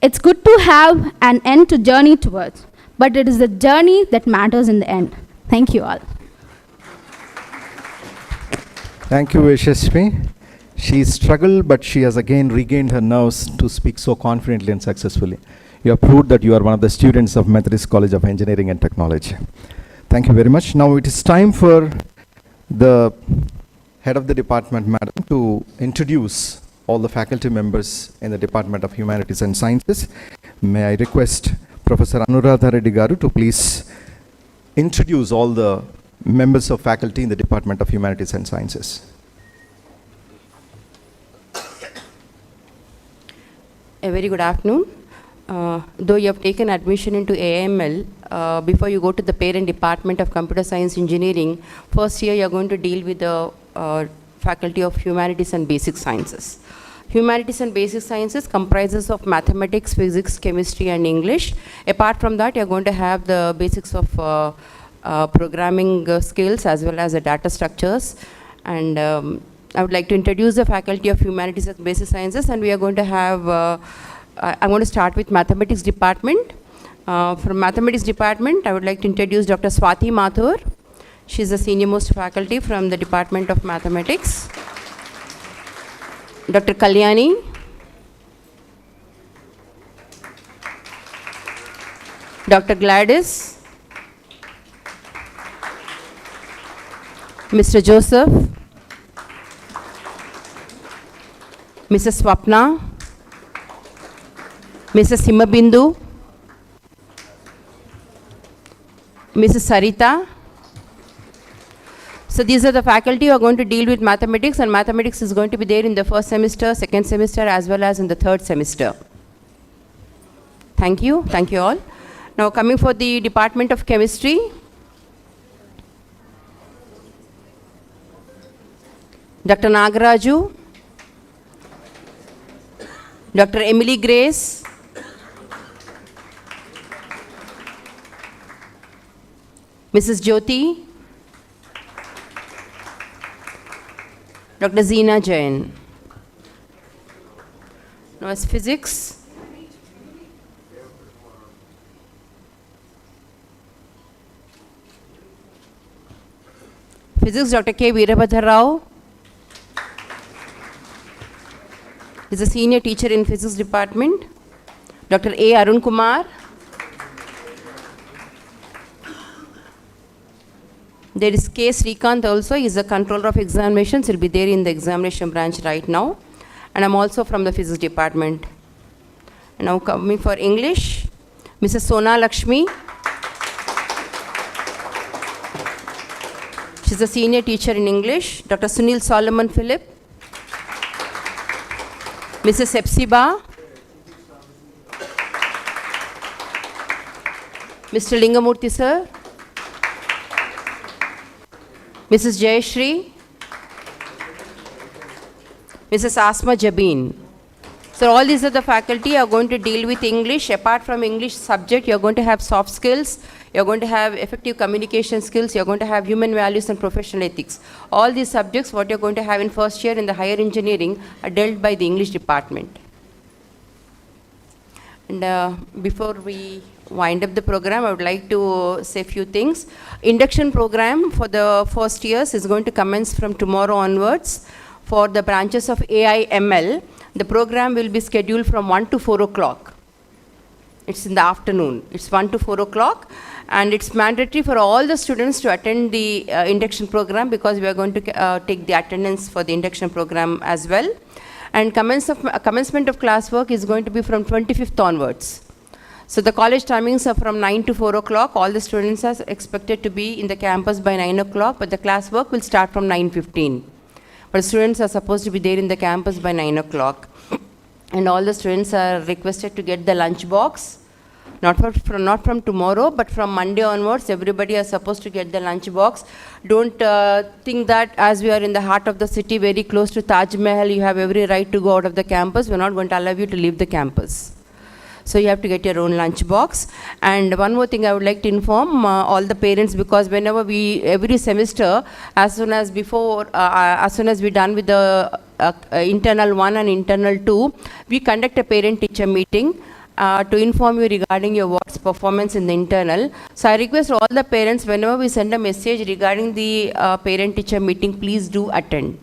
It's good to have an end to journey towards, but it is the journey that matters in the end. Thank you all. Thank you, Yashasvi. She struggled, but she has again regained her nerves to speak so confidently and successfully. You have proved that you are one of the students of Methodist College of Engineering and Technology. Thank you very much. Now it is time for the head of the department, madam, to introduce all the faculty members in the Department of Humanities and Sciences. May I request Professor Anuradha Reddy Garu to please introduce all the members of faculty in the Department of Humanities and Sciences. A very good afternoon. Though you have taken admission into AML, before you go to the parent department of Computer Science Engineering, first year you are going to deal with the Faculty of Humanities and Basic Sciences. Humanities and Basic Sciences comprises of mathematics, physics, chemistry, and English. Apart from that, you are going to have the basics of programming skills as well as the data structures. And I would like to introduce the Faculty of Humanities and Basic Sciences, and we are going to have I'm going to start with Mathematics Department. From Mathematics Department, I would like to introduce Dr. Swati Mathur. She is the senior most faculty from the Department of Mathematics. Dr. Kalyani. Dr. Gladys. Mr. Joseph. Mrs. Swapna. Mrs. Himabindu, Mrs. Sarita. So these are the faculty who are going to deal with mathematics, and mathematics is going to be there in the first semester, second semester, as well as in the third semester. Thank you all. Now coming for the Department of Chemistry. Dr. Nagaraju, Dr. Emily Grace, Mrs. Jyoti, Dr. Zeena Jain. Now as physics, Dr. K. Veerabhadra Rao is a senior teacher in Physics Department. Dr. A. Arun Kumar. There is K. Srikanth also, he is a controller of examinations. He'll be there in the examination branch right now. And I'm also from the Physics Department. Now coming for English, Mrs. Sona Lakshmi. She's a senior teacher in English. Dr. Sunil Solomon Philip. Mrs. Hepsiba. Mr. Lingamurthy sir. Mrs. Jayashri. Mrs. Asma Jabin. So all these are the faculty are going to deal with English. Apart from English subject, you're going to have soft skills, you're going to have effective communication skills, you're going to have human values and professional ethics. All these subjects, what you're going to have in first year in the higher engineering, are dealt by the English department. And before we wind up the program, I would like to say a few things. Induction program for the first years is going to commence from tomorrow onwards. For the branches of AI ML, the program will be scheduled from 1 to 4 o'clock. It's in the afternoon. It's 1 to 4 o'clock, and it's mandatory for all the students to attend the induction program, because we are going to take the attendance for the induction program as well. And commencement of classwork is going to be from 25th onwards. So the college timings are from 9 to 4 o'clock. All the students are expected to be in the campus by 9 o'clock, but the classwork will start from 9:15. But students are supposed to be there in the campus by 9 o'clock. And all the students are requested to get the lunch box. Not from tomorrow, but from Monday onwards, everybody is supposed to get the lunch box. Don't think that as we are in the heart of the city, very close to Taj Mahal, you have every right to go out of the campus. We're not going to allow you to leave the campus. So you have to get your own lunch box. And one more thing I would like to inform all the parents, because whenever every semester, as soon as we're done with the internal 1 and internal 2, we conduct a parent-teacher meeting to inform you regarding your ward's performance in the internal. So I request all the parents, whenever we send a message regarding the parent-teacher meeting, please do attend.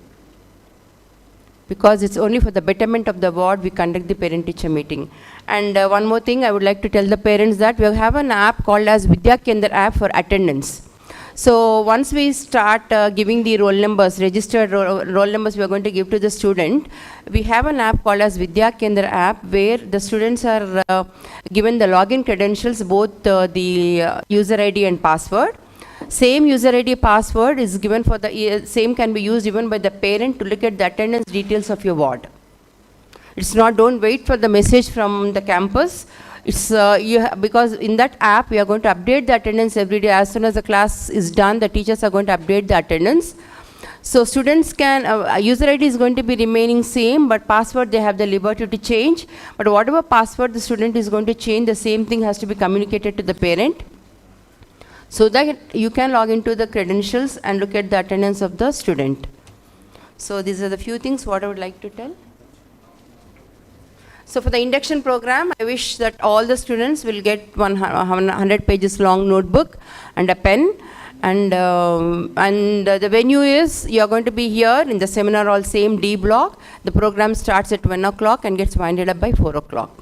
Because it's only for the betterment of the ward we conduct the parent-teacher meeting. And one more thing, I would like to tell the parents that we have an app called as Vidya Kendra app for attendance. So once we start giving the roll numbers, registered roll numbers we are going to give to the student, we have an app called as Vidya Kendra app, where the students are given the login credentials, both the user ID and password. Same user ID password is given for the same can be used even by the parent to look at the attendance details of your ward. It's not, don't wait for the message from the campus. It's because in that app we are going to update the attendance every day. As soon as the class is done, the teachers are going to update the attendance. So students can, user ID is going to be remaining same, but password they have the liberty to change. But whatever password the student is going to change, the same thing has to be communicated to the parent, so that you can log into the credentials and look at the attendance of the student. So these are the few things what I would like to tell. So for the induction program, I wish that all the students will get 100 pages long notebook and a pen. And the venue is, you are going to be here in the seminar hall, same D block. The program starts at 1 o'clock and gets winded up by 4 o'clock.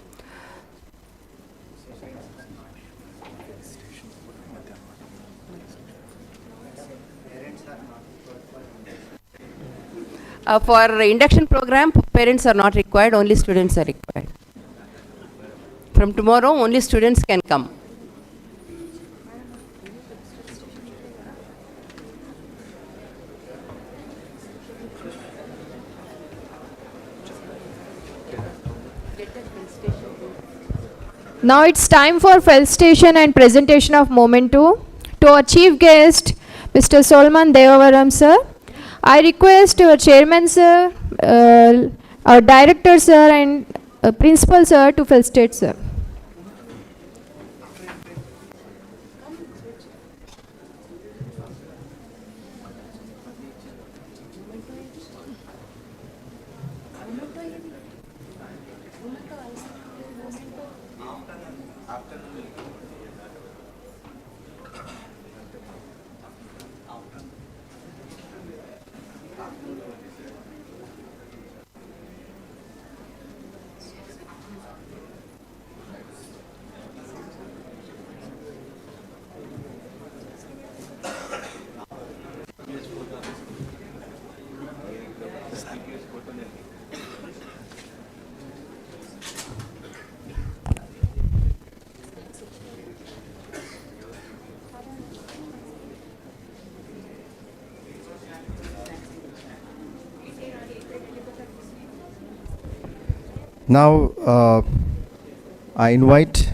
For induction program, parents are not required, only students are required. From tomorrow, only students can come. Now it's time for felicitation and presentation of Memento. To our chief guest, Mr. Solomon Devavaram sir, I request our chairman sir, our director sir and principal sir to felicitate sir. Now, I invite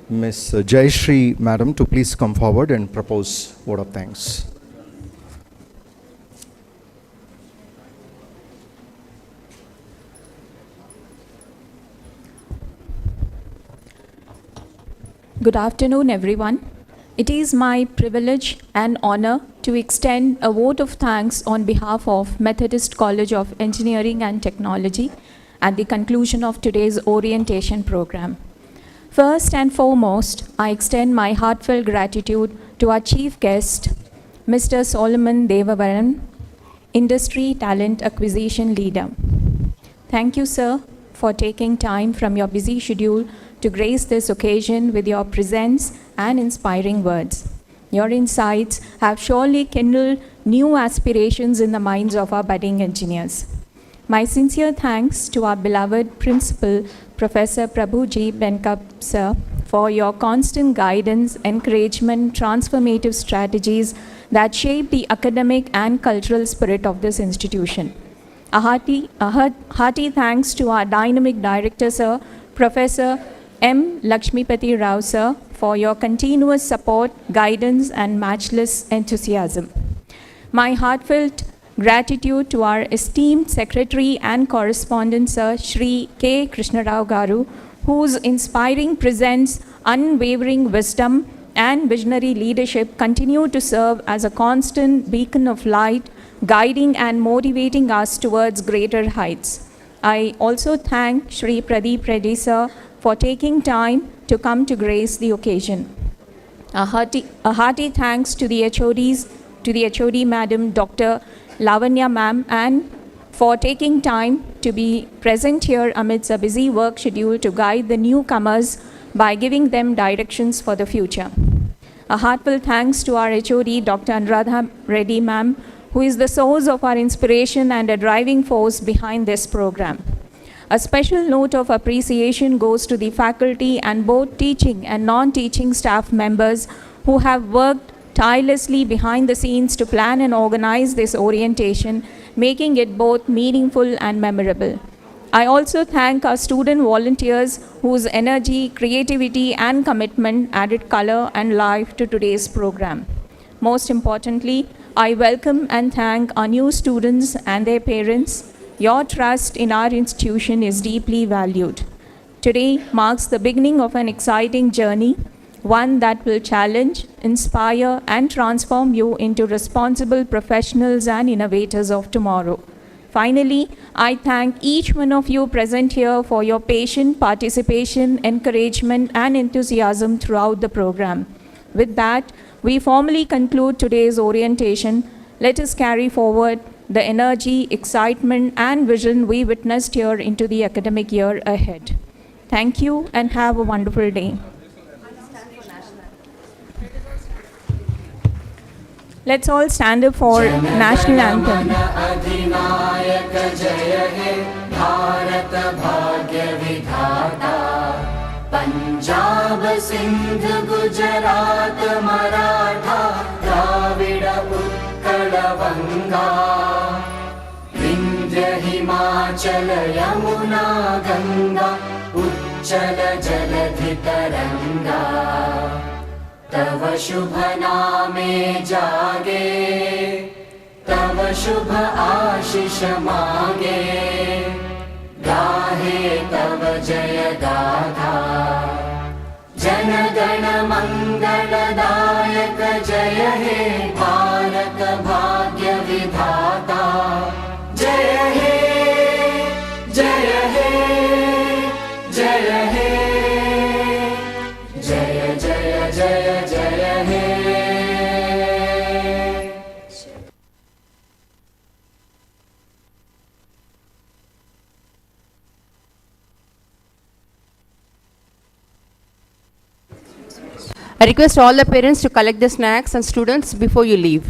Ms. Jayashree Madam to please come forward and propose vote of thanks. Good afternoon, everyone. It is my privilege and honor to extend a vote of thanks on behalf of Methodist College of Engineering and Technology at the conclusion of today's orientation program. First and foremost, I extend my heartfelt gratitude to our chief guest, Mr. Solomon Devavaran, Industry Talent Acquisition Leader. Thank you, sir, for taking time from your busy schedule to grace this occasion with your presence and inspiring words. Your insights have surely kindled new aspirations in the minds of our budding engineers. My sincere thanks to our beloved Principal, Professor Prabhu G. Benkap, sir, for your constant guidance, encouragement, transformative strategies that shape the academic and cultural spirit of this institution. A hearty thanks to our dynamic director, sir, Professor M. Lakshmipati Rao, sir, for your continuous support, guidance, and matchless enthusiasm. My heartfelt gratitude to our esteemed Secretary and Correspondent, Sir Shri K. Krishnarao Garu, whose inspiring presence, unwavering wisdom, and visionary leadership continue to serve as a constant beacon of light, guiding and motivating us towards greater heights. I also thank Shri Pradeep Reddy, sir, for taking time to come to grace the occasion. A hearty thanks to the HODs, to the HOD Madam Dr. Lavanya Ma'am, and for taking time to be present here amidst a busy work schedule to guide the newcomers by giving them directions for the future. A heartfelt thanks to our HOD Dr. Anuradha Reddy Ma'am, who is the source of our inspiration and a driving force behind this program. A special note of appreciation goes to the faculty and both teaching and non-teaching staff members who have worked tirelessly behind the scenes to plan and organize this orientation, making it both meaningful and memorable. I also thank our student volunteers whose energy, creativity, and commitment added color and life to today's program. Most importantly, I welcome and thank our new students and their parents. Your trust in our institution is deeply valued. Today marks the beginning of an exciting journey, one that will challenge, inspire, and transform you into responsible professionals and innovators of tomorrow. Finally, I thank each one of you present here for your patient participation, encouragement, and enthusiasm throughout the program. With that, we formally conclude today's orientation. Let us carry forward the energy, excitement, and vision we witnessed here into the academic year ahead. Thank you and have a wonderful day. Let's all stand up for national anthem. Punjab Sindh Gujarat Maratha Dravid Utkal बंगा विंध्य हिमाचल यमुना गंगा उच्चल जलधि तरंगा तव शुभ नामे जागे तव शुभ आशीष मागे गाहे तव जय गाथा जन गण मंगलदायक जय हे भारत भाग्य विधाता जय हे जय हे जय हे जय जय जय जय हे I request all the parents to collect the snacks and students before you leave.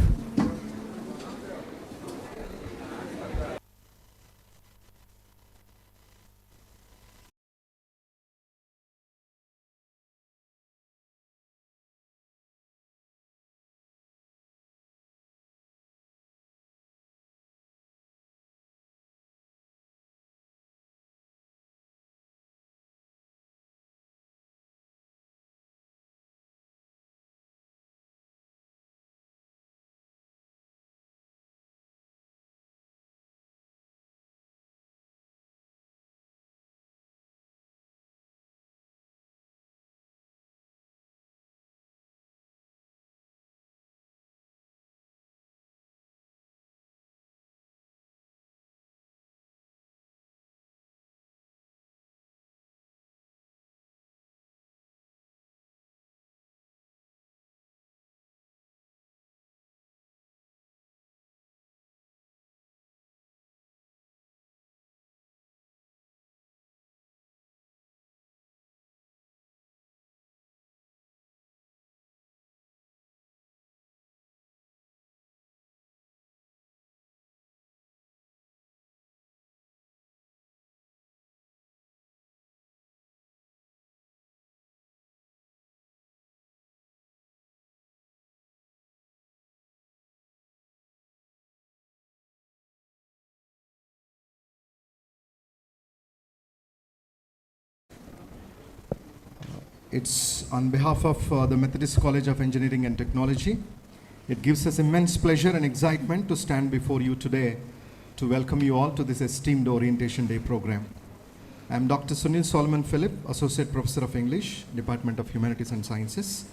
It's on behalf of the Methodist College of Engineering and Technology. It gives us immense pleasure and excitement to stand before you today to welcome you all to this esteemed Orientation Day program. I'm Dr. Sunil Solomon Philip, Associate Professor of English, Department of Humanities and Sciences.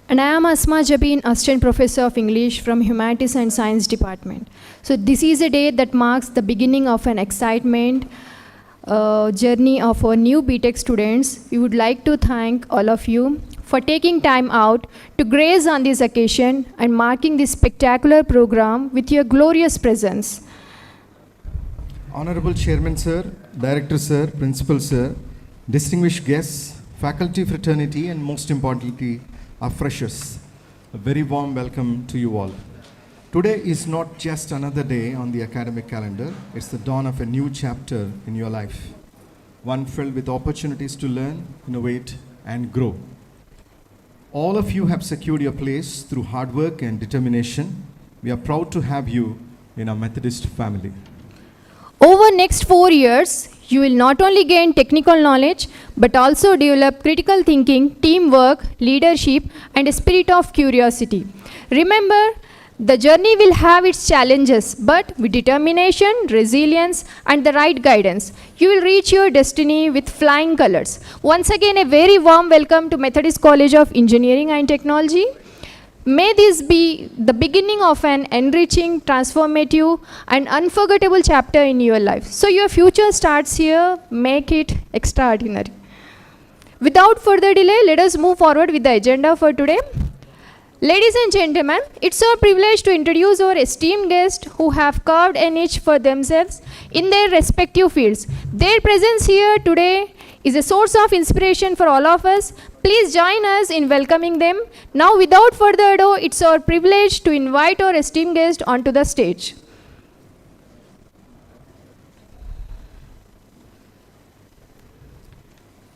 And I am Asma Jabin, Assistant Professor of English from Humanities and Science Department. So this is a day that marks the beginning of an excitement journey of our new BTech students. We would like to thank all of you for taking time out to grace on this occasion and marking this spectacular program with your glorious presence. Honorable Chairman Sir, Director Sir, Principal Sir, distinguished guests, faculty fraternity, and most importantly, our freshers, a very warm welcome to you all. Today is not just another day on the academic calendar, it's the dawn of a new chapter in your life, one filled with opportunities to learn, innovate, and grow. All of you have secured your place through hard work and determination. We are proud to have you in our Methodist family. Over next 4 years, you will not only gain technical knowledge, but also develop critical thinking, teamwork, leadership, and a spirit of curiosity. Remember, the journey will have its challenges, but with determination, resilience, and the right guidance, you will reach your destiny with flying colors. Once again, a very warm welcome to Methodist College of Engineering and Technology. May this be the beginning of an enriching, transformative, and unforgettable chapter in your life. So your future starts here. Make it extraordinary. Without further delay, let us move forward with the agenda for today. Ladies and gentlemen, it's our privilege to introduce our esteemed guests who have carved a niche for themselves in their respective fields. Their presence here today is a source of inspiration for all of us. Please join us in welcoming them. Now, without further ado, it's our privilege to invite our esteemed guest onto the stage.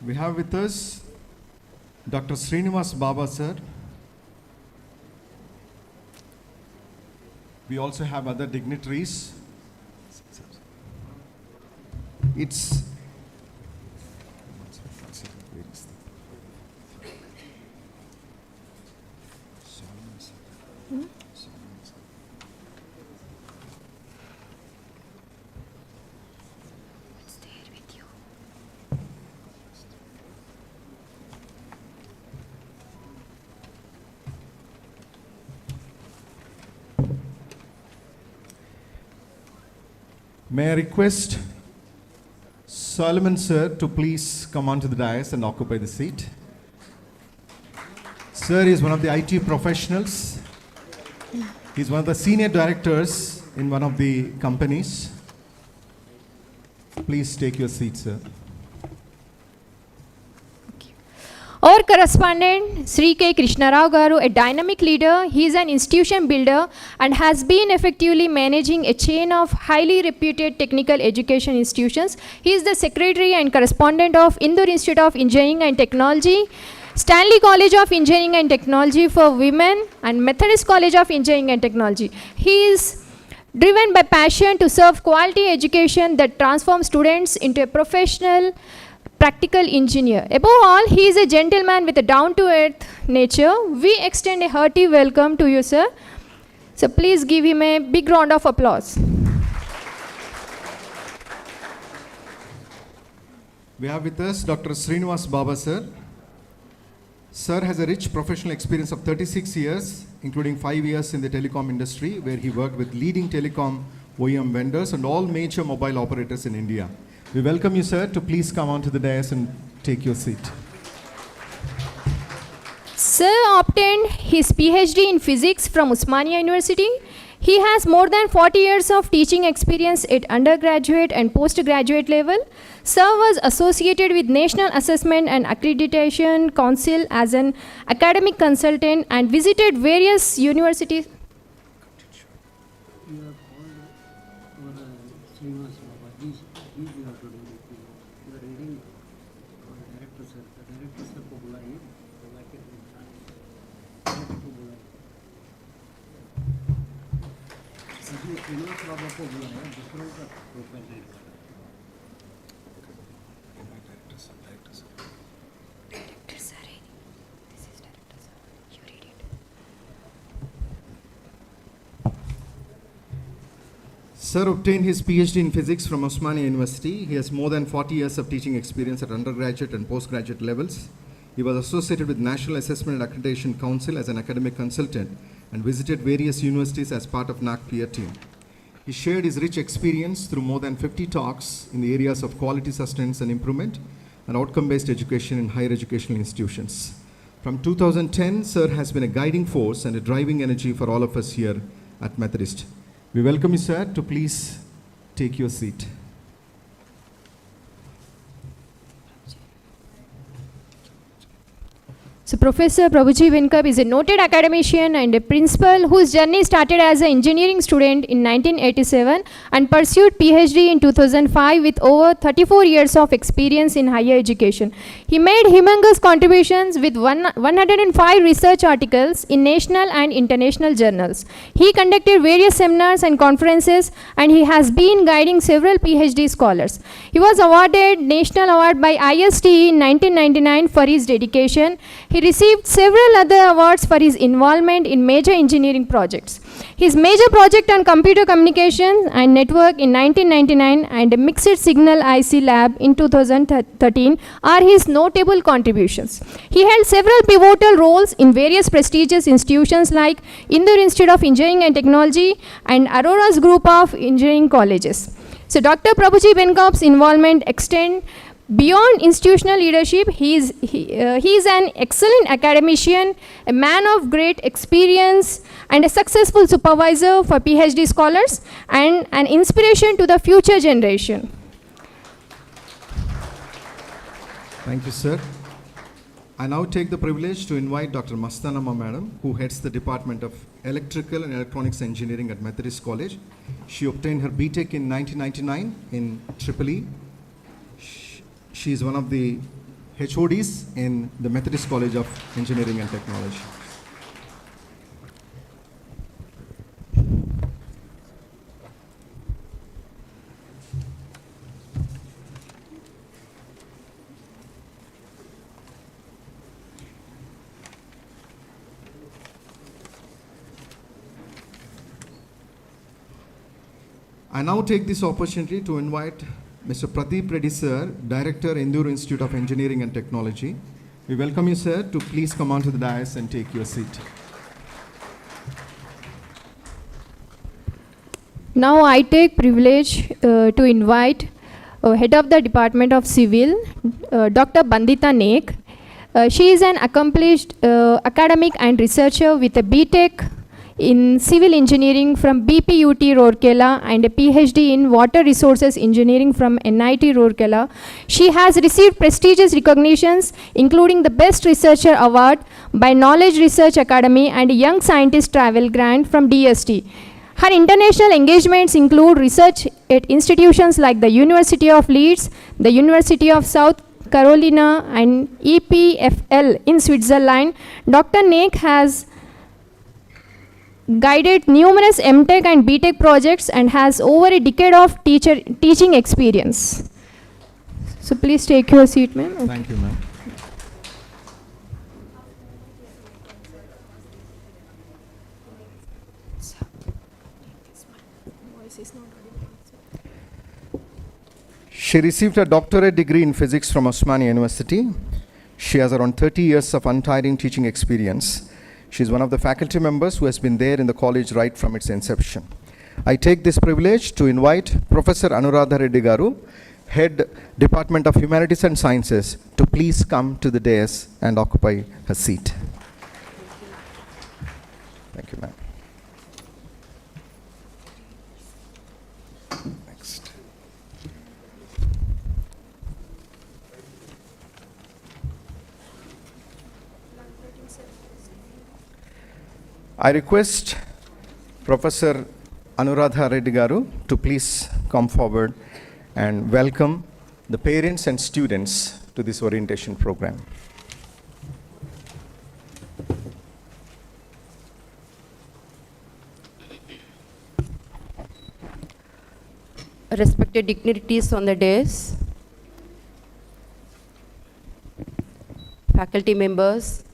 We have with us Dr. Srinivas Baba sir. We also have other dignitaries. It's May I request Solomon sir to please come onto the dais and occupy the seat. Sir is one of the IT professionals. He's one of the senior directors in one of the companies. Please take your seat, sir. Our correspondent, Sri K. Krishna Rao Garu, a dynamic leader, he is an institution builder and has been effectively managing a chain of highly reputed technical education institutions. He is the secretary and correspondent of Indore Institute of Engineering and Technology, Stanley College of Engineering and Technology for Women, and Methodist College of Engineering and Technology. He is driven by passion to serve quality education that transforms students into a professional, practical engineer. Above all, he is a gentleman with a down-to-earth nature. We extend a hearty welcome to you, sir. So please give him a big round of applause. We have with us Dr. Srinivas Baba sir. Sir has a rich professional experience of 36 years, including 5 years in the telecom industry, where he worked with leading telecom OEM vendors and all major mobile operators in India. We welcome you, sir, to please come onto the dais and take your seat. Sir obtained his PhD in physics from Osmania University. He has more than 40 years of teaching experience at undergraduate and postgraduate level. Sir was associated with National Assessment and Accreditation Council as an academic consultant and visited various universities. Sir obtained his PhD in physics from Osmania University. He has more than 40 years of teaching experience at undergraduate and postgraduate levels. He was associated with National Assessment and Accreditation Council as an academic consultant and visited various universities as part of NAC peer team. He shared his rich experience through more than 50 talks in the areas of quality sustenance and improvement and outcome-based education in higher educational institutions. From 2010, Sir has been a guiding force and a driving energy for all of us here at Methodist. We welcome you, Sir, to please take your seat. So Professor Prabhuji Venkap is a noted academician and a principal whose journey started as an engineering student in 1987 and pursued PhD in 2005 with over 34 years of experience in higher education. He made humongous contributions with 105 research articles in national and international journals. He conducted various seminars and conferences, and he has been guiding several PhD scholars. He was awarded National Award by ISTE in 1999 for his dedication. He received several other awards for his involvement in major engineering projects. His major project on computer communications and network in 1999 and a mixed signal IC lab in 2013 are his notable contributions. He held several pivotal roles in various prestigious institutions like Indore Institute of Engineering and Technology and Aurora's group of engineering colleges. So Dr. Prabhuji Venkap's involvement extends beyond institutional leadership. He is an excellent academician, a man of great experience, and a successful supervisor for PhD scholars, and an inspiration to the future generation. Thank you, sir. I now take the privilege to invite Dr. Mastanama Madam, who heads the Department of Electrical and Electronics Engineering at Methodist College. She obtained her BTech in 1999 in EEE. She is one of the HODs in the Methodist College of Engineering and Technology. I now take this opportunity to invite Mr. Pradeep Reddy, sir, Director, Indore Institute of Engineering and Technology. We welcome you, sir, to please come onto the dais and take your seat. Now I take privilege to invite Head of the Department of Civil, Dr. Bandita Naik. She is an accomplished academic and researcher with a BTech in Civil Engineering from BPUT Rourkela and a PhD in Water Resources Engineering from NIT Rourkela. She has received prestigious recognitions including the Best Researcher Award by Knowledge Research Academy and a Young Scientist Travel Grant from DST. Her international engagements include research at institutions like the University of Leeds, the University of South Carolina, and EPFL in Switzerland. Dr. Naik has guided numerous MTech and BTech projects and has over a decade of teaching experience. So please take your seat, ma'am. Okay. Thank you, ma'am. She received a doctorate degree in physics from Osmania University. She has around 30 years of untiring teaching experience. She is one of the faculty members who has been there in the college right from its inception. I take this privilege to invite Professor Anuradha Reddy Garu, Head Department of Humanities and Sciences, to please come to the dais and occupy her seat. Thank you, ma'am. Next. I request Professor Anuradha Reddy Garu to please come forward and welcome the parents and students to this orientation program. Respected dignitaries on the dais, faculty members,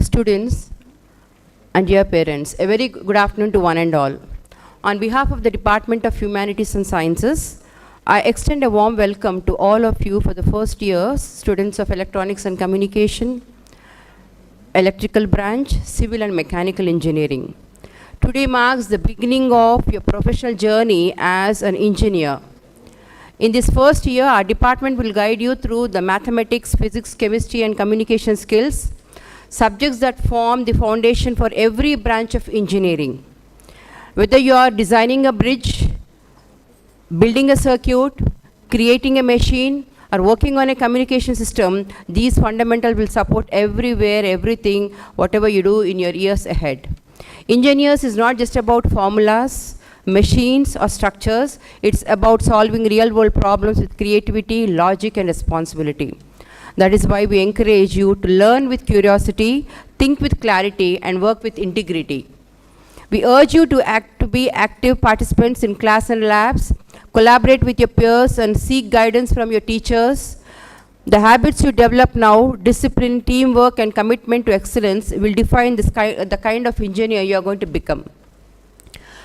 students, and dear parents, a very good afternoon to one and all. On behalf of the Department of Humanities and Sciences, I extend a warm welcome to all of you for the first year students of Electronics and Communication, Electrical Branch, Civil and Mechanical Engineering. Today marks the beginning of your professional journey as an engineer. In this first year, our department will guide you through the mathematics, physics, chemistry and communication skills, subjects that form the foundation for every branch of engineering. Whether you are designing a bridge, building a circuit, creating a machine, or working on a communication system, these fundamentals will support everywhere, everything, whatever you do in your years ahead. Engineers is not just about formulas, machines, or structures. It's about solving real-world problems with creativity, logic, and responsibility. That is why we encourage you to learn with curiosity, think with clarity, and work with integrity. We urge you to be active participants in class and labs, collaborate with your peers, and seek guidance from your teachers. The habits you develop now, discipline, teamwork, and commitment to excellence will define the kind of engineer you are going to become.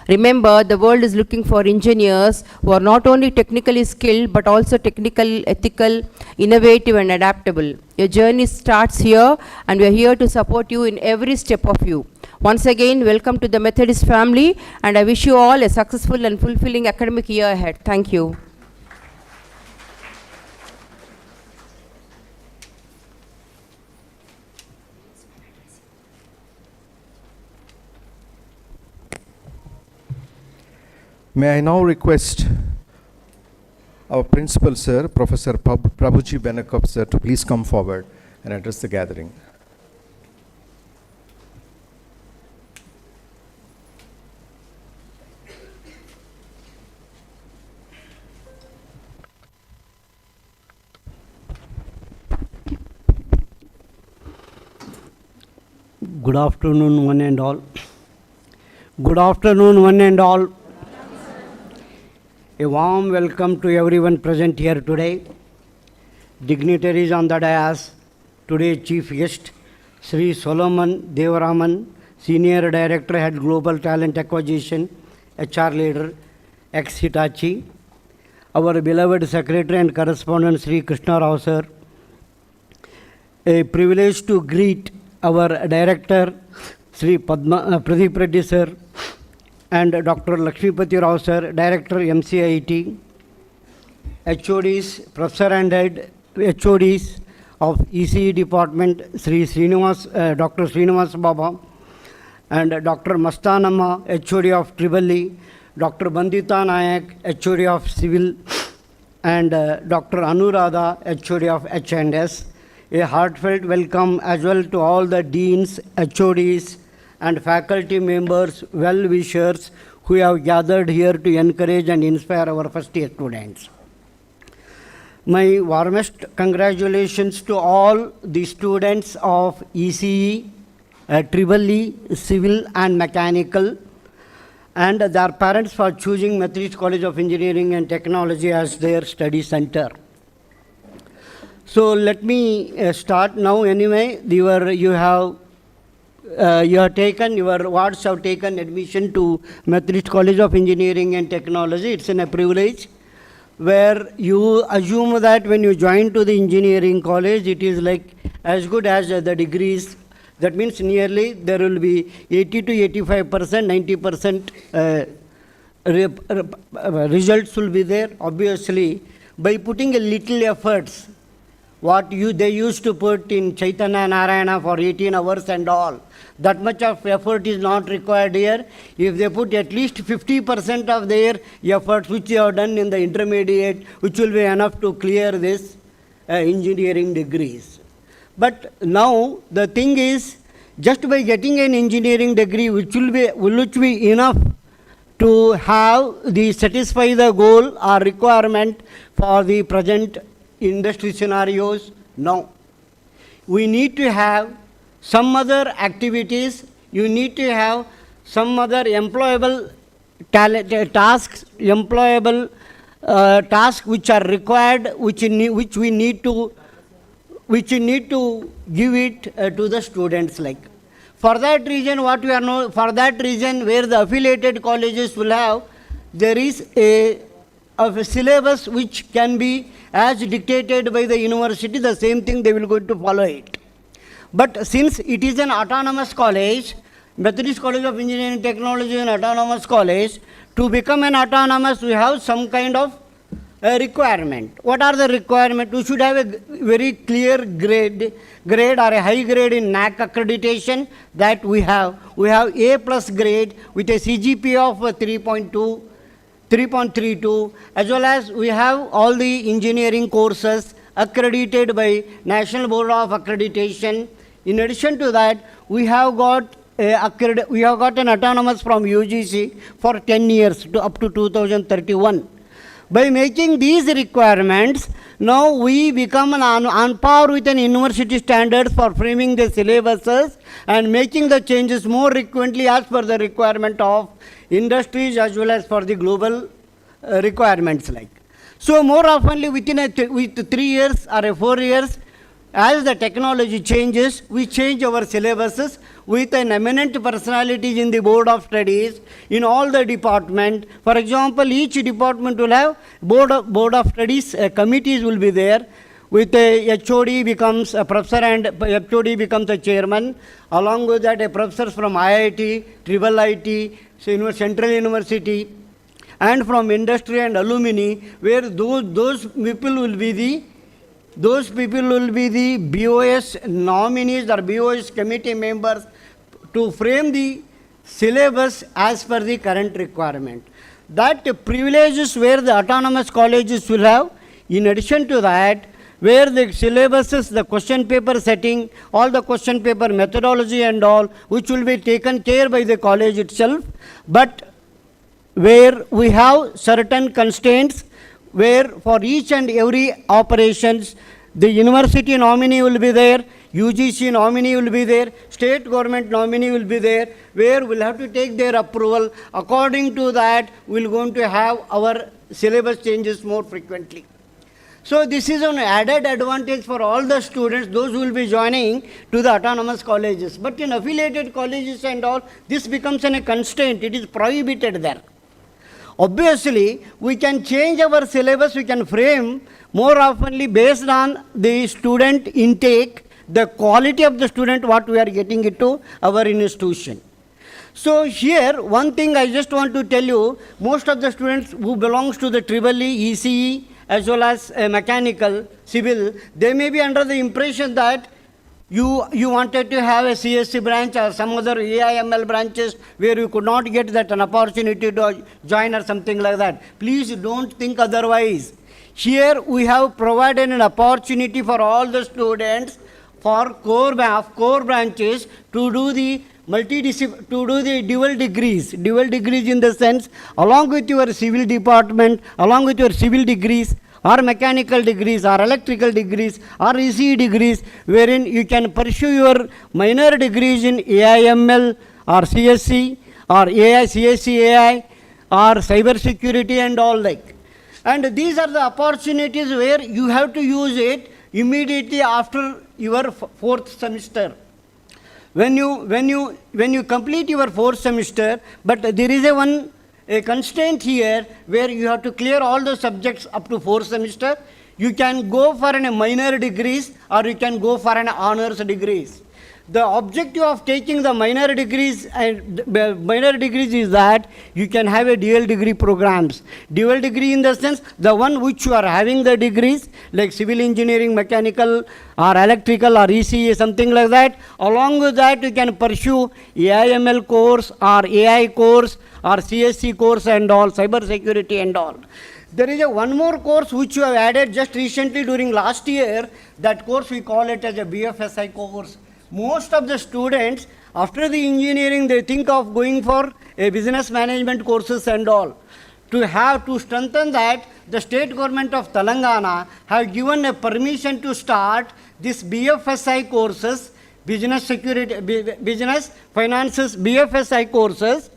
Remember, the world is looking for engineers who are not only technically skilled, but also technical, ethical, innovative, and adaptable. Your journey starts here, and we are here to support you in every step of you. Once again, welcome to the Methodist family, and I wish you all a successful and fulfilling academic year ahead. Thank you. May I now request our principal, sir, Professor Prabhuji Benakop, sir, to please come forward and address the gathering. Good afternoon, one and all. Good afternoon, one and all. A warm welcome to everyone present here today. Dignitaries on the dais, today's chief guest, Sri Solomon Devaraman, Senior Director, Head Global Talent Acquisition, HR Leader, ex-Hitachi. Our beloved Secretary and Correspondent, Sri Krishna Rao, sir. A privilege to greet our Director, Sri Pradeep Reddy, sir, and Dr. Lakshmipati Rao, sir, Director, MCIT, HODs, Professor and Head HODs of ECE Department, Dr. Srinivas Baba, and Dr. Mastanamma, HOD of Tribali, Dr. Bandita Nayak, HOD of Civil, and Dr. Anuradha, HOD of H&S. A heartfelt welcome as well to all the deans, HODs, and faculty members, well-wishers who have gathered here to encourage and inspire our first-year students. My warmest congratulations to all the students of ECE, Tribali, Civil and Mechanical, and their parents for choosing Methodist College of Engineering and Technology as their study center. So let me start now anyway. Your wards have taken admission to Methodist College of Engineering and Technology. It's a privilege where you assume that when you join to the engineering college, it is like as good as the degrees. That means nearly there will be 80 to 85%, 90% results will be there. Obviously, by putting a little efforts, what they used to put in Chaitanya Narayana for 18 hours and all, that much of effort is not required here. If they put at least 50% of their efforts which they have done in the intermediate, which will be enough to clear this engineering degrees. But now the thing is, just by getting an engineering degree, which will be enough to have satisfy the goal or requirement for the present industry scenarios? No. We need to have some other activities. You need to have some other employable tasks, tasks which are required, which we need to give it to the students. Like, For that reason, for that reason, where the affiliated colleges will have, there is a syllabus which can be as dictated by the university, the same thing they will going to follow it. But since it is an autonomous college, Methodist College of Engineering and Technology is an autonomous college, to become an autonomous, we have some kind of requirement. What are the requirements? We should have a very clear grade or a high grade in NAC accreditation that we have. We have A plus grade with a CGPA of 3.32, as well as we have all the engineering courses accredited by National Board of Accreditation. In addition to that, we have got an autonomous from UGC for 10 years to up to 2031. By making these requirements, now we become on par with an university standards for framing the syllabuses and making the changes more frequently as per the requirement of industries as well as for the global requirements like. So more oftenly with 3 years or 4 years, as the technology changes, we change our syllabuses with an eminent personalities in the board of studies in all the department. For example, each department will have board of studies committees will be there. With a HOD becomes a professor and HOD becomes a chairman. Along with that, a professor from IIT, Triple IT, Central University, and from industry and alumni, where those people will be the BOS nominees or BOS committee members to frame the syllabus as per the current requirement. That privileges where the autonomous colleges will have. In addition to that, where the syllabuses, the question paper setting, all the question paper methodology and all, which will be taken care by the college itself, but where we have certain constraints, where for each and every operations, the university nominee will be there, UGC nominee will be there, state government nominee will be there, where we'll have to take their approval. According to that, we're going to have our syllabus changes more frequently. So this is an added advantage for all the students, those who will be joining to the autonomous colleges. But in affiliated colleges and all, this becomes a constraint, it is prohibited there. Obviously, we can change our syllabus, we can frame more oftenly based on the student intake, the quality of the student, what we are getting into our institution. So here, one thing I just want to tell you, most of the students who belongs to the EE, ECE, as well as mechanical, civil, they may be under the impression that you wanted to have a CSC branch or some other AIML branches where you could not get that an opportunity to join or something like that. Please don't think otherwise. Here we have provided an opportunity for all the students for core branches to do the dual degrees in the sense, along with your civil department, along with your civil degrees, or mechanical degrees, or electrical degrees, or ECE degrees, wherein you can pursue your minor degrees in AIML, or CSC, or AI, CSC AI, or cyber security and all like. And these are the opportunities where you have to use it immediately after your fourth semester. When you complete your fourth semester, but there is a constraint here where you have to clear all the subjects up to fourth semester. You can go for a minor degrees or you can go for an honors degrees. The objective of taking the minor degrees is that you can have a dual degree programs. Dual degree in the sense, the one which you are having the degrees like civil engineering, mechanical or electrical or ECE, something like that. Along with that, you can pursue AIML course or AI course or CSC course and all, cyber security and all. There is one more course which you have added just recently during last year. That course we call it as a BFSI course. Most of the students, after the engineering, they think of going for a business management courses and all. To strengthen that, the state government of Telangana have given a permission to start this BFSI courses, business security, business finances, BFSI courses,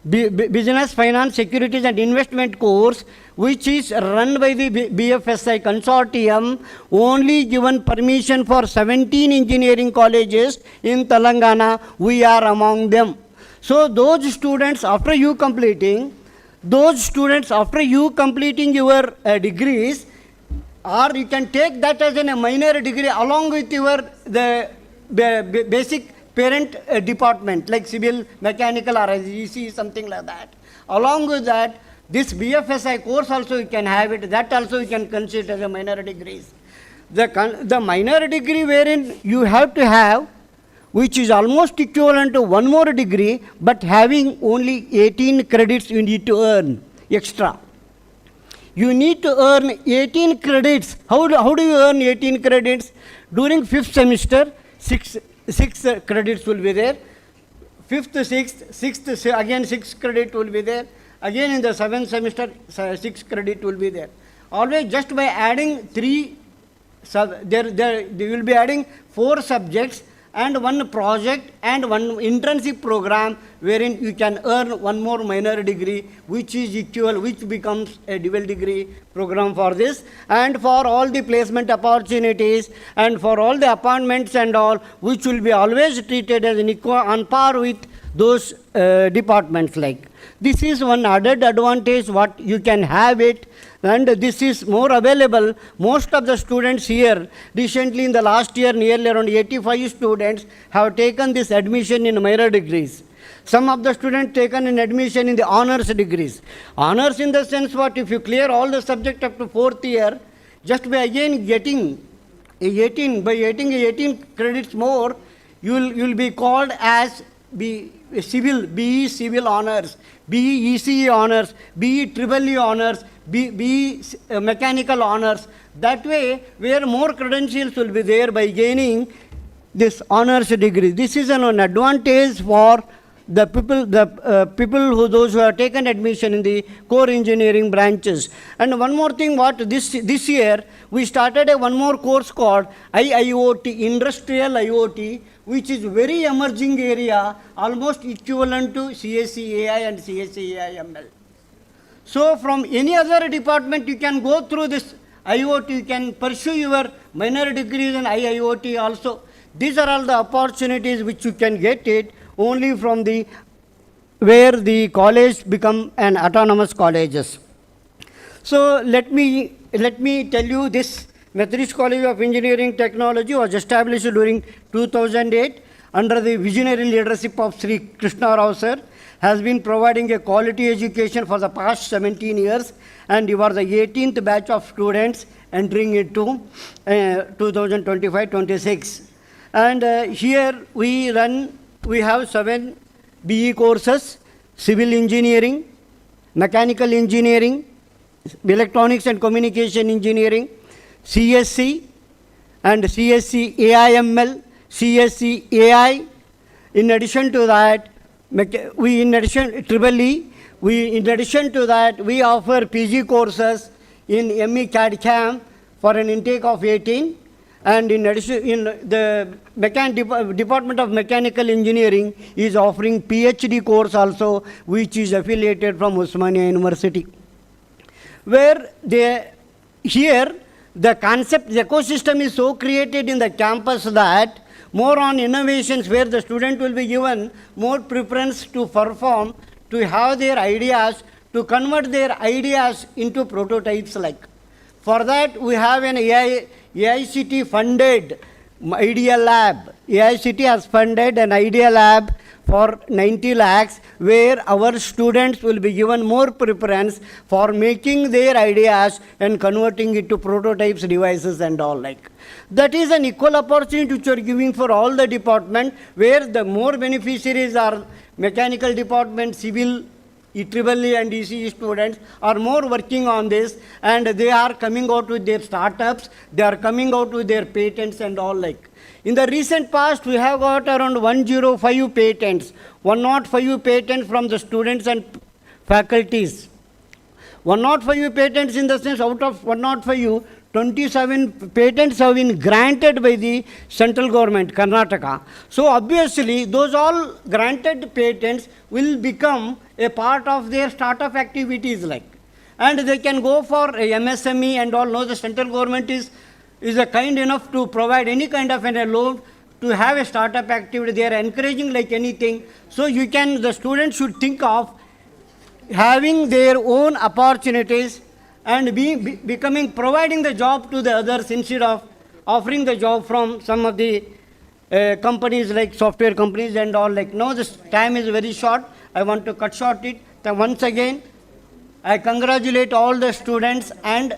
Business, Finance, Securities and Investment course, which is run by the BFSI consortium, only given permission for 17 engineering colleges in Telangana. We are among them. So those students, after you completing your degrees, or you can take that as a minor degree along with your basic parent department like civil, mechanical or EC, something like that. Along with that, this BFSI course also you can have it, that also you can consider as a minor degrees. The minor degree wherein you have to have, which is almost equivalent to one more degree, but having only 18 credits you need to earn extra. You need to earn 18 credits. How do you earn 18 credits? During 5th semester, 6 credits will be there. 5th, 6th, again 6 credit will be there. Again in the 7th semester, 6 credit will be there. Always just by adding 3, they will be adding 4 subjects and 1 project and 1 internship program wherein you can earn 1 more minor degree, which is equal, which becomes a dual degree program for this, and for all the placement opportunities and for all the appointments and all, which will be always treated as an equal on par with those departments like. This is one added advantage what you can have it, and this is more available. Most of the students here, recently in the last year, nearly around 85 students have taken this admission in minor degrees. Some of the students taken in admission in the honors degrees. Honors in the sense what, if you clear all the subject up to 4th year, just by again getting 18 credits more, you will be called as BE Civil Honors, BE ECE Honors, BE EEE Honors, BE Mechanical Honors. That way, where more credentials will be there by gaining this honors degree. This is an advantage for the people those who have taken admission in the core engineering branches. And one more thing, what this year we started one more course called IIoT, Industrial IoT, which is very emerging area, almost equivalent to CSE AI and CSE AI ML. So from any other department you can go through this IoT, you can pursue your minor degrees in IIoT also. These are all the opportunities which you can get it only from where the college become an autonomous colleges. So let me tell you, this Methodist College of Engineering Technology was established during 2008 under the visionary leadership of Sri Krishna Rao sir, has been providing a quality education for the past 17 years, and you are the 18th batch of students entering into 2025-26. And here we have 7 BE courses: civil engineering, mechanical engineering, electronics and communication engineering, CSC and CSC AIML, CSC AI. In addition to that, in addition to that, we offer PG courses in ME CAD CAM for an intake of 18. And in addition, in the Department of Mechanical Engineering is offering PhD course also, which is affiliated from Osmania University. Where here the concept, the ecosystem is so created in the campus that more on innovations, where the student will be given more preference to perform, to have their ideas, to convert their ideas into prototypes like. For that, we have an AICT funded Idea Lab. AICT has funded an Idea Lab for 90 lakhs, where our students will be given more preference for making their ideas and converting it to prototypes, devices and all like. That is an equal opportunity which we are giving for all the department, where the more beneficiaries are mechanical department, civil, EEE and ECE students are more working on this, and they are coming out with their startups, they are coming out with their patents and all like. In the recent past, we have got around 105 patents, 105 patents from the students and faculties. 105 patents in the sense, out of 105, 27 patents have been granted by the central government, Karnataka. So obviously, those all granted patents will become a part of their startup activities like. And they can go for a MSME and all. No, the central government is a kind enough to provide any kind of a loan to have a startup activity. They are encouraging like anything. So the students should think of having their own opportunities and providing the job to the others instead of offering the job from some of the companies like software companies and all. Like, no, this time is very short. I want to cut short it. Then once again, I congratulate all the students and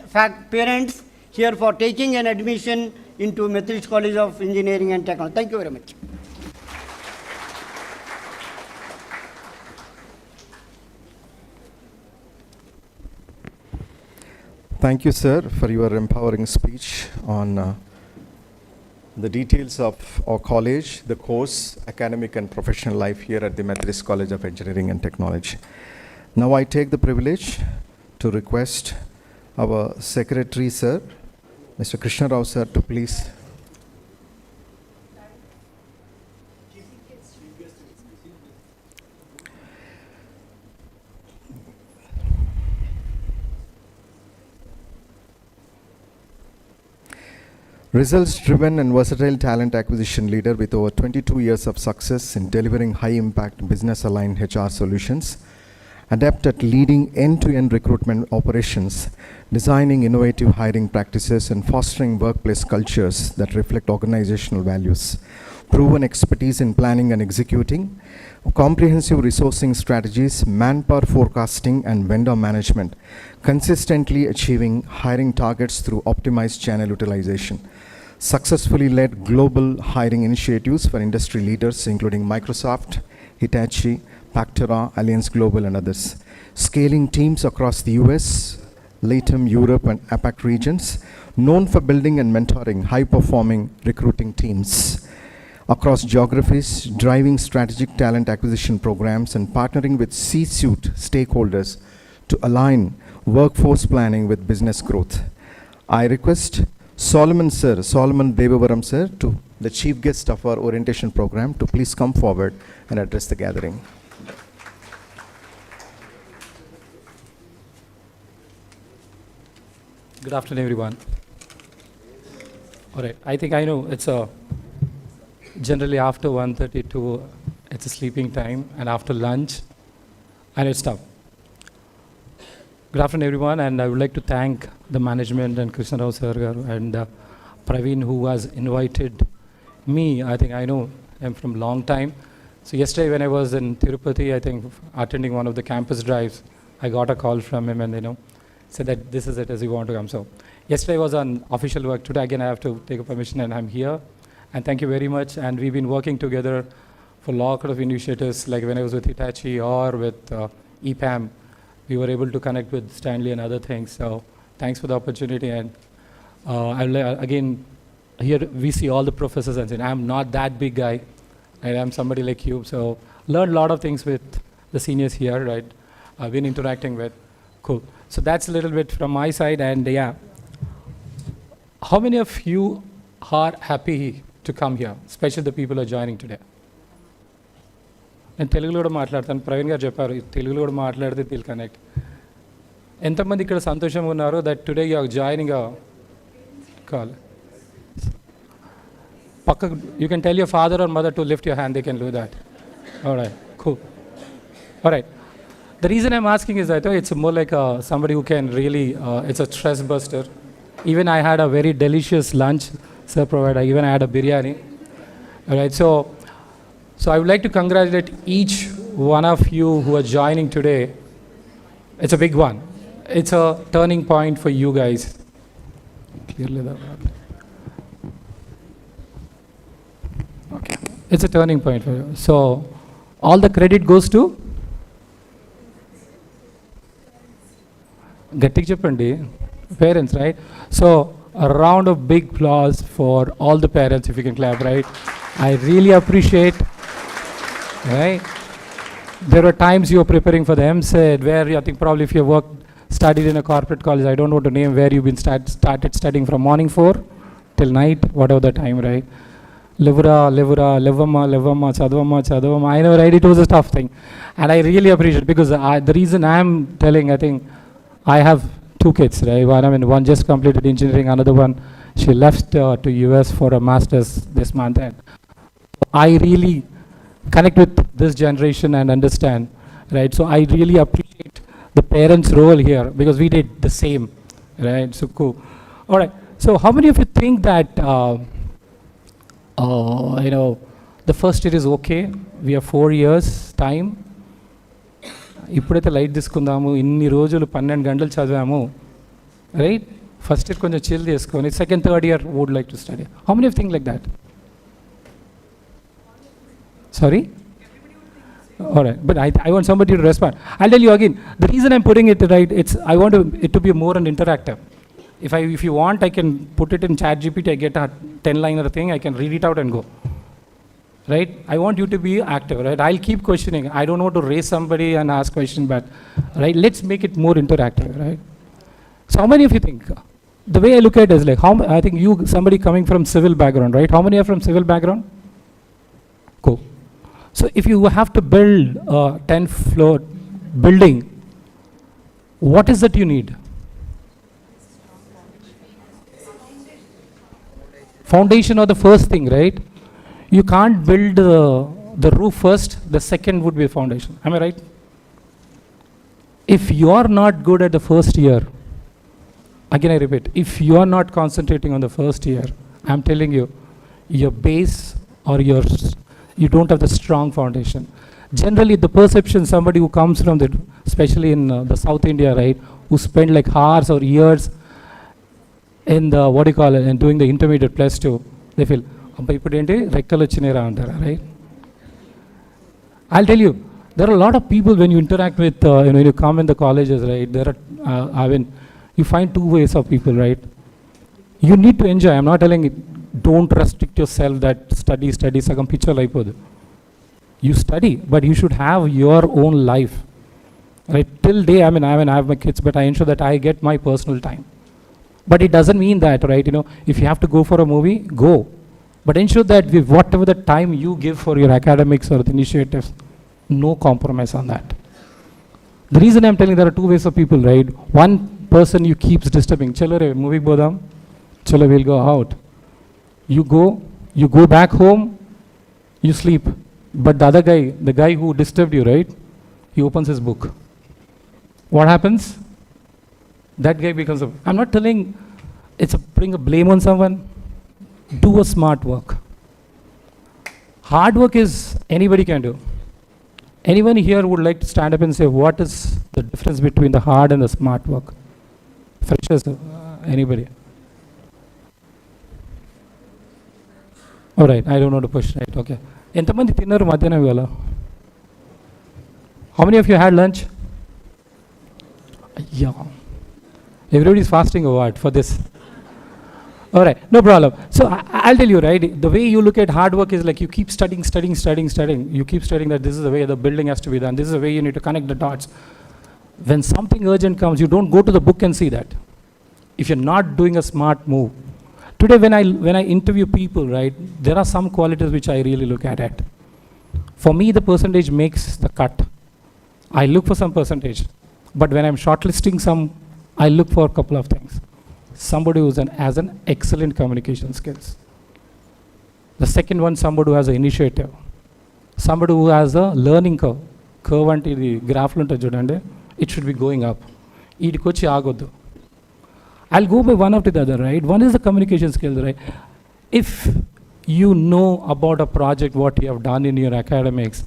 parents here for taking an admission into Methodist College of Engineering and Technology. Thank you very much. Thank you, sir, for your empowering speech on the details of our college, the course, academic and professional life here at the Methodist College of Engineering and Technology. Now I take the privilege to request our secretary, sir, Mr. Krishna Rao, sir, to please. Results-driven and versatile talent acquisition leader with over 22 years of success in delivering high-impact business-aligned HR solutions, adept at leading end-to-end recruitment operations, designing innovative hiring practices, and fostering workplace cultures that reflect organizational values, proven expertise in planning and executing, comprehensive resourcing strategies, manpower forecasting, and vendor management, consistently achieving hiring targets through optimized channel utilization, successfully led global hiring initiatives for industry leaders including Microsoft, Hitachi, Pactera, Allianz Global, and others, scaling teams across the US, LATAM, Europe, and APAC regions, known for building and mentoring high-performing recruiting teams across geographies, driving strategic talent acquisition programs, and partnering with C-suite stakeholders to align workforce planning with business growth. I request Solomon Devavaram sir, to the chief guest of our orientation program, to please come forward and address the gathering. Good afternoon, everyone. All right, I think I know it's generally after 1:32, it's a sleeping time, and after lunch, and it's tough. Good afternoon, everyone, and I would like to thank the management and Krishna Rao sir and Praveen, who has invited me. I think I know him from a long time. So yesterday when I was in Tirupati, I think attending one of the campus drives, I got a call from him and said that this is it, as you want to come. So yesterday was on official work. Today again I have to take a permission and I'm here. And thank you very much. And we've been working together for a lot of initiatives, like when I was with Hitachi or with EPAM. We were able to connect with Stanley and other things. So thanks for the opportunity. And again, here we see all the professors and saying, I'm not that big guy, and I'm somebody like you. So learned a lot of things with the seniors here, right? I've been interacting with. Cool. So that's a little bit from my side. And yeah, how many of you are happy to come here, especially the people who are joining today? నేను తెలుగులో కూడా మాట్లాడతాను. ప్రవీణ్ గారు చెప్పారు తెలుగులో కూడా మాట్లాడితే తిల్ connect. ఎంతమంది ఇక్కడ సంతోషంగా ఉన్నారు that today you are joining a call? పక్కకు you can tell your father or mother to lift your hand, they can do that. Alright, cool. Alright, the reason I'm asking is that it's more like somebody who can really, it's a stress buster. Even I had a very delicious lunch, sir provided. Even I had a biryani. Alright, so I would like to congratulate each one of you who are joining today. It's a big one. It's a turning point for you guys. Clearly that. Okay. It's a turning point for you. So all the credit goes to గట్టిగా చెప్పండి, parents, right? So a round of big applause for all the parents, if you can clap, right? I really appreciate, right? There were times you were preparing for the MSET where I think probably if you studied in a corporate college, I don't know to name, where you've been started studying from morning 4 till night, whatever the time, right? levama, chadavama. I never write, it was a tough thing. And I really appreciate it because the reason I'm telling, I think, I have 2 kids, right? One just completed engineering, another one, she left to US for a master's this month. And I really connect with this generation and understand, right? So I really appreciate the parents' role here because we did the same, right? So cool. All right. So how many of you think that, the first year is okay? We have 4 years time. ఇప్పుడైతే light తీసుకుందాము, ఇన్ని రోజులు 12 గంటలు చదివాము, right? First year కొంచెం chill చేసుకొని second third year would like to study. How many of think like that? Sorry? All right, but I want somebody to respond. I'll tell you again, the reason I'm putting it right, I want it to be more an interactive. If you want, I can put it in ChatGPT, I get a 10-liner thing, I can read it out and go. Right? I want you to be active, right? I'll keep questioning. I don't want to raise somebody and ask questions, but right, let's make it more interactive, right? So how many of you think, the way I look at it is like, I think you, somebody coming from civil background, right? How many are from civil background? Cool. So if you have to build a 10-floor building, what is that you need? Foundation are the first thing, right? You can't build the roof first, the second would be a foundation. Am I right? If you are not good at the first year, again I repeat, if you are not concentrating on the first year, I'm telling you, your base or you don't have the strong foundation. Generally, the perception, somebody who comes from especially in the South India, right, who spend like hours or years in the, and doing the intermediate +2, they feel, right? I'll tell you, there are a lot of people when you interact with, when you come in the colleges, right, there are, you find 2 ways of people, right? You need to enjoy. I'm not telling you, don't restrict yourself that study, sagam picture laipodu. You study, but you should have your own life, right? Till day, I have my kids, but I ensure that I get my personal time. But it doesn't mean that, right, if you have to go for a movie, go. But ensure that with whatever the time you give for your academics or the initiatives, no compromise on that. The reason I'm telling there are 2 ways of people, right? One person you keeps disturbing. Chalo re, movie bodam. Chalo, we'll go out. You go back home, you sleep. But the other guy, the guy who disturbed you, right? He opens his book. What happens? That guy becomes I'm not telling bring a blame on someone. Do a smart work. Hard work is anybody can do. Anyone here would like to stand up and say, what is the difference between the hard and the smart work? Freshers, anybody? All right, I don't know the question, right? Okay. ఎంతమంది తిన్నారు మధ్యాహ్నం వేళ? How many of you had lunch? Yeah. Everybody is fasting or what for this? All right, no problem. So I'll tell you, right, the way you look at hard work is like you keep studying. You keep studying that this is the way the building has to be done. This is the way you need to connect the dots. When something urgent comes, you don't go to the book and see that. If you're not doing a smart move. Today when I interview people, right, there are some qualities which I really look at it. For me, the percentage makes the cut. I look for some percentage. But when I'm shortlisting I look for a couple of things. Somebody who has an excellent communication skills. The second one, somebody who has an initiative. Somebody who has a learning curve. Curve ante idi graph lo untadi chudande. It should be going up. Idikochi agoddu. I'll go by one after the other, right? One is the communication skills, right? If you know about a project, what you have done in your academics,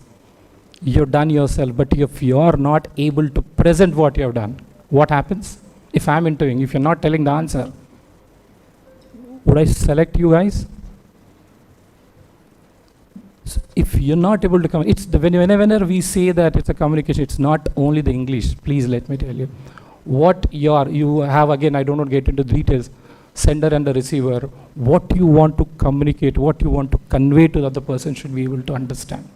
you've done yourself, but if you're not able to present what you have done, what happens? If I'm interviewing, if you're not telling the answer, would I select you guys? So if you're not able to come, whenever we say that it's a communication, it's not only the English. Please let me tell you. What you have, again, I don't want to get into details, sender and the receiver, what you want to communicate, what you want to convey to the other person should be able to understand.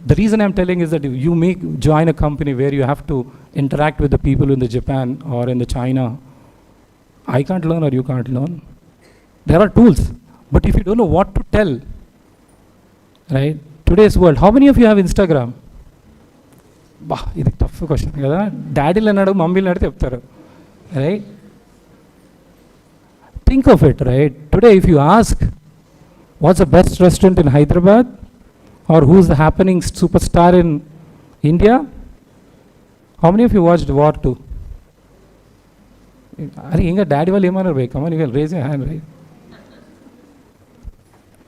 The reason I'm telling is that if you join a company where you have to interact with the people in the Japan or in the China, I can't learn or you can't learn. There are tools, But if you don't know what to tell, right? Today's world, how many of you have Instagram? Bah, ఇది tough question కదా. డాడీలు అన్నాడు మమ్మీలు అడిగితే చెప్తారు, right? Think of it, right? Today if you ask what's the best restaurant in Hyderabad or who's the happening superstar in India, how many of you watched War 2? అరే ఇంకా daddy వాళ్ళు ఏమన్నారు bye, come on you will raise your hand, right?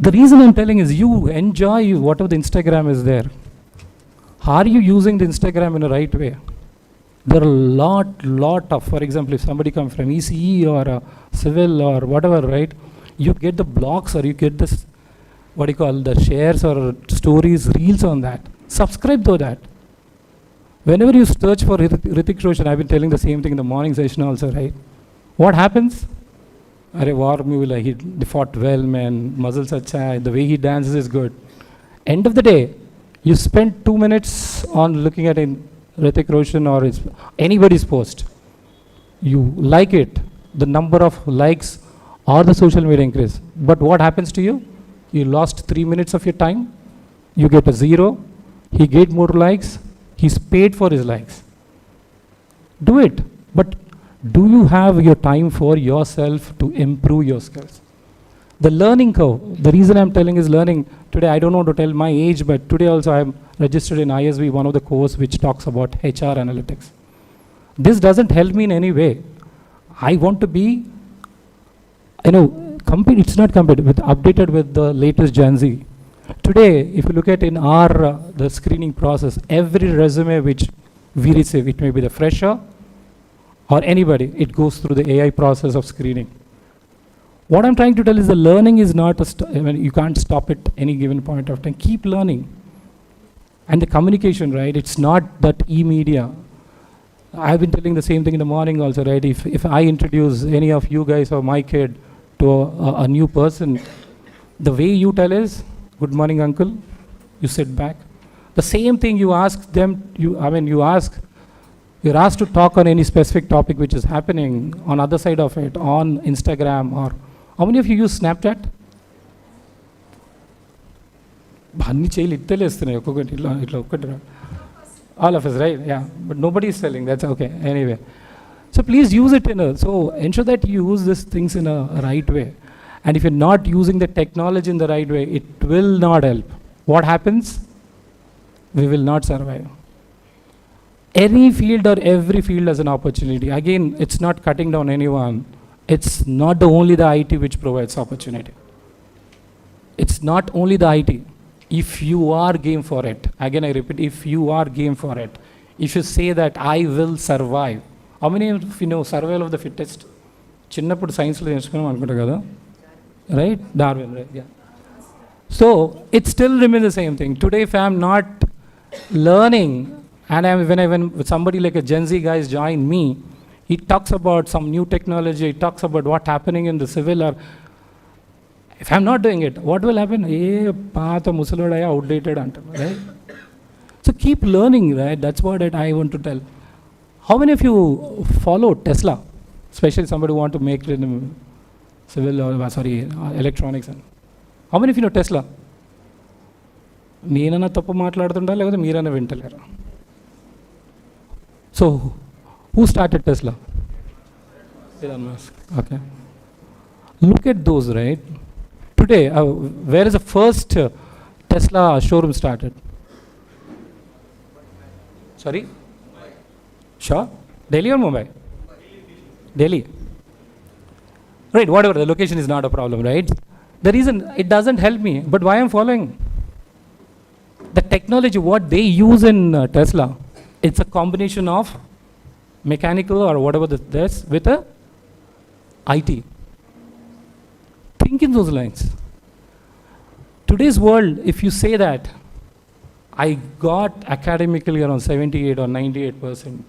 The reason I'm telling is you enjoy whatever the Instagram is there. Are you using the Instagram in the right way? There are a lot of, for example, if somebody comes from ECE or civil or whatever, right? You get the blogs or you get this, what do you call, the shares or stories, reels on that. Subscribe to that. Whenever you search for Hrithik Roshan, I've been telling the same thing in the morning session also, right? What happens? Arey war movie, like he fought well, man, muscles acha, the way he dances is good. End of the day, you spend 2 minutes on looking at Hrithik Roshan or anybody's post. You like it, the number of likes or the social media increase. But what happens to you? You lost 3 minutes of your time, you get a 0, he get more likes, he's paid for his likes. Do it, but do you have your time for yourself to improve your skills? The learning curve, the reason I'm telling is learning. Today I don't want to tell my age, but today also I'm registered in ISB, one of the course which talks about HR analytics. This doesn't help me in any way. I want to be, it's not updated with the latest Gen Z. Today, if you look at in our the screening process, every resume which we receive, it may be the fresher or anybody, it goes through the AI process of screening. What I'm trying to tell is the learning is not you can't stop at any given point of time. Keep learning. And the communication, right? It's not that e-media. I've been telling the same thing in the morning also, right? If I introduce any of you guys or my kid to a new person, the way you tell is, good morning, uncle. You sit back. The same thing you ask them, you're asked to talk on any specific topic which is happening on other side of it, on Instagram or, how many of you use Snapchat? All of us, right? Yeah, but nobody is selling, that's okay, anyway. So please use it so ensure that you use these things in a right way. And if you're not using the technology in the right way, it will not help. What happens? We will not survive. Any field or every field has an opportunity. Again, it's not cutting down anyone. It's not only the IT which provides opportunity. It's not only the IT. If you are game for it, again I repeat, if you are game for it, if you say that I will survive. How many of you know survival of the fittest? Chinnappudu science lo nersukonnam anukunta kada, right? Darwin, right? Yeah. So it still remains the same thing. Today if I am not learning, and when somebody like a Gen Z guys join me, he talks about some new technology, he talks about what's happening in the civil, or if I'm not doing it, what will happen? Outdated, right? So keep learning, right? That's what I want to tell. How many of you follow Tesla? Especially somebody who want to make it in civil or electronics. How many of you know Tesla? నేనన్నా తప్పు మాట్లాడుతుంటా లేకపోతే మీరన్నా వింటలేరా? So, who started Tesla? Elon Musk. Okay. Look at those, right? Today, where is the first Tesla showroom started? Sorry? Sure? Delhi or Mumbai? Delhi. Right, whatever, the location is not a problem, right? The reason it doesn't help me, but why I'm following? The technology, what they use in Tesla, it's a combination of mechanical or whatever this with a IT. Think in those lines. Today's world, if you say that, I got academically around 78 or 98%,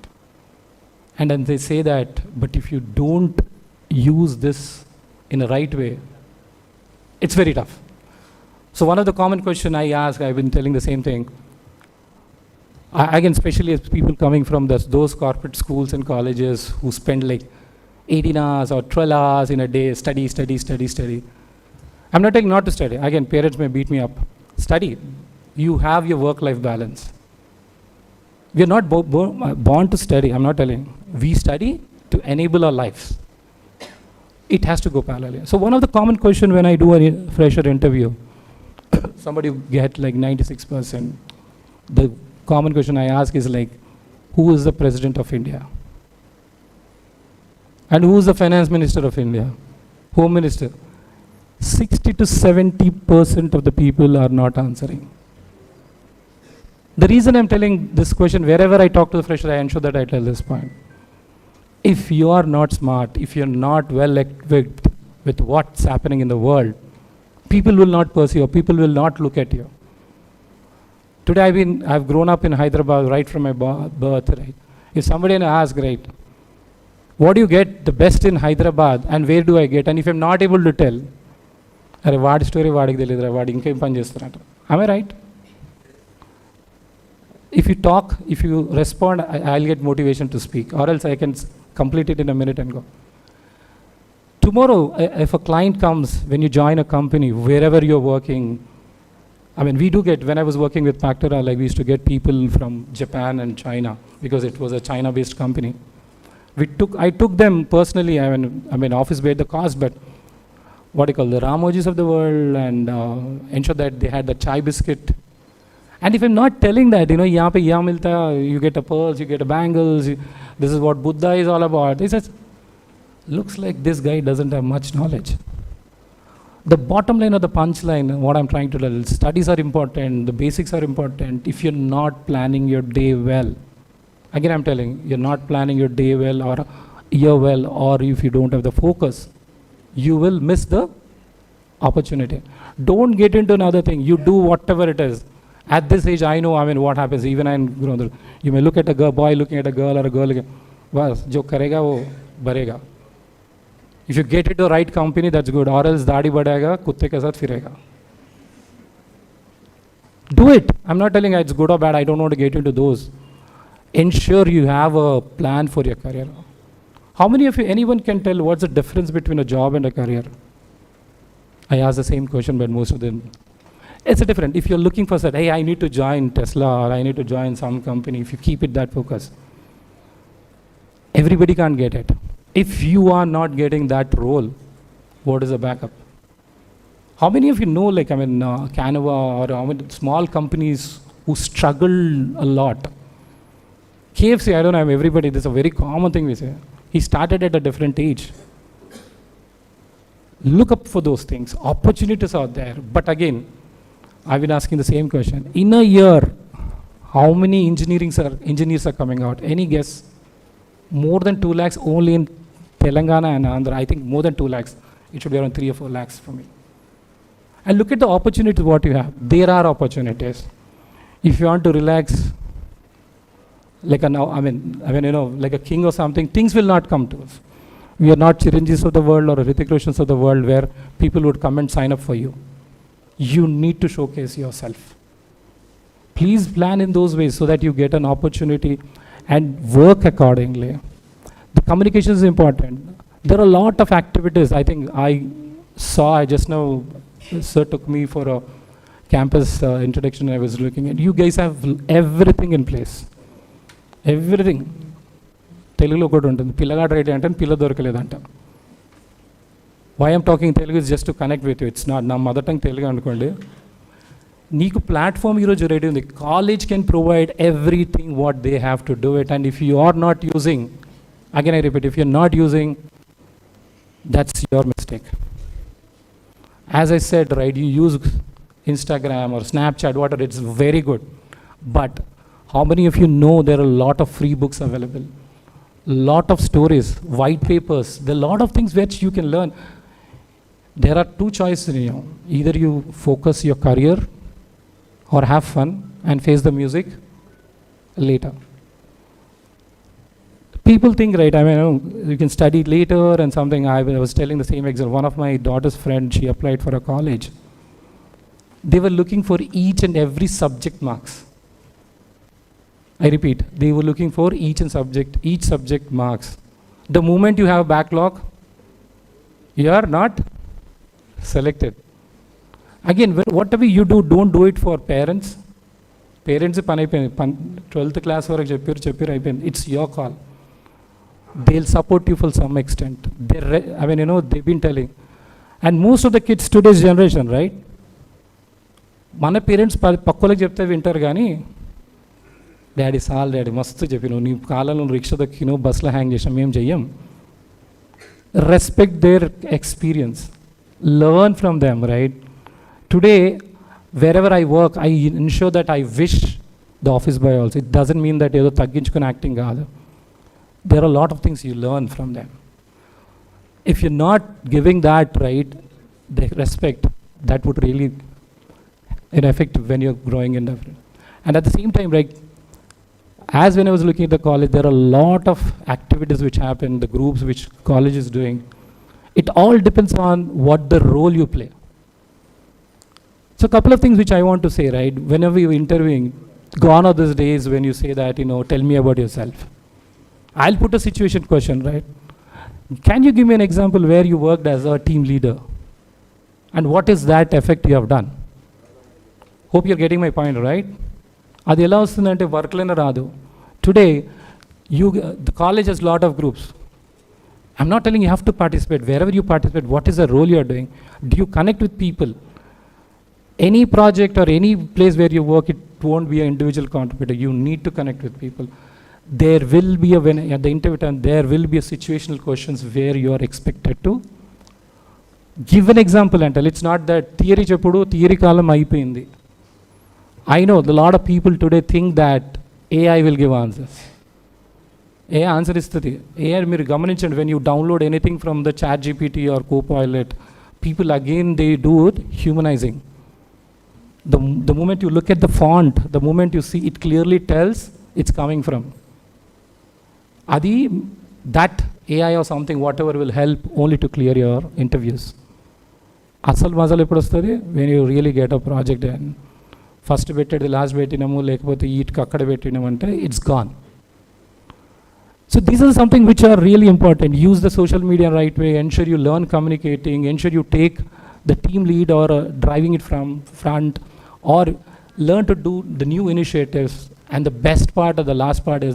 and then they say that, but if you don't use this in a right way, it's very tough. So one of the common questions I ask, I've been telling the same thing, again, especially as people coming from those corporate schools and colleges who spend like 18 hours or 12 hours in a day, study. I'm not telling not to study. Again, parents may beat me up. Study. You have your work-life balance. We are not born to study. I'm not telling. We study to enable our lives. It has to go parallel. So one of the common questions when I do a fresher interview, somebody get like 96%. The common question I ask is like, who is the President of India? And who is the Finance Minister of India? Home Minister? 60 to 70% of the people are not answering. The reason I'm telling this question, wherever I talk to the fresher, I ensure that I tell this point. If you are not smart, if you're not well equipped with what's happening in the world, people will not pursue, people will not look at you. Today I've grown up in Hyderabad right from my birth, right? If somebody asks, right, what do you get the best in Hyderabad and where do I get? And if I'm not able to tell, am I right? If you talk, if you respond, I'll get motivation to speak, or else I can complete it in a minute and go. Tomorrow, if a client comes, when you join a company, wherever you're working, I mean, we do get, when I was working with Pactora, like we used to get people from Japan and China, because it was a China-based company. I took them personally, I mean, office paid the cost, but what do you call, the Ramojis of the world, and ensure that they had the chai biscuit. And if I'm not telling that, you know, you get a pearls, you get a bangles, this is what Buddha is all about. He says, looks like this guy doesn't have much knowledge. The bottom line or the punchline, what I'm trying to tell, studies are important, the basics are important. If you're not planning your day well, again I'm telling, you're not planning your day well or year well, or if you don't have the focus, you will miss the opportunity. Don't get into another thing. You do whatever it is. At this age, I know, I mean, what happens. Even you may look at a girl, boy looking at a girl, or a girl looking, well, jo karega wo barega. If you get into the right company, that's good. Or else daadi badega, kutte ke saath firega. Do it. I'm not telling you it's good or bad. I don't want to get into those. Ensure you have a plan for your career. How many of you, anyone can tell what's the difference between a job and a career? I asked the same question, but most of them. It's a different. If you're looking for that, hey, I need to join Tesla or I need to join some company, if you keep it that focus, everybody can't get it. If you are not getting that role, what is the backup? How many of you know, like, I mean, Canova or how many small companies who struggle a lot? KFC, I don't know, everybody, this is a very common thing we say. He started at a different age. Look up for those things. Opportunities are there. But again, I've been asking the same question. In a year, how many engineers are coming out? Any guess? More than 2 lakhs only in Telangana and Andhra. I think more than 2 lakhs. It should be around 3 or 4 lakhs for me. And look at the opportunities what you have. There are opportunities. If you want to relax, like like a king or something, things will not come to us. We are not Chiranjeevis of the world or Hrithik Roshans of the world where people would come and sign up for you. You need to showcase yourself. Please plan in those ways so that you get an opportunity and work accordingly. The communication is important. There are a lot of activities. I think I just now, sir took me for a campus introduction I was looking at. You guys have everything in place. Everything. Telugulo kuda untundi. Pillagadu ready ante pilla dorakaledanta. Why I'm talking Telugu is just to connect with you. It's not na mother tongue Telugu anukondi. Neeku platform ee roju ready undi. College can provide everything what they have to do it, and if you are not using, again I repeat, if you're not using, that's your mistake. As I said, right, you use Instagram or Snapchat, whatever, it's very good. But how many of you know there are a lot of free books available? Lot of stories, white papers, there are a lot of things which you can learn. There are two choices, you know. Either you focus your career or have fun and face the music later. People think, right, I mean, you can study later and something. I was telling the same example. One of my daughter's friends, she applied for a college. They were looking for each and every subject marks. I repeat, they were looking for each subject marks. The moment you have a backlog, you are not selected. Again, whatever you do, don't do it for parents. Parents పని అయిపోయింది, 12th class వరకు చెప్పారు అయిపోయింది. It's your call. They'll support you for some extent. They've been telling. And most of the kids today's generation, right? మన parents పక్కలకు చెప్తే వింటారు కానీ daddy daddy మస్తు చెప్పినావు, నీ కాలంలో రిక్షా దొక్కినావు, బస్సులో హ్యాంగ్ చేసినాం, మేము చెయ్యం. Respect their experience. Learn from them, right? Today, wherever I work, I ensure that I wish the office boy also. It doesn't mean that ఏదో తగ్గించుకుని యాక్టింగ్ కాదు. There are a lot of things you learn from them. If you're not giving that, right, the respect, that would really affect when you're growing in the. And at the same time, right, as when I was looking at the college, there are a lot of activities which happen, the groups which college is doing. It all depends on what the role you play. So a couple of things which I want to say, right, whenever you're interviewing, gone are those days when you say that, tell me about yourself. I'll put a situation question, right? Can you give me an example where you worked as a team leader? And what is that effect you have done? Hope you're getting my point, right? అది ఎలా వస్తుందంటే వర్క్లోనే రాదు. Today, the college has a lot of groups. I'm not telling you have to participate. Wherever you participate, what is the role you are doing? Do you connect with people? Any project or any place where you work, it won't be an individual contributor. You need to connect with people. There will be at the interview time, there will be a situational questions where you are expected to give an example and tell. It's not that theory cheppudu theory kalam అయిపోయింది. I know a lot of people today think that AI will give answers. AI answer ఇస్తుంది. AI మీరు గమనించండి, when you download anything from the ChatGPT or Copilot, people again they do it humanizing. The moment you look at the font, the moment you see, it clearly tells it's coming from. That AI or something, whatever will help only to clear your interviews. అసలు మజలు ఎప్పుడు వస్తుంది? when you really get a project and first పెట్టేది last పెట్టినాము, లేకపోతే ఈట్కి అక్కడ పెట్టినామంటే it's gone. So these are something which are really important. Use the social media right way, ensure you learn communicating, ensure you take the team lead or driving it from front, or learn to do the new initiatives. And the best part or the last part is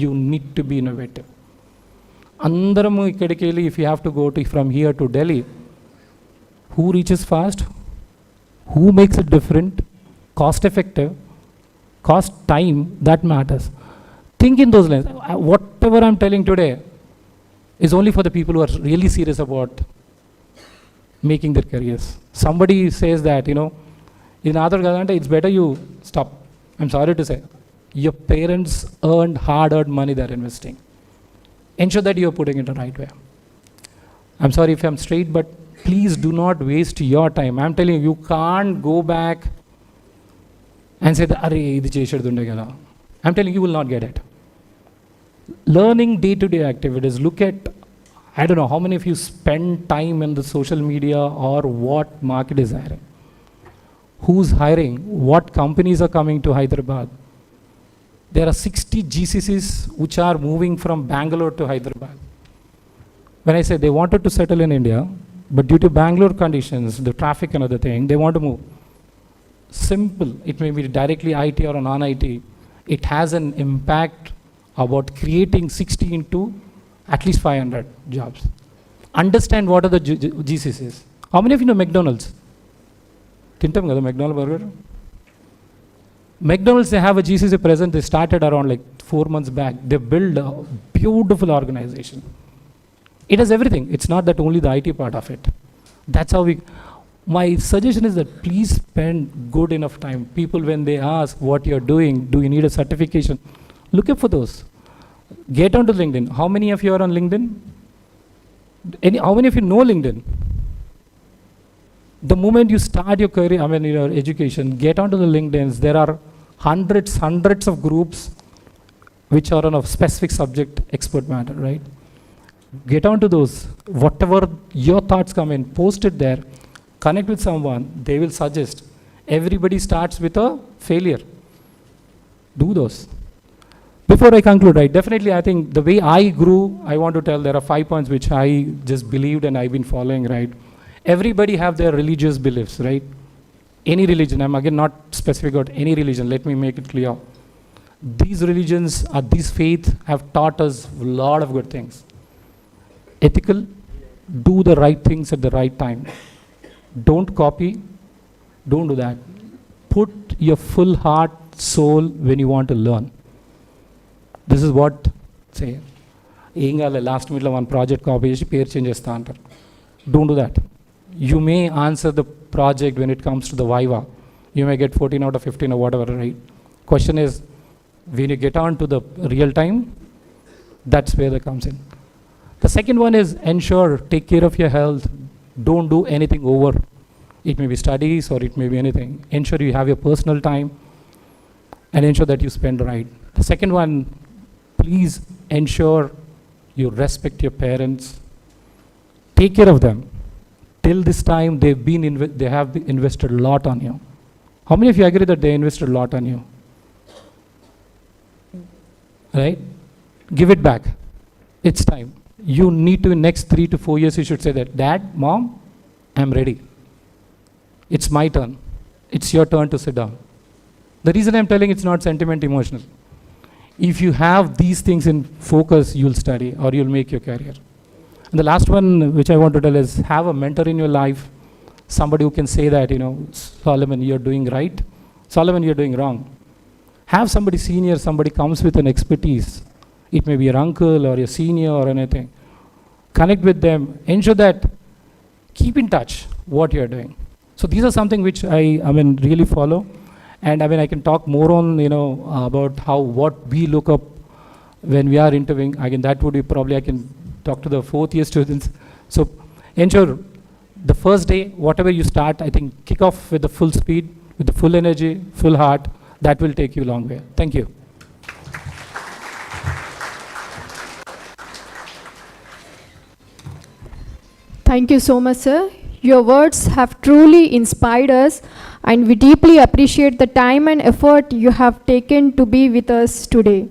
you need to be innovative. Andaramu ikkadiki velli, if you have to go from here to Delhi, who reaches fast, who makes it different, cost effective, cost time, that matters. Think in those lines. Whatever I'm telling today is only for the people who are really serious about making their careers. Somebody says that, in other Gadante, it's better you stop. I'm sorry to say. Your parents earned hard-earned money they're investing. Ensure that you're putting it the right way. I'm sorry if I'm straight, but please do not waste your time. I'm telling you, you can't go back and say, idi chesadu kada. I'm telling you, you will not get it. Learning day-to-day activities. Look at, I don't know how many of you spend time in the social media or what market is hiring. Who's hiring? What companies are coming to Hyderabad? There are 60 GCCs which are moving from Bangalore to Hyderabad. When I say they wanted to settle in India, but due to Bangalore conditions, the traffic and other thing, they want to move. Simple. It may be directly IT or non-IT. It has an impact about creating 60 into at least 500 jobs. Understand what are the GCCs. How many of you know McDonald's? Tintam kada McDonald's burger? McDonald's, they have a GCC present. They started around 4 months back. They built a beautiful organization. It has everything. It's not that only the IT part of it. That's how my suggestion is that please spend good enough time. People, when they ask what you're doing, do you need a certification? Look up for those. Get onto LinkedIn. How many of you are on LinkedIn? How many of you know LinkedIn? The moment you start your career, your education, get onto the LinkedIns. There are hundreds of groups which are on a specific subject, expert matter, right? Get onto those. Whatever your thoughts come in, post it there. Connect with someone. They will suggest. Everybody starts with a failure. Do those. Before I conclude, right, definitely I think the way I grew, I want to tell there are 5 points which I just believed and I've been following, right? Everybody have their religious beliefs, right? any religion, I'm again not specific about any religion, let me make it clear. These religions or these faiths have taught us a lot of good things. Ethical, do the right things at the right time. Don't copy, don't do that. Put your full heart, soul when you want to learn. This is what, say, last minute one project copy pair changes. Don't do that. You may answer the project when it comes to the Viva. You may get 14 out of 15 or whatever, right? Question is, when you get on to the real time, that's where that comes in. The second one is ensure, take care of your health. Don't do anything over. It may be studies or it may be anything. Ensure you have your personal time and ensure that you spend right. The second one, please ensure you respect your parents. Take care of them. Till this time, they have invested a lot on you. How many of you agree that they invested a lot on you? Right? Give it back. It's time. You need to, in next 3 to 4 years, you should say that, Dad, Mom, I'm ready. It's my turn. It's your turn to sit down. The reason I'm telling it's not sentiment emotional. If you have these things in focus, you'll study or you'll make your career. And the last one which I want to tell is have a mentor in your life, somebody who can say that, Solomon, you're doing right. Solomon, you're doing wrong. Have somebody senior, somebody comes with an expertise. It may be your uncle or your senior or anything. Connect with them. Ensure that, keep in touch what you're doing. So these are something which I really follow. And I can talk more on, about what we look up when we are interviewing. Again, that would be probably, I can talk to the 4th year students. So ensure the first day, whatever you start, I think kick off with the full speed, with the full energy, full heart. That will take you a long way. Thank you. Thank you so much, sir. Your words have truly inspired us, and we deeply appreciate the time and effort you have taken to be with us today.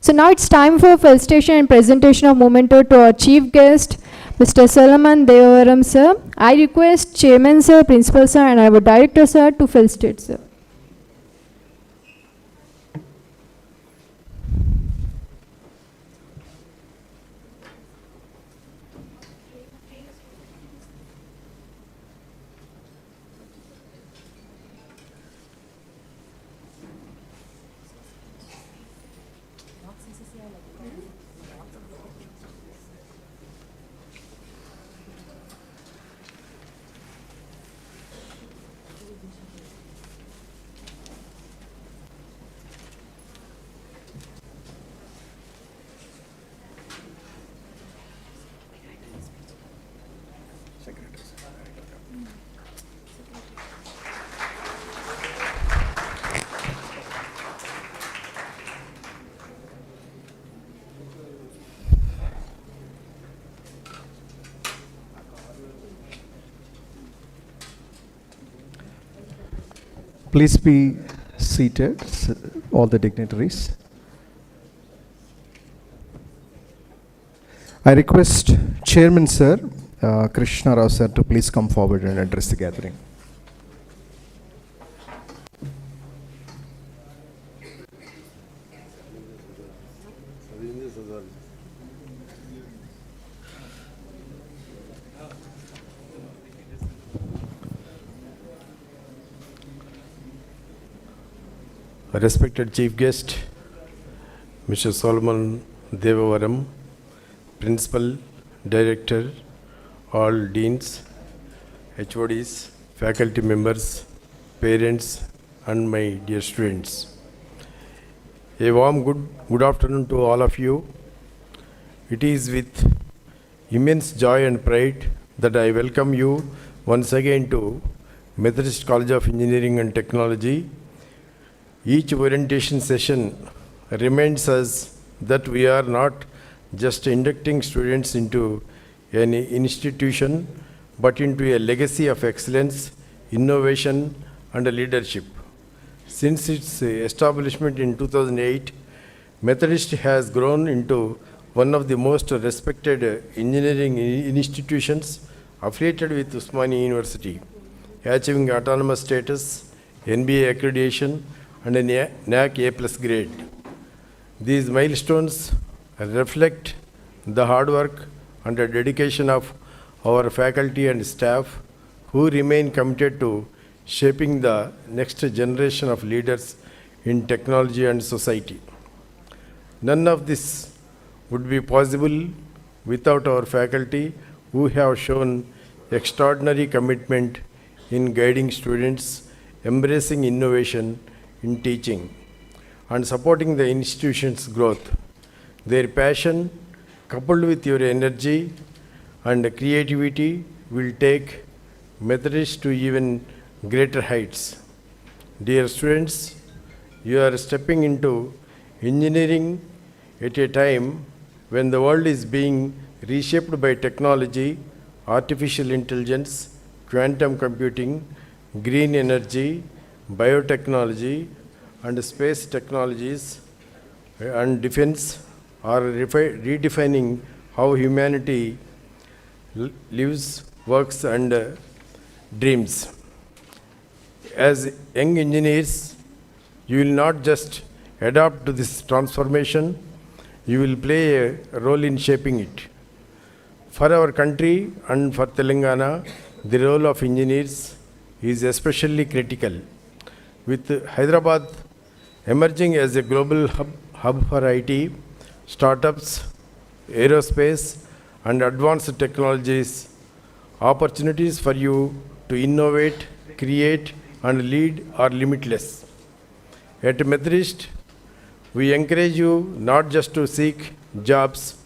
So now it's time for felicitation and presentation of Memento to our chief guest, Mr. Solomon Devavaram, sir. I request Chairman, sir, Principal, sir, and our Director, sir, to felicitate, sir. Please be seated, all the dignitaries. I request Chairman, sir, Krishna Rao, sir, to please come forward and address the gathering. Respected Chief Guest, Mr. Solomon Devavaram, Principal, Director, all Deans, HODs, faculty members, parents, and my dear students. A warm good afternoon to all of you. It is with immense joy and pride that I welcome you once again to Methodist College of Engineering and Technology. Each orientation session reminds us that we are not just inducting students into an institution, but into a legacy of excellence, innovation, and leadership. Since its establishment in 2008, Methodist has grown into one of the most respected engineering institutions affiliated with Usmania University. achieving autonomous status, NBA accreditation, and a NAC A+ grade. These milestones reflect the hard work and the dedication of our faculty and staff who remain committed to shaping the next generation of leaders in technology and society. None of this would be possible without our faculty who have shown extraordinary commitment in guiding students, embracing innovation in teaching, and supporting the institution's growth. Their passion, coupled with your energy and creativity, will take Methodist to even greater heights. Dear students, you are stepping into engineering at a time when the world is being reshaped by technology, artificial intelligence, quantum computing, green energy, biotechnology, and space technologies and defense are redefining how humanity lives, works, and dreams. As young engineers, you will not just adapt to this transformation, you will play a role in shaping it. For our country and for Telangana, the role of engineers is especially critical. With Hyderabad emerging as a global hub for IT, startups, aerospace, and advanced technologies, opportunities for you to innovate, create, and lead are limitless. At Methodist, we encourage you not just to seek jobs,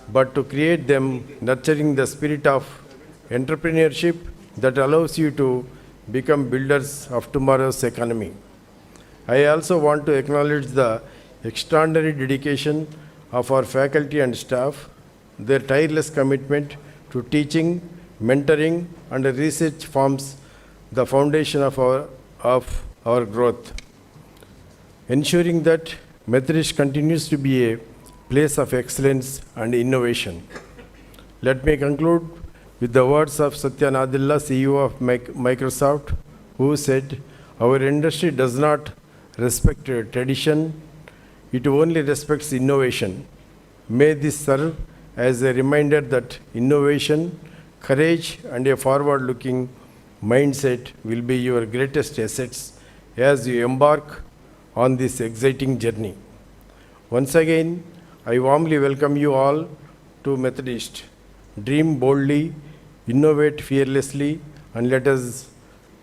but to create them, nurturing the spirit of entrepreneurship that allows you to become builders of tomorrow's economy. I also want to acknowledge the extraordinary dedication of our faculty and staff, their tireless commitment to teaching, mentoring, and research forms the foundation of our growth, ensuring that Methodist continues to be a place of excellence and innovation. Let me conclude with the words of Satya Nadella, CEO of Microsoft, who said, "Our industry does not respect tradition, it only respects innovation." May this serve as a reminder that innovation, courage, and a forward-looking mindset will be your greatest assets as you embark on this exciting journey. Once again, I warmly welcome you all to Methodist. Dream boldly, innovate fearlessly, and let us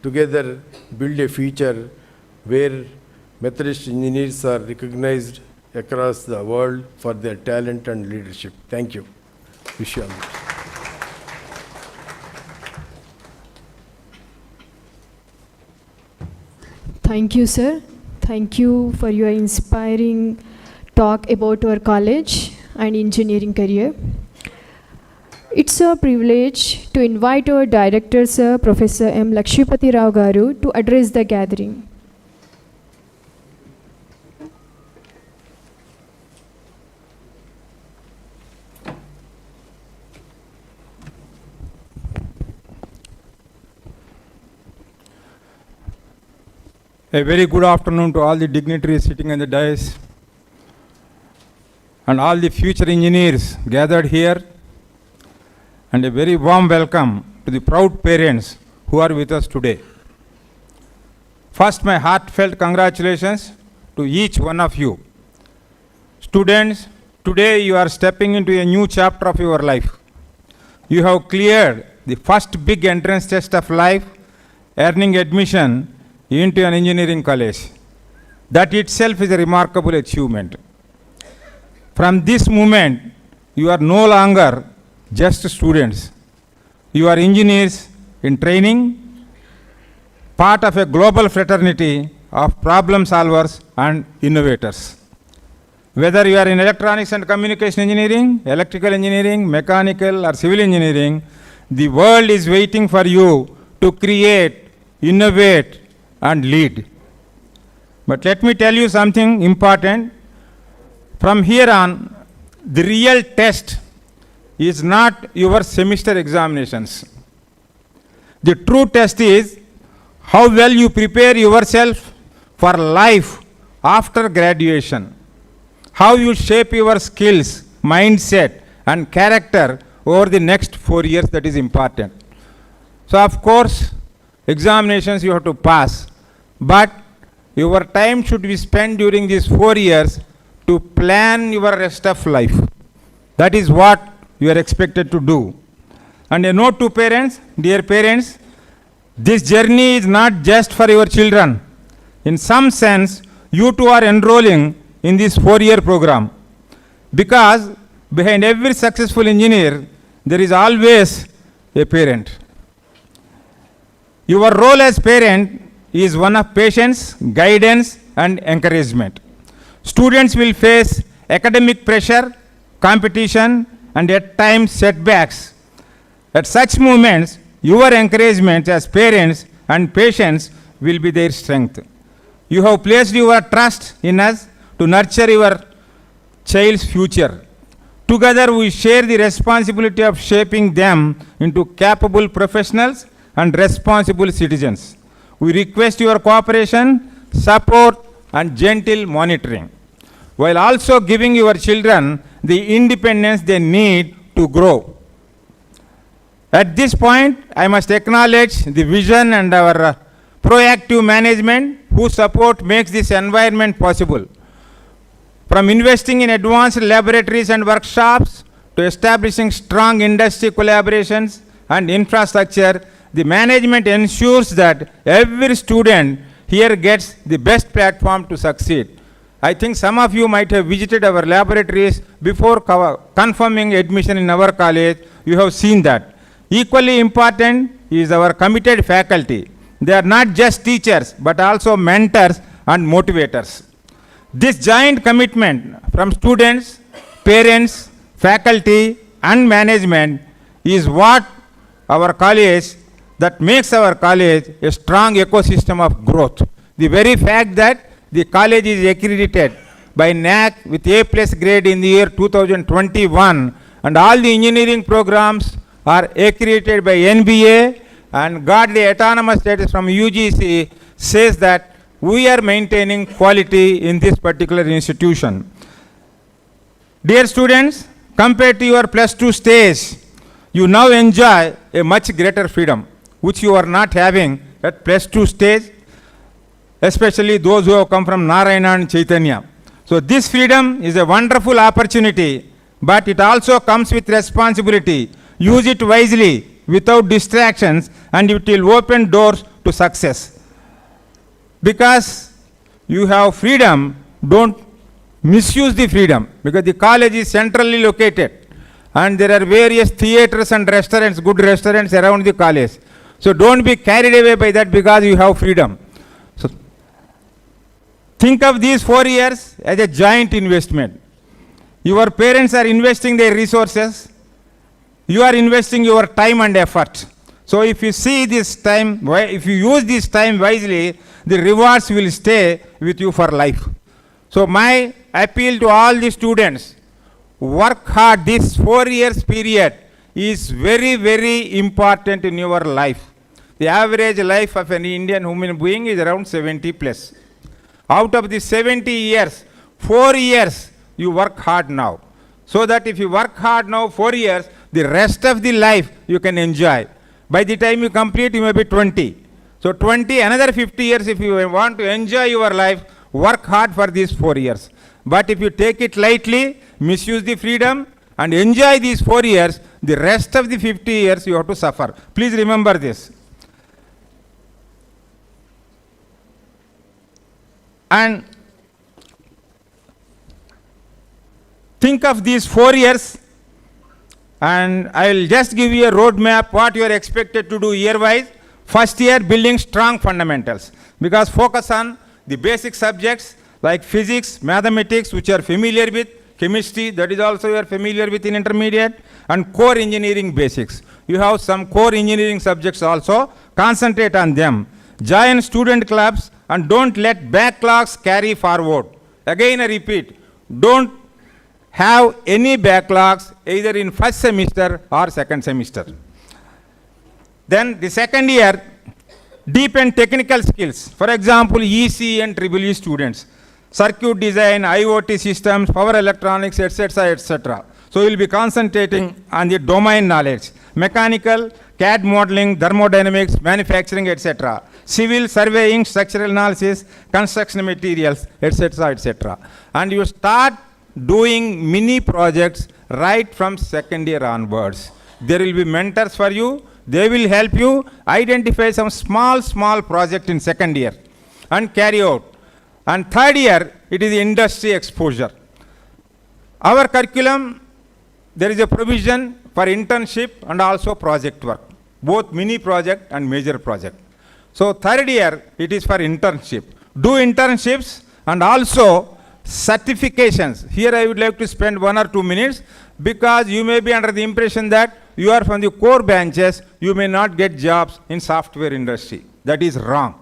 together build a future where Methodist engineers are recognized across the world for their talent and leadership. Thank you. Wish you all the best. Thank you, sir. Thank you for your inspiring talk about our college and engineering career. It's a privilege to invite our director, sir, Professor M. Lakshmipati Rao Garu, to address the gathering. A very good afternoon to all the dignitaries sitting on the dais and all the future engineers gathered here, and a very warm welcome to the proud parents who are with us today. First, my heartfelt congratulations to each one of you. Students, today you are stepping into a new chapter of your life. You have cleared the first big entrance test of life, earning admission into an engineering college. That itself is a remarkable achievement. From this moment, you are no longer just students. You are engineers in training, part of a global fraternity of problem solvers and innovators. Whether you are in electronics and communication engineering, electrical engineering, mechanical or civil engineering, the world is waiting for you to create, innovate, and lead. But let me tell you something important. From here on, the real test is not your semester examinations. The true test is how well you prepare yourself for life after graduation, how you shape your skills, mindset, and character over the next 4 years, that is important. So, of course, examinations you have to pass, but your time should be spent during these 4 years to plan your rest of life. That is what you are expected to do. And a note to parents, dear parents, this journey is not just for your children. In some sense, you too are enrolling in this 4-year program, because behind every successful engineer, there is always a parent. Your role as parent is one of patience, guidance, and encouragement. Students will face academic pressure, competition, and at times setbacks. At such moments, your encouragement as parents and patience will be their strength. You have placed your trust in us to nurture your child's future. Together, we share the responsibility of shaping them into capable professionals and responsible citizens. We request your cooperation, support, and gentle monitoring, while also giving your children the independence they need to grow. At this point, I must acknowledge the vision and our proactive management whose support makes this environment possible. From investing in advanced laboratories and workshops to establishing strong industry collaborations and infrastructure, the management ensures that every student here gets the best platform to succeed. I think some of you might have visited our laboratories before confirming admission in our college. You have seen that. Equally important is our committed faculty. They are not just teachers, but also mentors and motivators. This joint commitment from students, parents, faculty, and management is what our college, that makes our college a strong ecosystem of growth. The very fact that the college is accredited by NAAC with A+ grade in the year 2021, and all the engineering programs are accredited by NBA and got the autonomous status from UGC, says that we are maintaining quality in this particular institution. Dear students, compared to your +2 stage, you now enjoy a much greater freedom, which you are not having at +2 stage, especially those who have come from Narayana and Chaitanya. So this freedom is a wonderful opportunity, but it also comes with responsibility. Use it wisely, without distractions, and it will open doors to success. Because you have freedom, don't misuse the freedom, because the college is centrally located and there are various theaters and restaurants, good restaurants around the college. So don't be carried away by that because you have freedom. So think of these 4 years as a joint investment. Your parents are investing their resources. You are investing your time and effort. So if you see this time, if you use this time wisely, the rewards will stay with you for life. So my appeal to all the students, work hard. This 4 years period is very, very important in your life. The average life of an Indian human being is around 70+. Out of the 70 years, 4 years you work hard now. So that if you work hard now 4 years, the rest of the life you can enjoy. By the time you complete, you may be 20. So 20, another 50 years, if you want to enjoy your life, work hard for these 4 years. But if you take it lightly, misuse the freedom, and enjoy these 4 years, the rest of the 50 years you have to suffer. Please remember this. And think of these 4 years, and I will just give you a roadmap what you are expected to do year-wise. First year, building strong fundamentals, because focus on the basic subjects like physics, mathematics, which you are familiar with, chemistry, that is also you are familiar with in intermediate, and core engineering basics. You have some core engineering subjects also, concentrate on them. Join student clubs and don't let backlogs carry forward. Again I repeat, don't have any backlogs either in first semester or second semester. Then the second year, Deepen technical skills. For example, EC and EEE students. Circuit design, IoT systems, power electronics, etc., etc. So you will be concentrating on the domain knowledge. Mechanical, CAD modeling, thermodynamics, manufacturing, etc. Civil, surveying, structural analysis, construction materials, etc., etc. And you start doing mini projects right from second year onwards. There will be mentors for you. They will help you identify some small project in second year and carry out. And third year, it is industry exposure. Our curriculum, there is a provision for internship and also project work, both mini project and major project. So third year, it is for internship. Do internships and also certifications. Here I would like to spend 1 or 2 minutes because you may be under the impression that you are from the core branches, you may not get jobs in software industry. That is wrong.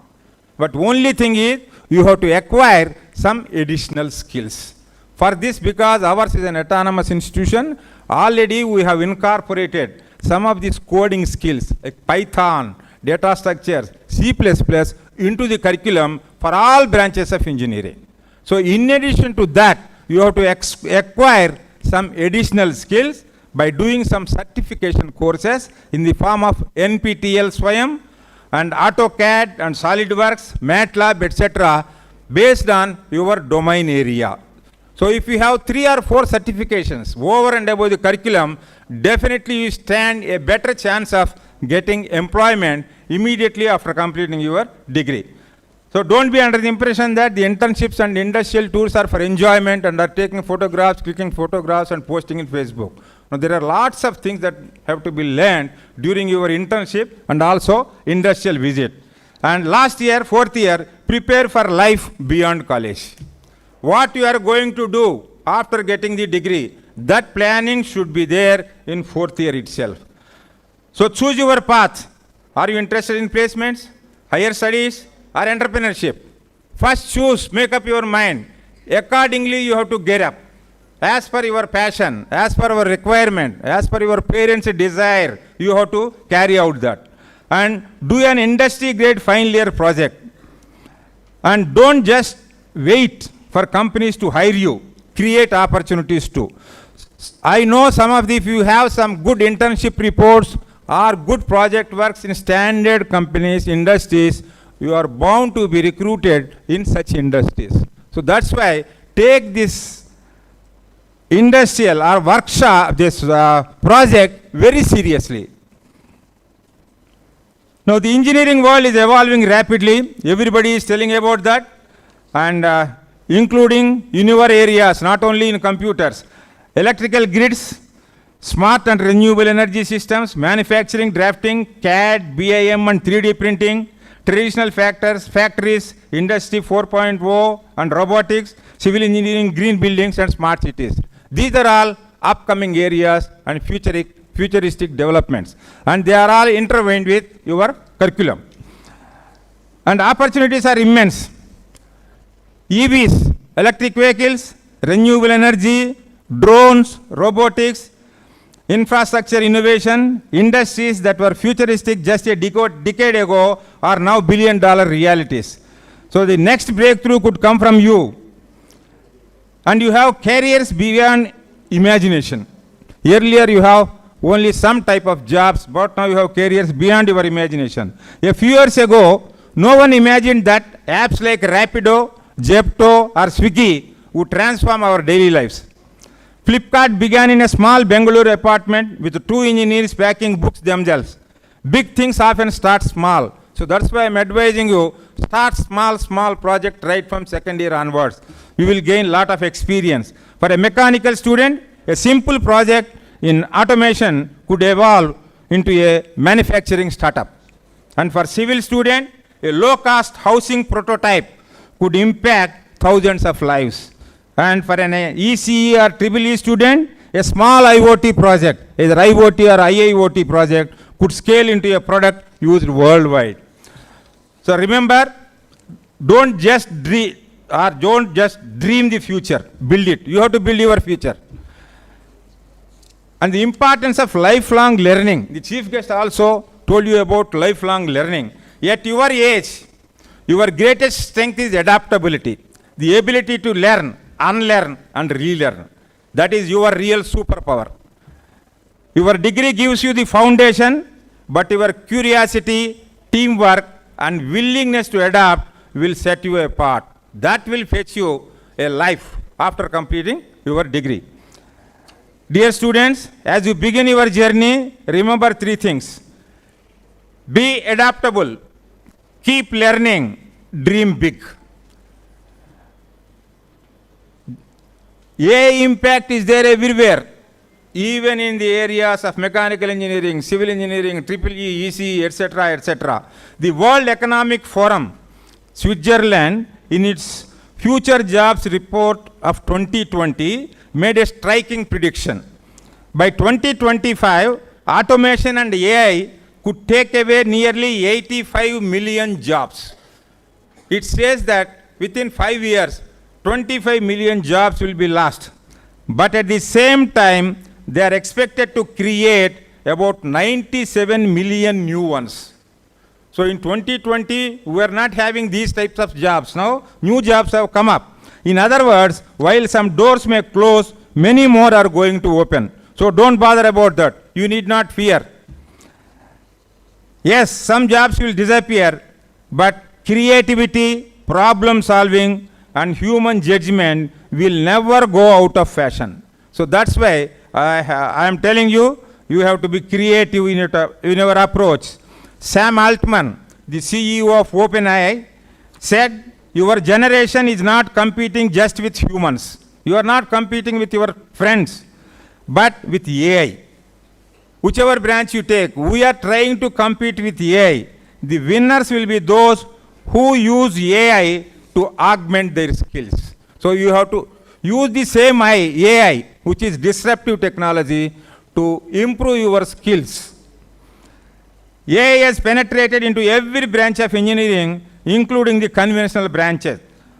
But only thing is, you have to acquire some additional skills. For this, because ours is an autonomous institution, already we have incorporated some of these coding skills like Python, data structures, C++ into the curriculum for all branches of engineering. So in addition to that, you have to acquire some additional skills by doing some certification courses in the form of NPTEL Swayam and AutoCAD and SolidWorks, MATLAB, etc. based on your domain area. So if you have 3 or 4 certifications over and above the curriculum, definitely you stand a better chance of getting employment immediately after completing your degree. So don't be under the impression that the internships and industrial tours are for enjoyment and are taking photographs, clicking photographs and posting in Facebook. Now there are lots of things that have to be learned during your internship and also industrial visit. And last year, 4th year, prepare for life beyond college. What you are going to do after getting the degree, that planning should be there in 4th year itself. So choose your path. Are you interested in placements, higher studies, or entrepreneurship? First choose, make up your mind. Accordingly, you have to get up. As per your passion, as per your requirement, as per your parents' desire, you have to carry out that. And do an industry grade final year project. And don't just wait for companies to hire you. Create opportunities too. I know some of if you have some good internship reports or good project works in standard companies, industries, you are bound to be recruited in such industries. So that's why take this industrial or workshop, this project very seriously. Now the engineering world is evolving rapidly. Everybody is telling about that, and including in your areas, not only in computers, electrical grids, smart and renewable energy systems, manufacturing, drafting, CAD, BIM and 3D printing, traditional factories, industry 4.0 and robotics, civil engineering, green buildings and smart cities. These are all upcoming areas and futuristic developments, and they are all intertwined with your curriculum. And opportunities are immense. EVs, electric vehicles, renewable energy, drones, robotics, infrastructure innovation, industries that were futuristic just a decade ago are now billion-dollar realities. So the next breakthrough could come from you. And you have careers beyond imagination. Earlier you have only some type of jobs, but now you have careers beyond your imagination. A few years ago, no one imagined that apps like Rapido, Zepto or Swiggy would transform our daily lives. Flipkart began in a small Bengaluru apartment with 2 engineers packing books themselves. Big things often start small. So that's why I'm advising you, start small project right from second year onwards. You will gain lot of experience. For a mechanical student, a simple project in automation could evolve into a manufacturing startup. And for civil student, a low-cost housing prototype could impact thousands of lives. And for an ECE or EEE student, a small IoT project, either IoT or IIoT project, could scale into a product used worldwide. So remember, don't just dream the future, build it. You have to build your future. And the importance of lifelong learning. The chief guest also told you about lifelong learning. At your age, your greatest strength is adaptability, the ability to learn, unlearn, and relearn. That is your real superpower. Your degree gives you the foundation, but your curiosity, teamwork, and willingness to adapt will set you apart. That will fetch you a life after completing your degree. Dear students, as you begin your journey, remember three things. Be adaptable, keep learning, dream big. AI impact is there everywhere, even in the areas of mechanical engineering, civil engineering, EEE, ECE, etc., etc. The World Economic Forum, Switzerland, in its Future Jobs Report of 2020, made a striking prediction. By 2025, automation and AI could take away nearly 85 million jobs. It says that within 5 years, 25 million jobs will be lost. But at the same time, they are expected to create about 97 million new ones. So in 2020, we are not having these types of jobs. Now, new jobs have come up. In other words, while some doors may close, many more are going to open. So don't bother about that. You need not fear. Yes, some jobs will disappear, but creativity, problem solving, and human judgment will never go out of fashion. So that's why I am telling you, you have to be creative in your approach. Sam Altman, the CEO of OpenAI, said, your generation is not competing just with humans. You are not competing with your friends, but with AI. Whichever branch you take, we are trying to compete with AI. The winners will be those who use AI to augment their skills. So you have to use the same AI, which is disruptive technology, to improve your skills. AI has penetrated into every branch of engineering, including the conventional branches.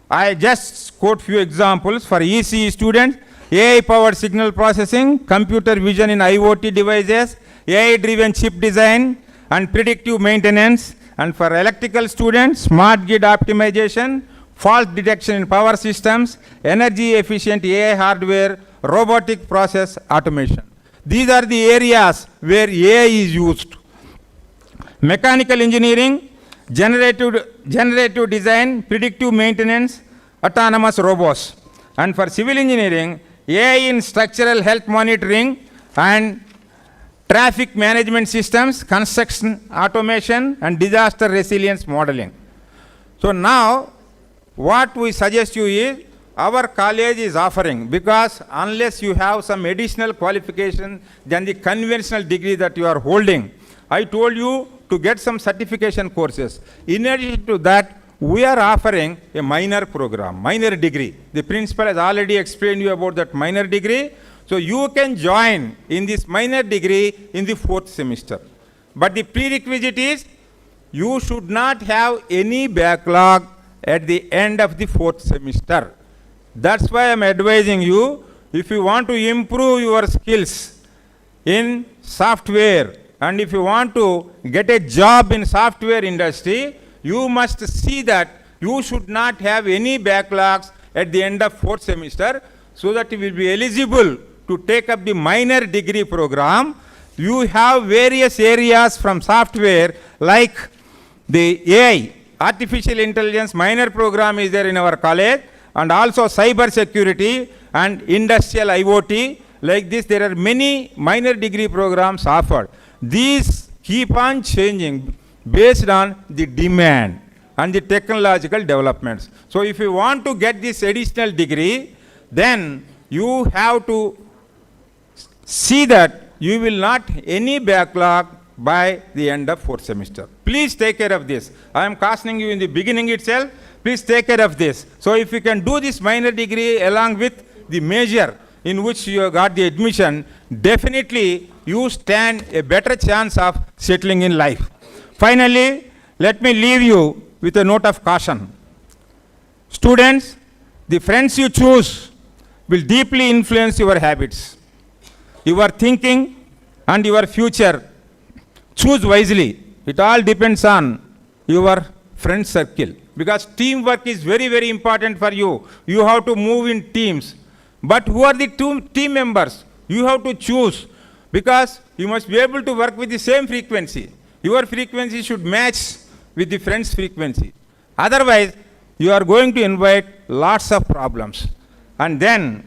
I just quote few examples. For ECE students, AI-powered signal processing, computer vision in IoT devices, AI-driven chip design, and predictive maintenance. And for electrical students, smart grid optimization, fault detection in power systems, energy-efficient AI hardware, robotic process automation. These are the areas where AI is used. Mechanical engineering, generative design, predictive maintenance, autonomous robots. And for civil engineering, AI in structural health monitoring and traffic management systems, construction automation, and disaster resilience modeling. So now, what we suggest you is, our college is offering, because unless you have some additional qualification than the conventional degree that you are holding, I told you to get some certification courses. In addition to that, we are offering a minor program, minor degree. The principal has already explained you about that minor degree. So you can join in this minor degree in the 4th semester. But the prerequisite is, you should not have any backlog at the end of the 4th semester. That's why I'm advising you, if you want to improve your skills in software, and if you want to get a job in software industry, you must see that you should not have any backlogs at the end of 4th semester, so that you will be eligible to take up the minor degree program. You have various areas from software, like the AI, artificial intelligence minor program is there in our college, and also cyber security and industrial IoT. Like this, there are many minor degree programs offered. These keep on changing based on the demand and the technological developments. So if you want to get this additional degree, then you have to see that you will not any backlog by the end of 4th semester. Please take care of this. I am cautioning you in the beginning itself. Please take care of this. So if you can do this minor degree along with the major in which you got the admission, definitely you stand a better chance of settling in life. Finally, let me leave you with a note of caution. Students, the friends you choose will deeply influence your habits, your thinking, and your future. Choose wisely. It all depends on your friend circle, because teamwork is very, very important for you. You have to move in teams. But who are the two team members? You have to choose, because you must be able to work with the same frequency. Your frequency should match with the friend's frequency. Otherwise, you are going to invite lots of problems. And then,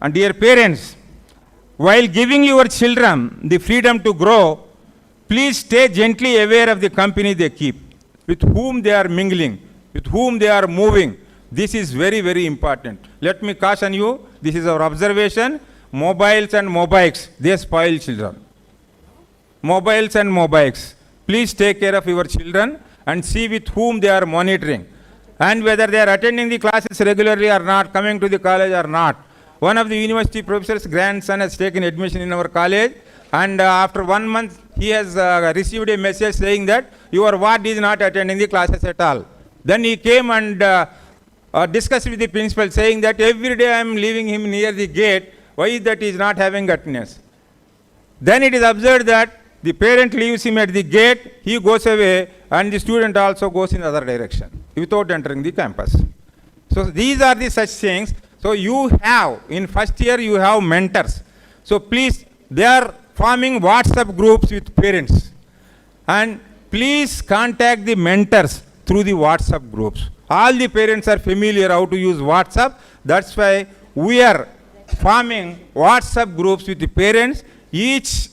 and dear parents, while giving your children the freedom to grow, please stay gently aware of the company they keep, with whom they are mingling, with whom they are moving. This is very, very important. Let me caution you, this is our observation. Mobiles and mobikes, they spoil children. Mobiles and mobikes. Please take care of your children and see with whom they are monitoring, and whether they are attending the classes regularly or not, coming to the college or not. One of the university professor's grandson has taken admission in our college, and after 1 month, he has received a message saying that your ward is not attending the classes at all. Then he came and discussed with the principal, saying that every day I am leaving him near the gate. Why is that he is not having attendance? Then it is observed that the parent leaves him at the gate, he goes away, and the student also goes in the other direction without entering the campus. So these are the such things. So you have, in first year you have mentors. So please, they are forming WhatsApp groups with parents. And please contact the mentors through the WhatsApp groups. All the parents are familiar how to use WhatsApp. That's why we are forming WhatsApp groups with the parents. Each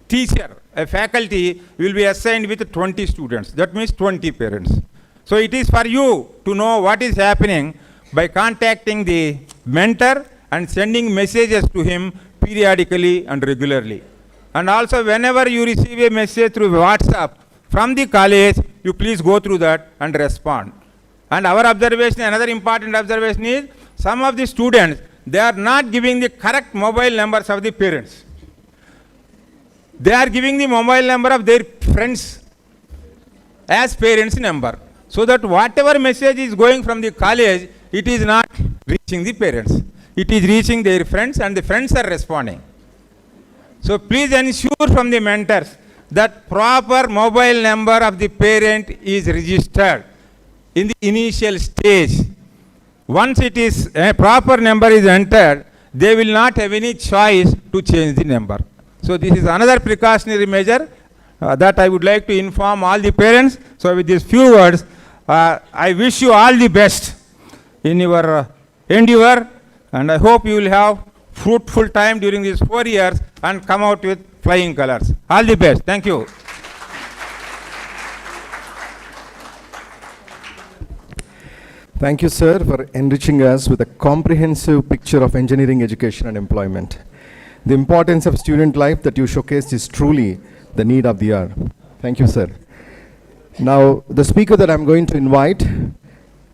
teacher, a faculty, will be assigned with 20 students. That means 20 parents. So it is for you to know what is happening by contacting the mentor and sending messages to him periodically and regularly. And also, whenever you receive a message through WhatsApp from the college, you please go through that and respond. And our observation, another important observation is, some of the students, they are not giving the correct mobile numbers of the parents. They are giving the mobile number of their friends as parents' number, so that whatever message is going from the college, it is not reaching the parents. It is reaching their friends, and the friends are responding. So please ensure from the mentors that proper mobile number of the parent is registered in the initial stage. Once it is a proper number is entered, they will not have any choice to change the number. So this is another precautionary measure that I would like to inform all the parents. So with these few words, I wish you all the best in your endeavor, and I hope you will have fruitful time during these 4 years and come out with flying colors. All the best. Thank you. Thank you, sir, for enriching us with a comprehensive picture of engineering education and employment. The importance of student life that you showcased is truly the need of the hour. Thank you, sir. Now, the speaker that I'm going to invite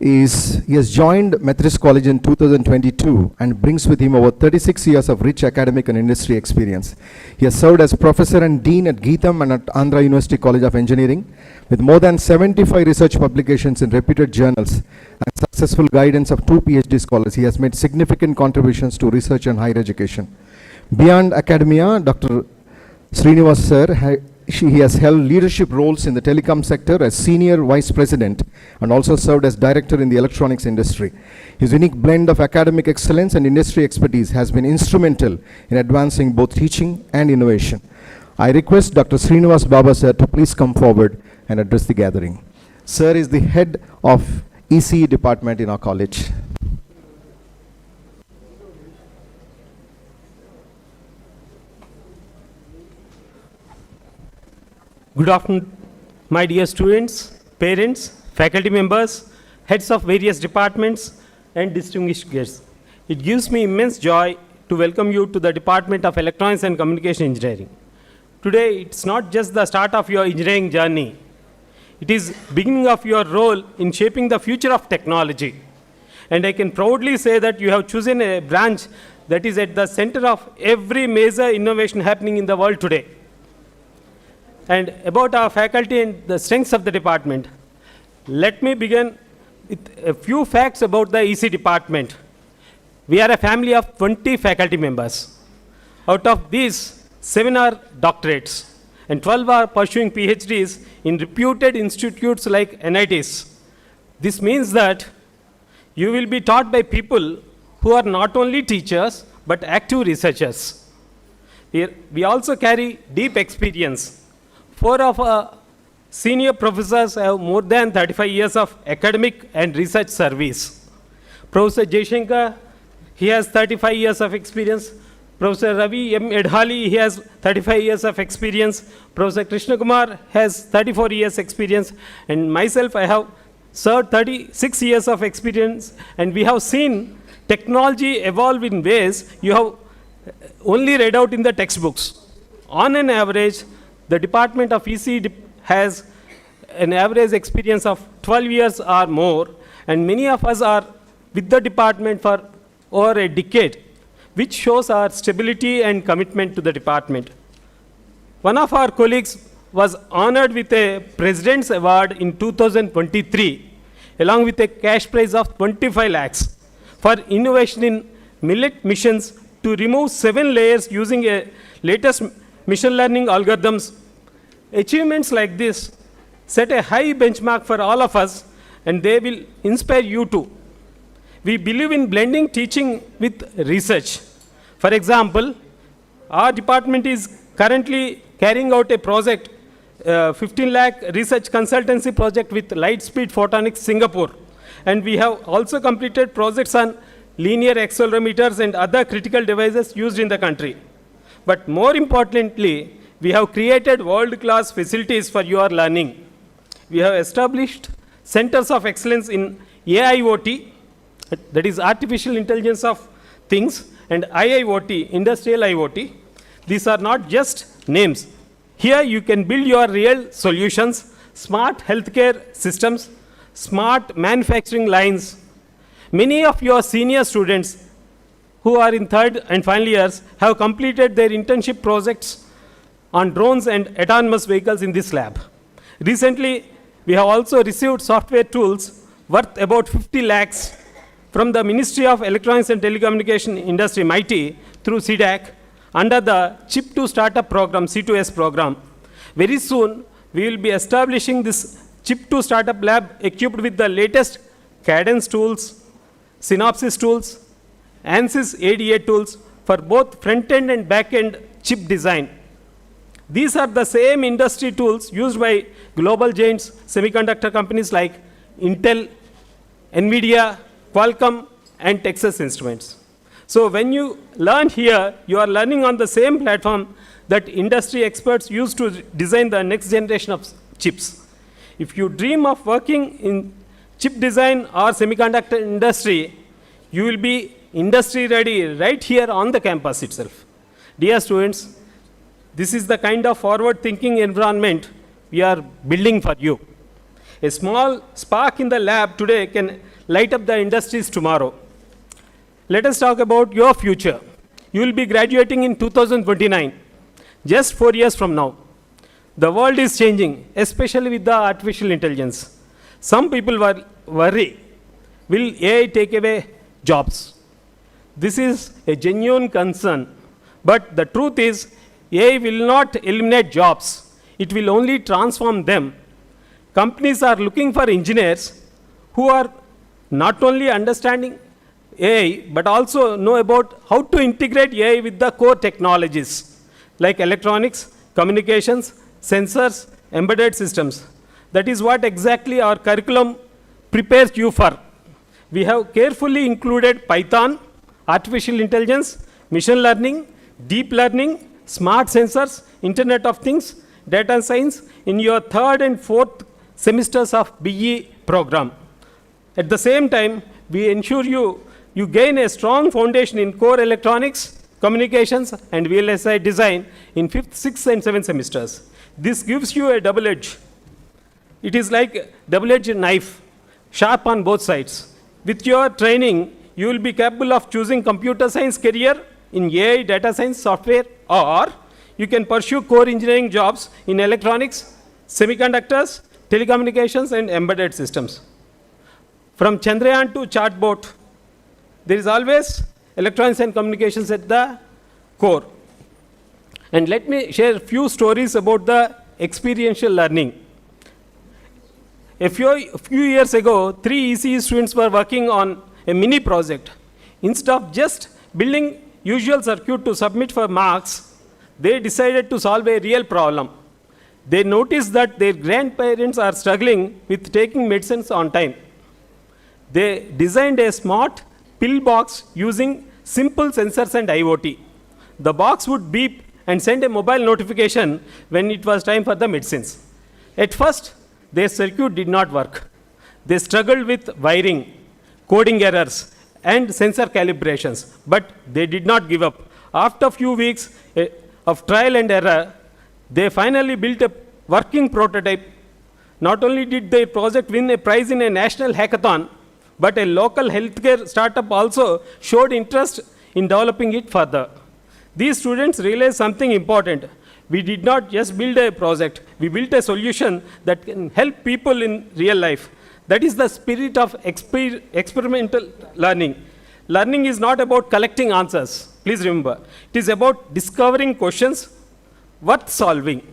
he has joined Methodist College in 2022 and brings with him over 36 years of rich academic and industry experience. He has served as professor and dean at Geetham and at Andhra University College of Engineering, with more than 75 research publications in reputed journals and successful guidance of 2 PhD scholars. He has made significant contributions to research and higher education. Beyond academia, Dr. Srinivas sir, he has held leadership roles in the telecom sector as senior vice president and also served as director in the electronics industry. His unique blend of academic excellence and industry expertise has been instrumental in advancing both teaching and innovation. I request Dr. Srinivas Baba sir to please come forward and address the gathering. Sir is the head of ECE department in our college. Good afternoon, my dear students, parents, faculty members, heads of various departments, and distinguished guests. It gives me immense joy to welcome you to the Department of Electronics and Communication Engineering. Today, it's not just the start of your engineering journey. It is beginning of your role in shaping the future of technology. And I can proudly say that you have chosen a branch that is at the center of every major innovation happening in the world today. And about our faculty and the strengths of the department, let me begin with a few facts about the EC department. We are a family of 20 faculty members. Out of these, 7 are doctorates, and 12 are pursuing PhDs in reputed institutes like NITs. This means that you will be taught by people who are not only teachers but active researchers. We also carry deep experience. 4 of our senior professors have more than 35 years of academic and research service. Professor Jaishankar, he has 35 years of experience. Professor Ravi M. Edhali, he has 35 years of experience. Professor Krishna Kumar has 34 years experience. And myself, I have served 36 years of experience. And we have seen technology evolve in ways you have only read out in the textbooks. On an average, the Department of EC has an average experience of 12 years or more. And many of us are with the department for over a decade, which shows our stability and commitment to the department. One of our colleagues was honored with a President's Award in 2023, along with a cash prize of 25 lakhs for innovation in millet missions to remove 7 layers using a latest machine learning algorithms. Achievements like this set a high benchmark for all of us, and they will inspire you too. We believe in blending teaching with research. For example, our department is currently carrying out a project, 15 lakh research consultancy project with Lightspeed Photonics Singapore. And we have also completed projects on linear accelerometers and other critical devices used in the country. But more importantly, we have created world-class facilities for your learning. We have established centers of excellence in AIoT, that is artificial intelligence of things, and IIoT, industrial IoT. These are not just names. Here you can build your real solutions, smart healthcare systems, smart manufacturing lines. Many of your senior students who are in 3rd and final years have completed their internship projects on drones and autonomous vehicles in this lab. Recently, we have also received software tools worth about 50 lakhs from the Ministry of Electronics and Telecommunication Industry, MIT, through CDAC, under the Chip to Startup program, C2S program. Very soon, we will be establishing this Chip to Startup lab equipped with the latest Cadence tools, Synopsys tools, ANSYS ADA tools for both front-end and back-end chip design. These are the same industry tools used by global giants, semiconductor companies like Intel, NVIDIA, Qualcomm, and Texas Instruments. So when you learn here, you are learning on the same platform that industry experts use to design the next generation of chips. If you dream of working in chip design or semiconductor industry, you will be industry ready right here on the campus itself. Dear students, this is the kind of forward-thinking environment we are building for you. A small spark in the lab today can light up the industries tomorrow. Let us talk about your future. You will be graduating in 2029, just 4 years from now. The world is changing, especially with the artificial intelligence. Some people worry, will AI take away jobs? This is a genuine concern, but the truth is, AI will not eliminate jobs. It will only transform them. Companies are looking for engineers who are not only understanding AI, but also know about how to integrate AI with the core technologies like electronics, communications, sensors, embedded systems. That is what exactly our curriculum prepares you for. We have carefully included Python, artificial intelligence, machine learning, deep learning, smart sensors, Internet of Things, data science in your 3rd and 4th semesters of BE program. At the same time, we ensure you gain a strong foundation in core electronics, communications, and VLSI design in 5th, 6th, and 7th semesters. This gives you a double edge. It is like a double-edged knife, sharp on both sides. With your training, you will be capable of choosing computer science career in AI, data science, software, or you can pursue core engineering jobs in electronics, semiconductors, telecommunications, and embedded systems. From Chandrayaan to Chartbot, there is always electronics and communications at the core. And let me share a few stories about the experiential learning. A few years ago, 3 ECE students were working on a mini project. Instead of just building usual circuit to submit for marks, they decided to solve a real problem. They noticed that their grandparents are struggling with taking medicines on time. They designed a smart pill box using simple sensors and IoT. The box would beep and send a mobile notification when it was time for the medicines. At first, their circuit did not work. They struggled with wiring, coding errors, and sensor calibrations, but they did not give up. After a few weeks of trial and error, they finally built a working prototype. Not only did their project win a prize in a national hackathon, but a local healthcare startup also showed interest in developing it further. These students realized something important. We did not just build a project, we built a solution that can help people in real life. That is the spirit of experimental learning. Learning is not about collecting answers, please remember. It is about discovering questions worth solving.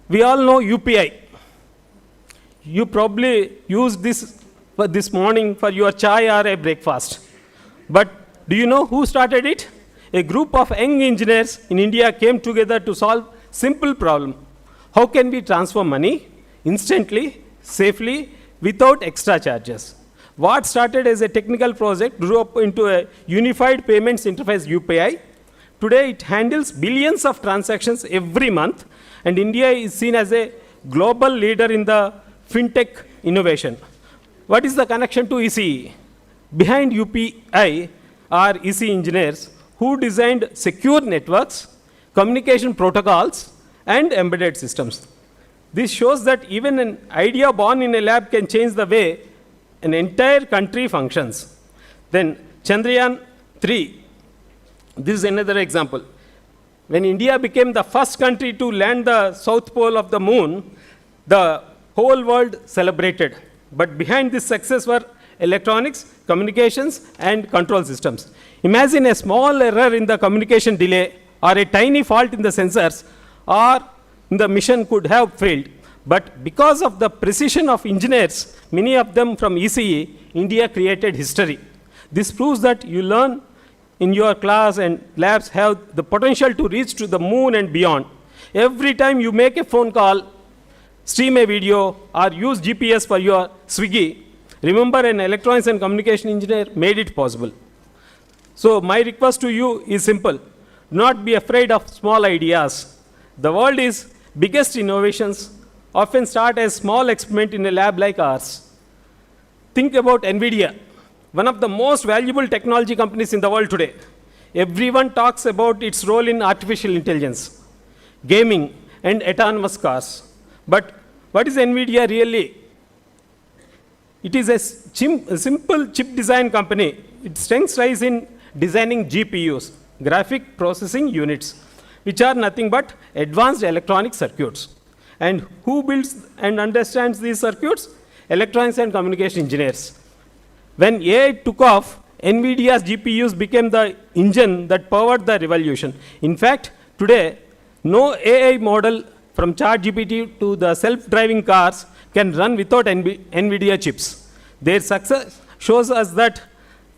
We all know UPI. You probably used this morning for your chai or a breakfast. But do you know who started it? A group of young engineers in India came together to solve simple problem. How can we transfer money instantly, safely, without extra charges? What started as a technical project grew up into a unified payments interface UPI. Today it handles billions of transactions every month, and India is seen as a global leader in the fintech innovation. What is the connection to ECE? Behind UPI are ECE engineers who designed secure networks, communication protocols, and embedded systems. This shows that even an idea born in a lab can change the way an entire country functions. Then Chandrayaan 3, this is another example. When India became the first country to land the south pole of the moon, the whole world celebrated. But behind this success were electronics, communications, and control systems. Imagine a small error in the communication delay or a tiny fault in the sensors, or the mission could have failed. But because of the precision of engineers, many of them from ECE, India created history. This proves that you learn in your class and labs have the potential to reach to the moon and beyond. Every time you make a phone call, stream a video, or use GPS for your Swiggy, remember an electronics and communication engineer made it possible. So my request to you is simple. Do not be afraid of small ideas. The world's biggest innovations often start as small experiment in a lab like ours. Think about NVIDIA, one of the most valuable technology companies in the world today. Everyone talks about its role in artificial intelligence, gaming, and autonomous cars. But what is NVIDIA really? It is a simple chip design company. Its strength lies in designing GPUs, graphic processing units, which are nothing but advanced electronic circuits. And who builds and understands these circuits? Electronics and communication engineers. When AI took off, NVIDIA's GPUs became the engine that powered the revolution. In fact, today, no AI model from ChatGPT to the self-driving cars can run without NVIDIA chips. Their success shows us that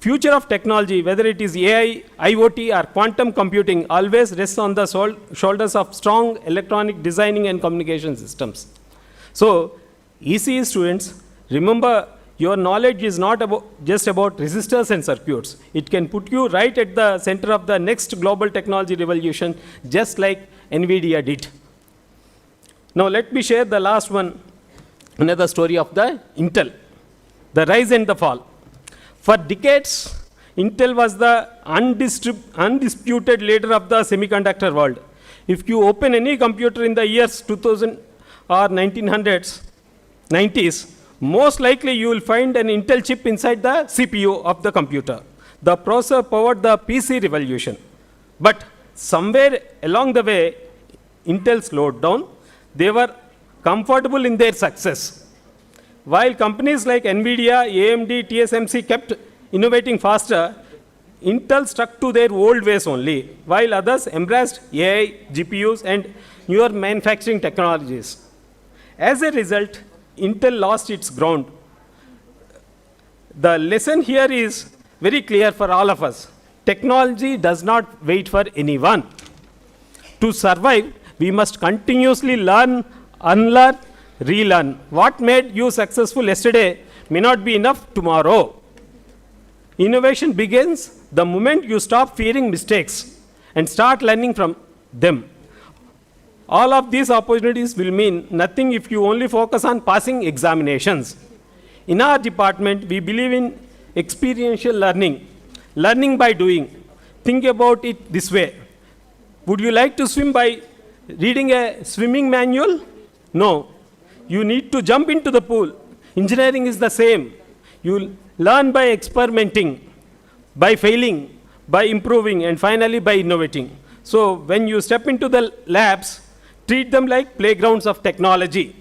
future of technology, whether it is AI, IoT, or quantum computing, always rests on the shoulders of strong electronic designing and communication systems. So, ECE students, remember your knowledge is not just about resistors and circuits. It can put you right at the center of the next global technology revolution, just like NVIDIA did. Now let me share the last one, another story of the Intel, the rise and the fall. For decades, Intel was the undisputed leader of the semiconductor world. If you open any computer in the years 2000 or 1990s, most likely you will find an Intel chip inside the CPU of the computer. The processor powered the PC revolution. But somewhere along the way, Intel slowed down. They were comfortable in their success. While companies like NVIDIA, AMD, TSMC kept innovating faster, Intel stuck to their old ways only, while others embraced AI, GPUs, and newer manufacturing technologies. As a result, Intel lost its ground. The lesson here is very clear for all of us. Technology does not wait for anyone. To survive, we must continuously learn, unlearn, relearn. What made you successful yesterday may not be enough tomorrow. Innovation begins the moment you stop fearing mistakes and start learning from them. All of these opportunities will mean nothing if you only focus on passing examinations. In our department, we believe in experiential learning, learning by doing. Think about it this way. Would you like to swim by reading a swimming manual? No. You need to jump into the pool. Engineering is the same. You learn by experimenting, by failing, by improving, and finally by innovating. So when you step into the labs, treat them like playgrounds of technology.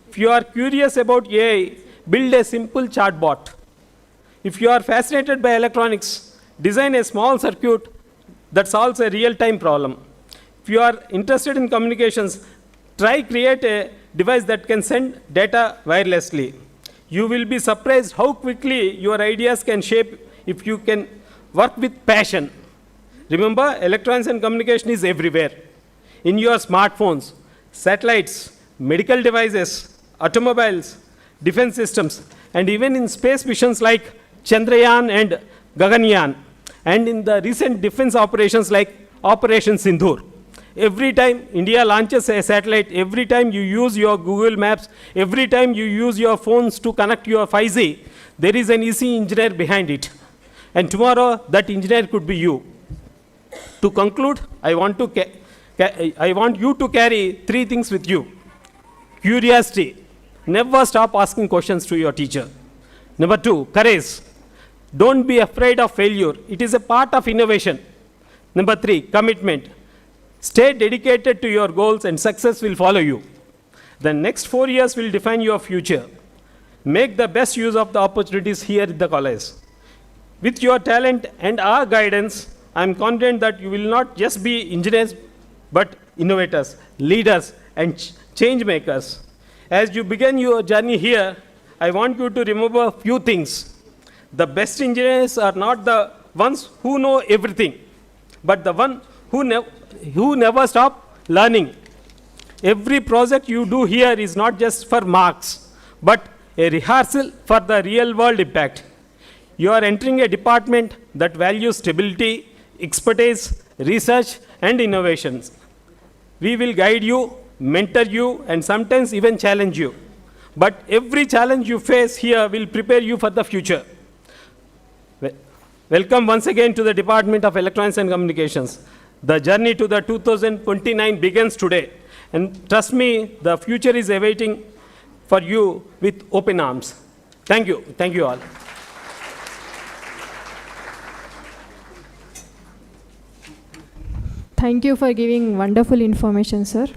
If you are curious about AI, build a simple chatbot. If you are fascinated by electronics, design a small circuit that solves a real-time problem. If you are interested in communications, try create a device that can send data wirelessly. You will be surprised how quickly your ideas can shape if you can work with passion. Remember, electronics and communication is everywhere. In your smartphones, satellites, medical devices, automobiles, defense systems, and even in space missions like Chandrayaan and Gaganyaan, and in the recent defense operations like Operation Sindhur. Every time India launches a satellite, every time you use your Google Maps, every time you use your phones to connect your 5G, there is an easy engineer behind it. And tomorrow, that engineer could be you. To conclude, I want you to carry 3 things with you. Curiosity. Never stop asking questions to your teacher. Number 2, courage. Don't be afraid of failure. It is a part of innovation. Number 3, commitment. Stay dedicated to your goals and success will follow you. The next 4 years will define your future. Make the best use of the opportunities here at the college. With your talent and our guidance, I am confident that you will not just be engineers, but innovators, leaders, and change makers. As you begin your journey here, I want you to remember a few things. The best engineers are not the ones who know everything, but the ones who never stop learning. Every project you do here is not just for marks, but a rehearsal for the real world impact. You are entering a department that values stability, expertise, research, and innovations. We will guide you, mentor you, and sometimes even challenge you. But every challenge you face here will prepare you for the future. Welcome once again to the Department of Electronics and Communications. The journey to the 2029 begins today. And trust me, the future is awaiting for you with open arms. Thank you. Thank you all. Thank you for giving wonderful information, sir.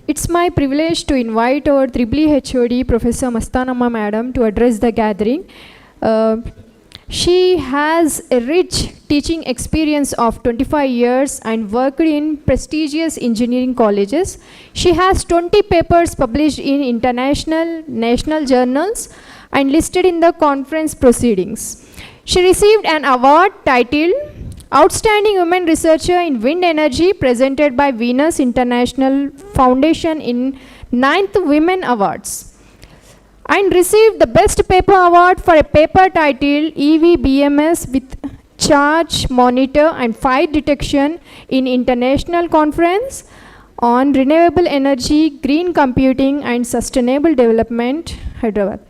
It's my privilege to invite our EEE HOD, Professor Mastanamma Madam, to address the gathering. She has a rich teaching experience of 25 years and worked in prestigious engineering colleges. She has 20 papers published in international, national journals and listed in the conference proceedings. She received an award titled Outstanding Women Researcher in Wind Energy presented by Venus International Foundation in 9th Women Awards, and received the Best Paper Award for a paper titled EVBMS with Charge Monitor and Fire Detection in International Conference on Renewable Energy, Green Computing and Sustainable Development, Hyderabad.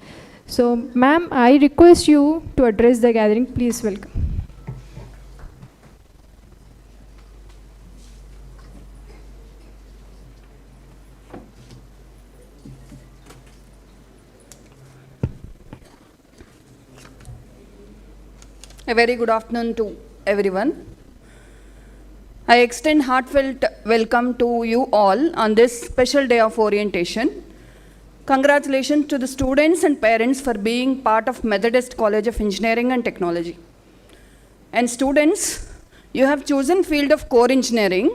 So, ma'am, I request you to address the gathering. Please welcome. A very good afternoon to everyone. I extend heartfelt welcome to you all on this special day of orientation. Congratulations to the students and parents for being part of Methodist College of Engineering and Technology. And students, you have chosen field of core engineering,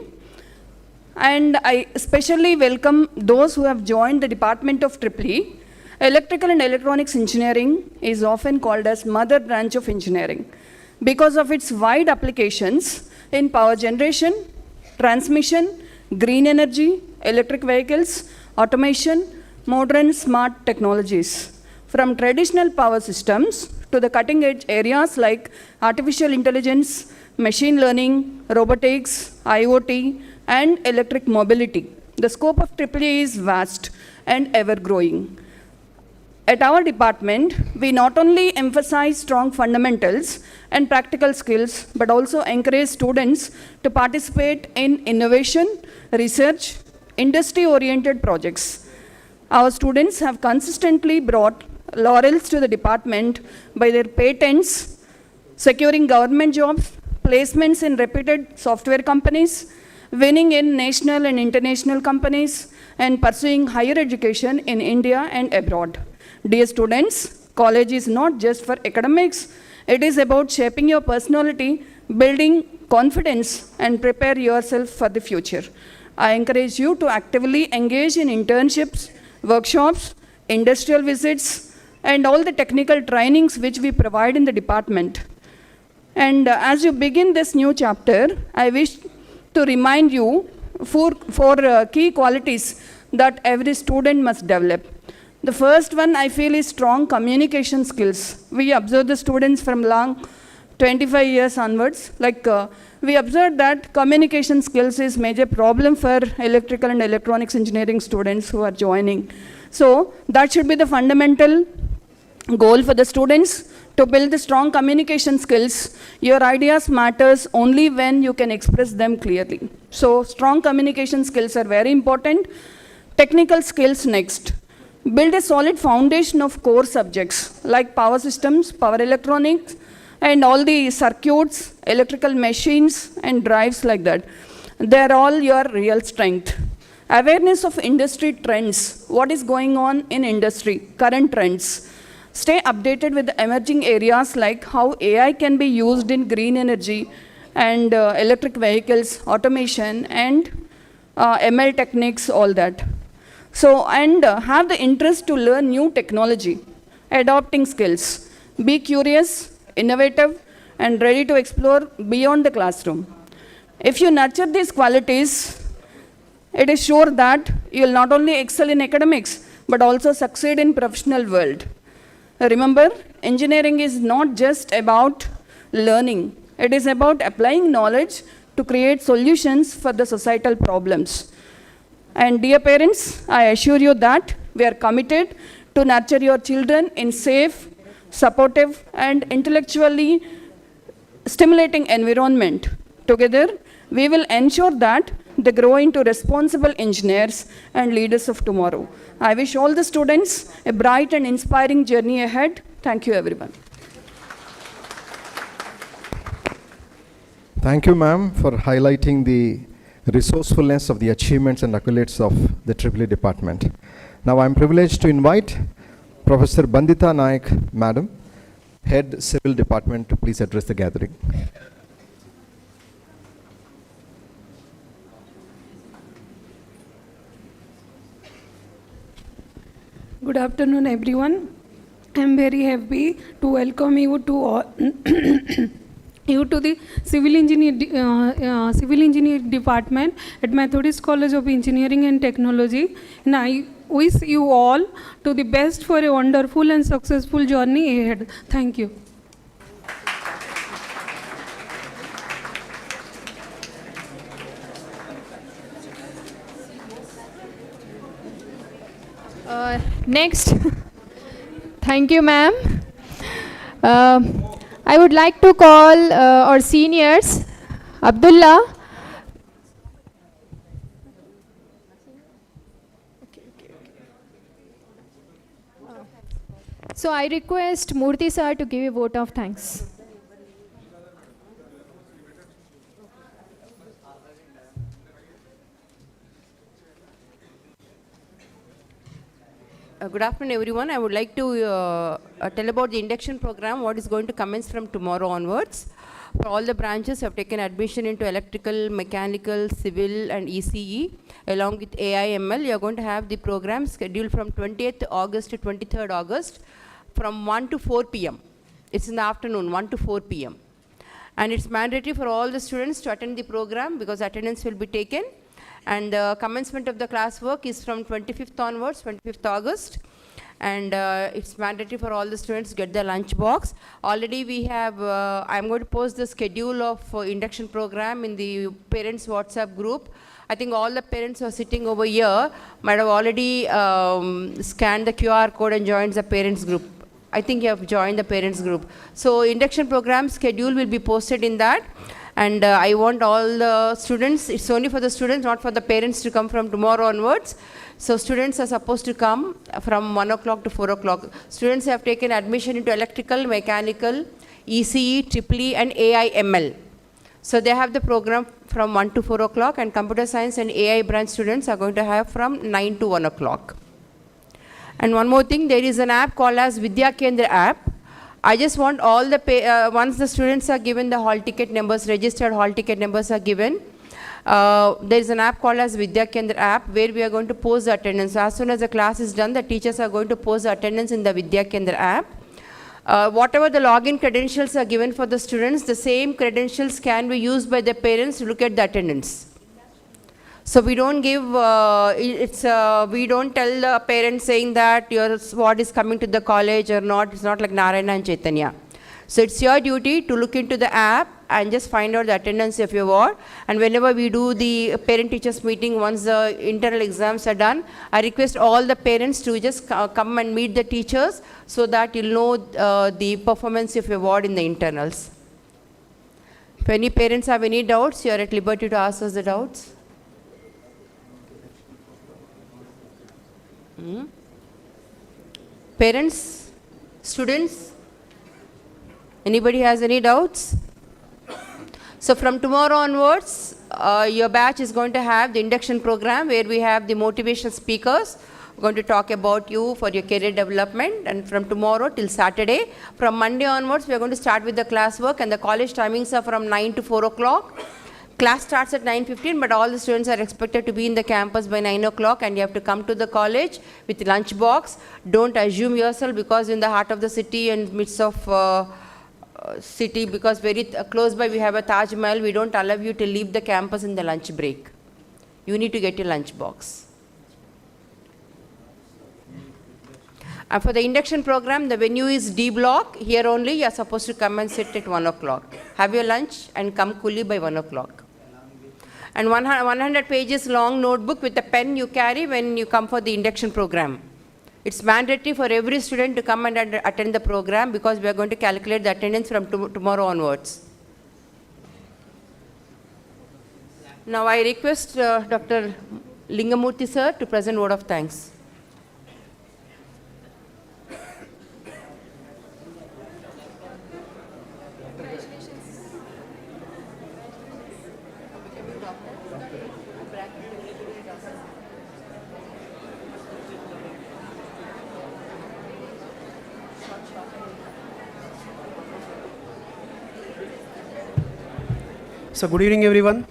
and I especially welcome those who have joined the Department of EEE. Electrical and Electronics Engineering is often called as mother branch of engineering because of its wide applications in power generation, transmission, green energy, electric vehicles, automation, modern smart technologies. From traditional power systems to the cutting edge areas like artificial intelligence, machine learning, robotics, IoT, and electric mobility. The scope of EEE is vast and ever growing. At our department, we not only emphasize strong fundamentals and practical skills, but also encourage students to participate in innovation, research, industry-oriented projects. Our students have consistently brought laurels to the department by their patents, securing government jobs, placements in reputed software companies, winning in national and international companies, and pursuing higher education in India and abroad. Dear students, college is not just for academics. It is about shaping your personality, building confidence, and prepare yourself for the future. I encourage you to actively engage in internships, workshops, industrial visits, and all the technical trainings which we provide in the department. And as you begin this new chapter, I wish to remind you four key qualities that every student must develop. The first one I feel is strong communication skills. We observe the students from long 25 years onwards. We observed that communication skills is major problem for electrical and electronics engineering students who are joining. So that should be the fundamental goal for the students, to build the strong communication skills. Your ideas matters only when you can express them clearly. So strong communication skills are very important. Technical skills next. Build a solid foundation of core subjects like power systems, power electronics, and all the circuits, electrical machines, and drives like that. They're all your real strength. Awareness of industry trends. What is going on in industry? Current trends. Stay updated with the emerging areas like how AI can be used in green energy and electric vehicles, automation, and ML techniques, all that. So, and have the interest to learn new technology, adopting skills. Be curious, innovative, and ready to explore beyond the classroom. If you nurture these qualities, it is sure that you will not only excel in academics, but also succeed in professional world. Remember, engineering is not just about learning. It is about applying knowledge to create solutions for the societal problems. And dear parents, I assure you that we are committed to nurture your children in safe, supportive, and intellectually stimulating environment. Together, we will ensure that they grow into responsible engineers and leaders of tomorrow. I wish all the students a bright and inspiring journey ahead. Thank you, everyone. Thank you, ma'am, for highlighting the resourcefulness of the achievements and accolades of the EEE department. Now I'm privileged to invite Professor Bandita Naik, Madam, Head Civil Department, to please address the gathering. Good afternoon, everyone. I am very happy to welcome you to all you to the civil engineer department at Methodist College of Engineering and Technology, and I wish you all to the best for a wonderful and successful journey ahead. Thank you. Next, thank you, ma'am. I would like to call our seniors, Abdullah. So I request Murthy sir to give a vote of thanks. Good afternoon, everyone. I would like to tell about the induction program, what is going to commence from tomorrow onwards. For all the branches who have taken admission into electrical, mechanical, civil, and ECE, along with AIML, you are going to have the program scheduled from 20th August to 23rd August from 1 to 4 p.m. It's in the afternoon, 1 to 4 p.m. And it's mandatory for all the students to attend the program because attendance will be taken. And the commencement of the classwork is from 25th onwards, 25th August. And it's mandatory for all the students to get their lunch box. Already we have, I'm going to post the schedule of induction program in the parents WhatsApp group. I think all the parents who are sitting over here might have already scanned the QR code and joined the parents group. I think you have joined the parents group. So induction program schedule will be posted in that. And I want all the students, it's only for the students, not for the parents to come from tomorrow onwards. So students are supposed to come from 1 o'clock to 4 o'clock. Students have taken admission into electrical, mechanical, ECE, EEE, and AIML. So they have the program from 1 to 4 o'clock, and computer science and AI branch students are going to have from 9 to 1 o'clock. And one more thing, there is an app called as Vidya Kendra app. I just want all the, once the students are given the hall ticket numbers, registered hall ticket numbers are given, there is an app called as Vidya Kendra app where we are going to post the attendance. So as soon as the class is done, the teachers are going to post the attendance in the Vidya Kendra app. Whatever the login credentials are given for the students, the same credentials can be used by the parents to look at the attendance. So we don't give, we don't tell the parents saying that your ward is coming to the college or not. It's not like Narayana and Chaitanya. So it's your duty to look into the app and just find out the attendance of your ward. And whenever we do the parent-teachers meeting, once the internal exams are done, I request all the parents to just come and meet the teachers so that you'll know the performance of your ward in the internals. If any parents have any doubts, you're at liberty to ask us the doubts. Parents, students, anybody has any doubts? So from tomorrow onwards, your batch is going to have the induction program where we have the motivational speakers. We're going to talk about you for your career development, and from tomorrow till Saturday. From Monday onwards, we are going to start with the classwork, and the college timings are from 9 to 4 o'clock. Class starts at 9:15, but all the students are expected to be in the campus by 9 o'clock, and you have to come to the college with lunch box. Don't assume yourself because in the heart of the city and midst of city, because very close by we have a Taj Mahal, we don't allow you to leave the campus in the lunch break. You need to get your lunch box. And for the induction program, the venue is D block. Here only you are supposed to come and sit at 1 o'clock. Have your lunch and come coolly by 1 o'clock. And 100 pages long notebook with a pen you carry when you come for the induction program. It's mandatory for every student to come and attend the program because we are going to calculate the attendance from tomorrow onwards. Now I request Dr. Lingamurthy sir to present word of thanks. So good evening everyone.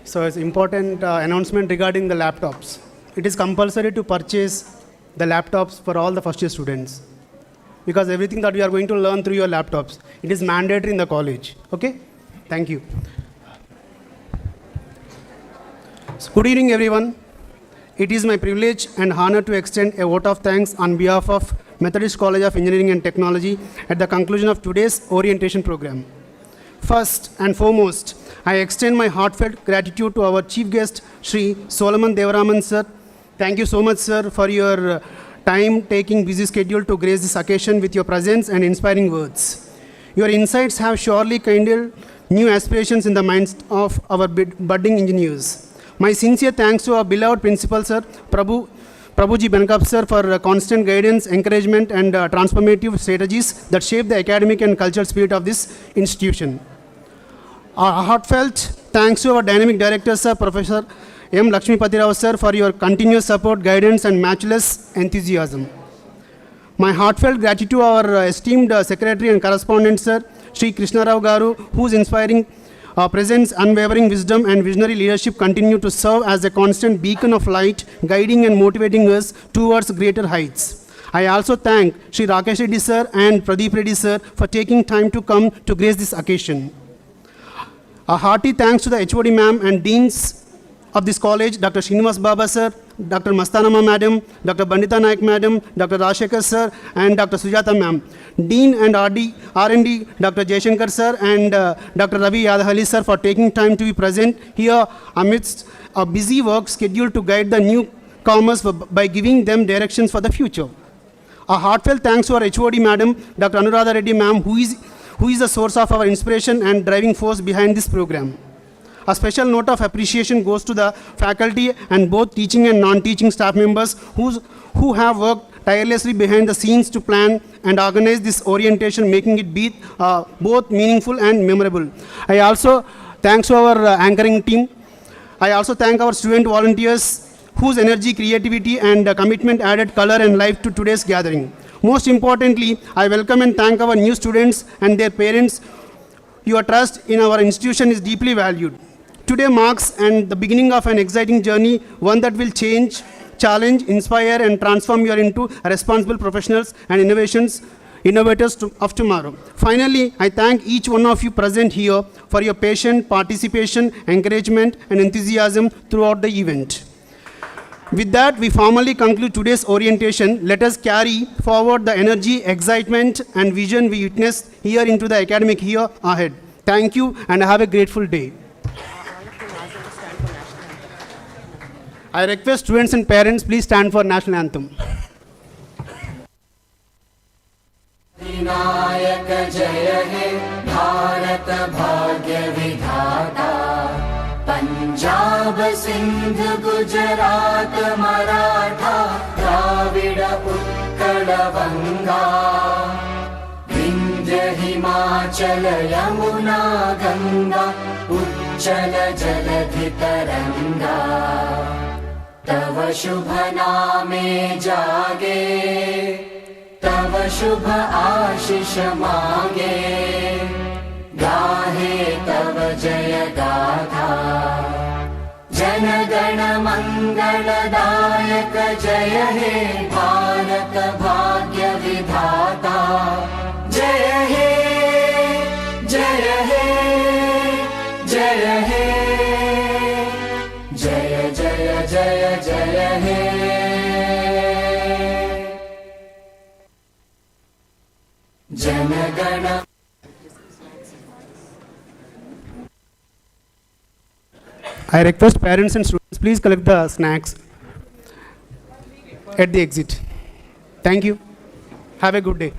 So it's important announcement regarding the laptops. It is compulsory to purchase the laptops for all the first year students because everything that we are going to learn through your laptops, it is mandatory in the college. Okay? Thank you. So good evening everyone. It is my privilege and honor to extend a vote of thanks on behalf of Methodist College of Engineering and Technology at the conclusion of today's orientation program. First and foremost, I extend my heartfelt gratitude to our chief guest, Shri Solomon Devaraman sir. Thank you so much, sir, for your time-taking busy schedule to grace this occasion with your presence and inspiring words. Your insights have surely kindled new aspirations in the minds of our budding engineers. My sincere thanks to our beloved principal, sir, Prabhuji Benkap sir, for constant guidance, encouragement, and transformative strategies that shape the academic and cultural spirit of this institution. Our heartfelt thanks to our dynamic director, sir, Professor M. Lakshmipati Rao sir, for your continuous support, guidance, and matchless enthusiasm. My heartfelt gratitude to our esteemed secretary and correspondent sir, Sri Krishna Rao Garu, whose inspiring presence, unwavering wisdom, and visionary leadership continue to serve as a constant beacon of light, guiding and motivating us towards greater heights. I also thank Sri Rakesh Reddy sir and Pradeep Reddy sir for taking time to come to grace this occasion. A hearty thanks to the HOD ma'am and deans of this college, Dr. Srinivas Baba sir, Dr. Mastanama madam, Dr. Bandita Naik madam, Dr. Rashekar sir, and Dr. Sujata ma'am. Dean and R&D, Dr. Jaishankar sir and Dr. Ravi Yadahali sir for taking time to be present here amidst a busy work schedule to guide the newcomers by giving them directions for the future. A heartfelt thanks to our HOD madam, Dr. Anuradha Reddy ma'am, who is the source of our inspiration and driving force behind this program. A special note of appreciation goes to the faculty and both teaching and non-teaching staff members who have worked tirelessly behind the scenes to plan and organize this orientation, making it both meaningful and memorable. I also thanks to our anchoring team. I also thank our student volunteers whose energy, creativity, and commitment added color and life to today's gathering. Most importantly, I welcome and thank our new students and their parents. Your trust in our institution is deeply valued. Today marks the beginning of an exciting journey, one that will change, challenge, inspire, and transform you into responsible professionals and innovators of tomorrow. Finally, I thank each one of you present here for your patient participation, encouragement, and enthusiasm throughout the event. With that, we formally conclude today's orientation. Let us carry forward the energy, excitement, and vision we witnessed here into the academic year ahead. Thank you, and have a grateful day. I request students and parents, please stand for national anthem. Vinayak जय हे भारत भाग्य विधाता पंजाब सिंध गुजरात मराठा द्राविड उत्कल बंगा विंध्य हिमाचल यमुना गंगा उच्चल जलधि तरंगा तव शुभ नामे जागे तव शुभ आशीष मांगे गाहे तव जय गाथा जन गण मंगलदायक जय हे भारत भाग्य विधाता जय हे जय हे जय हे जय जय जय जय हे Jana Gana I request parents and students, please collect the snacks at the exit. Thank you. Have a good day.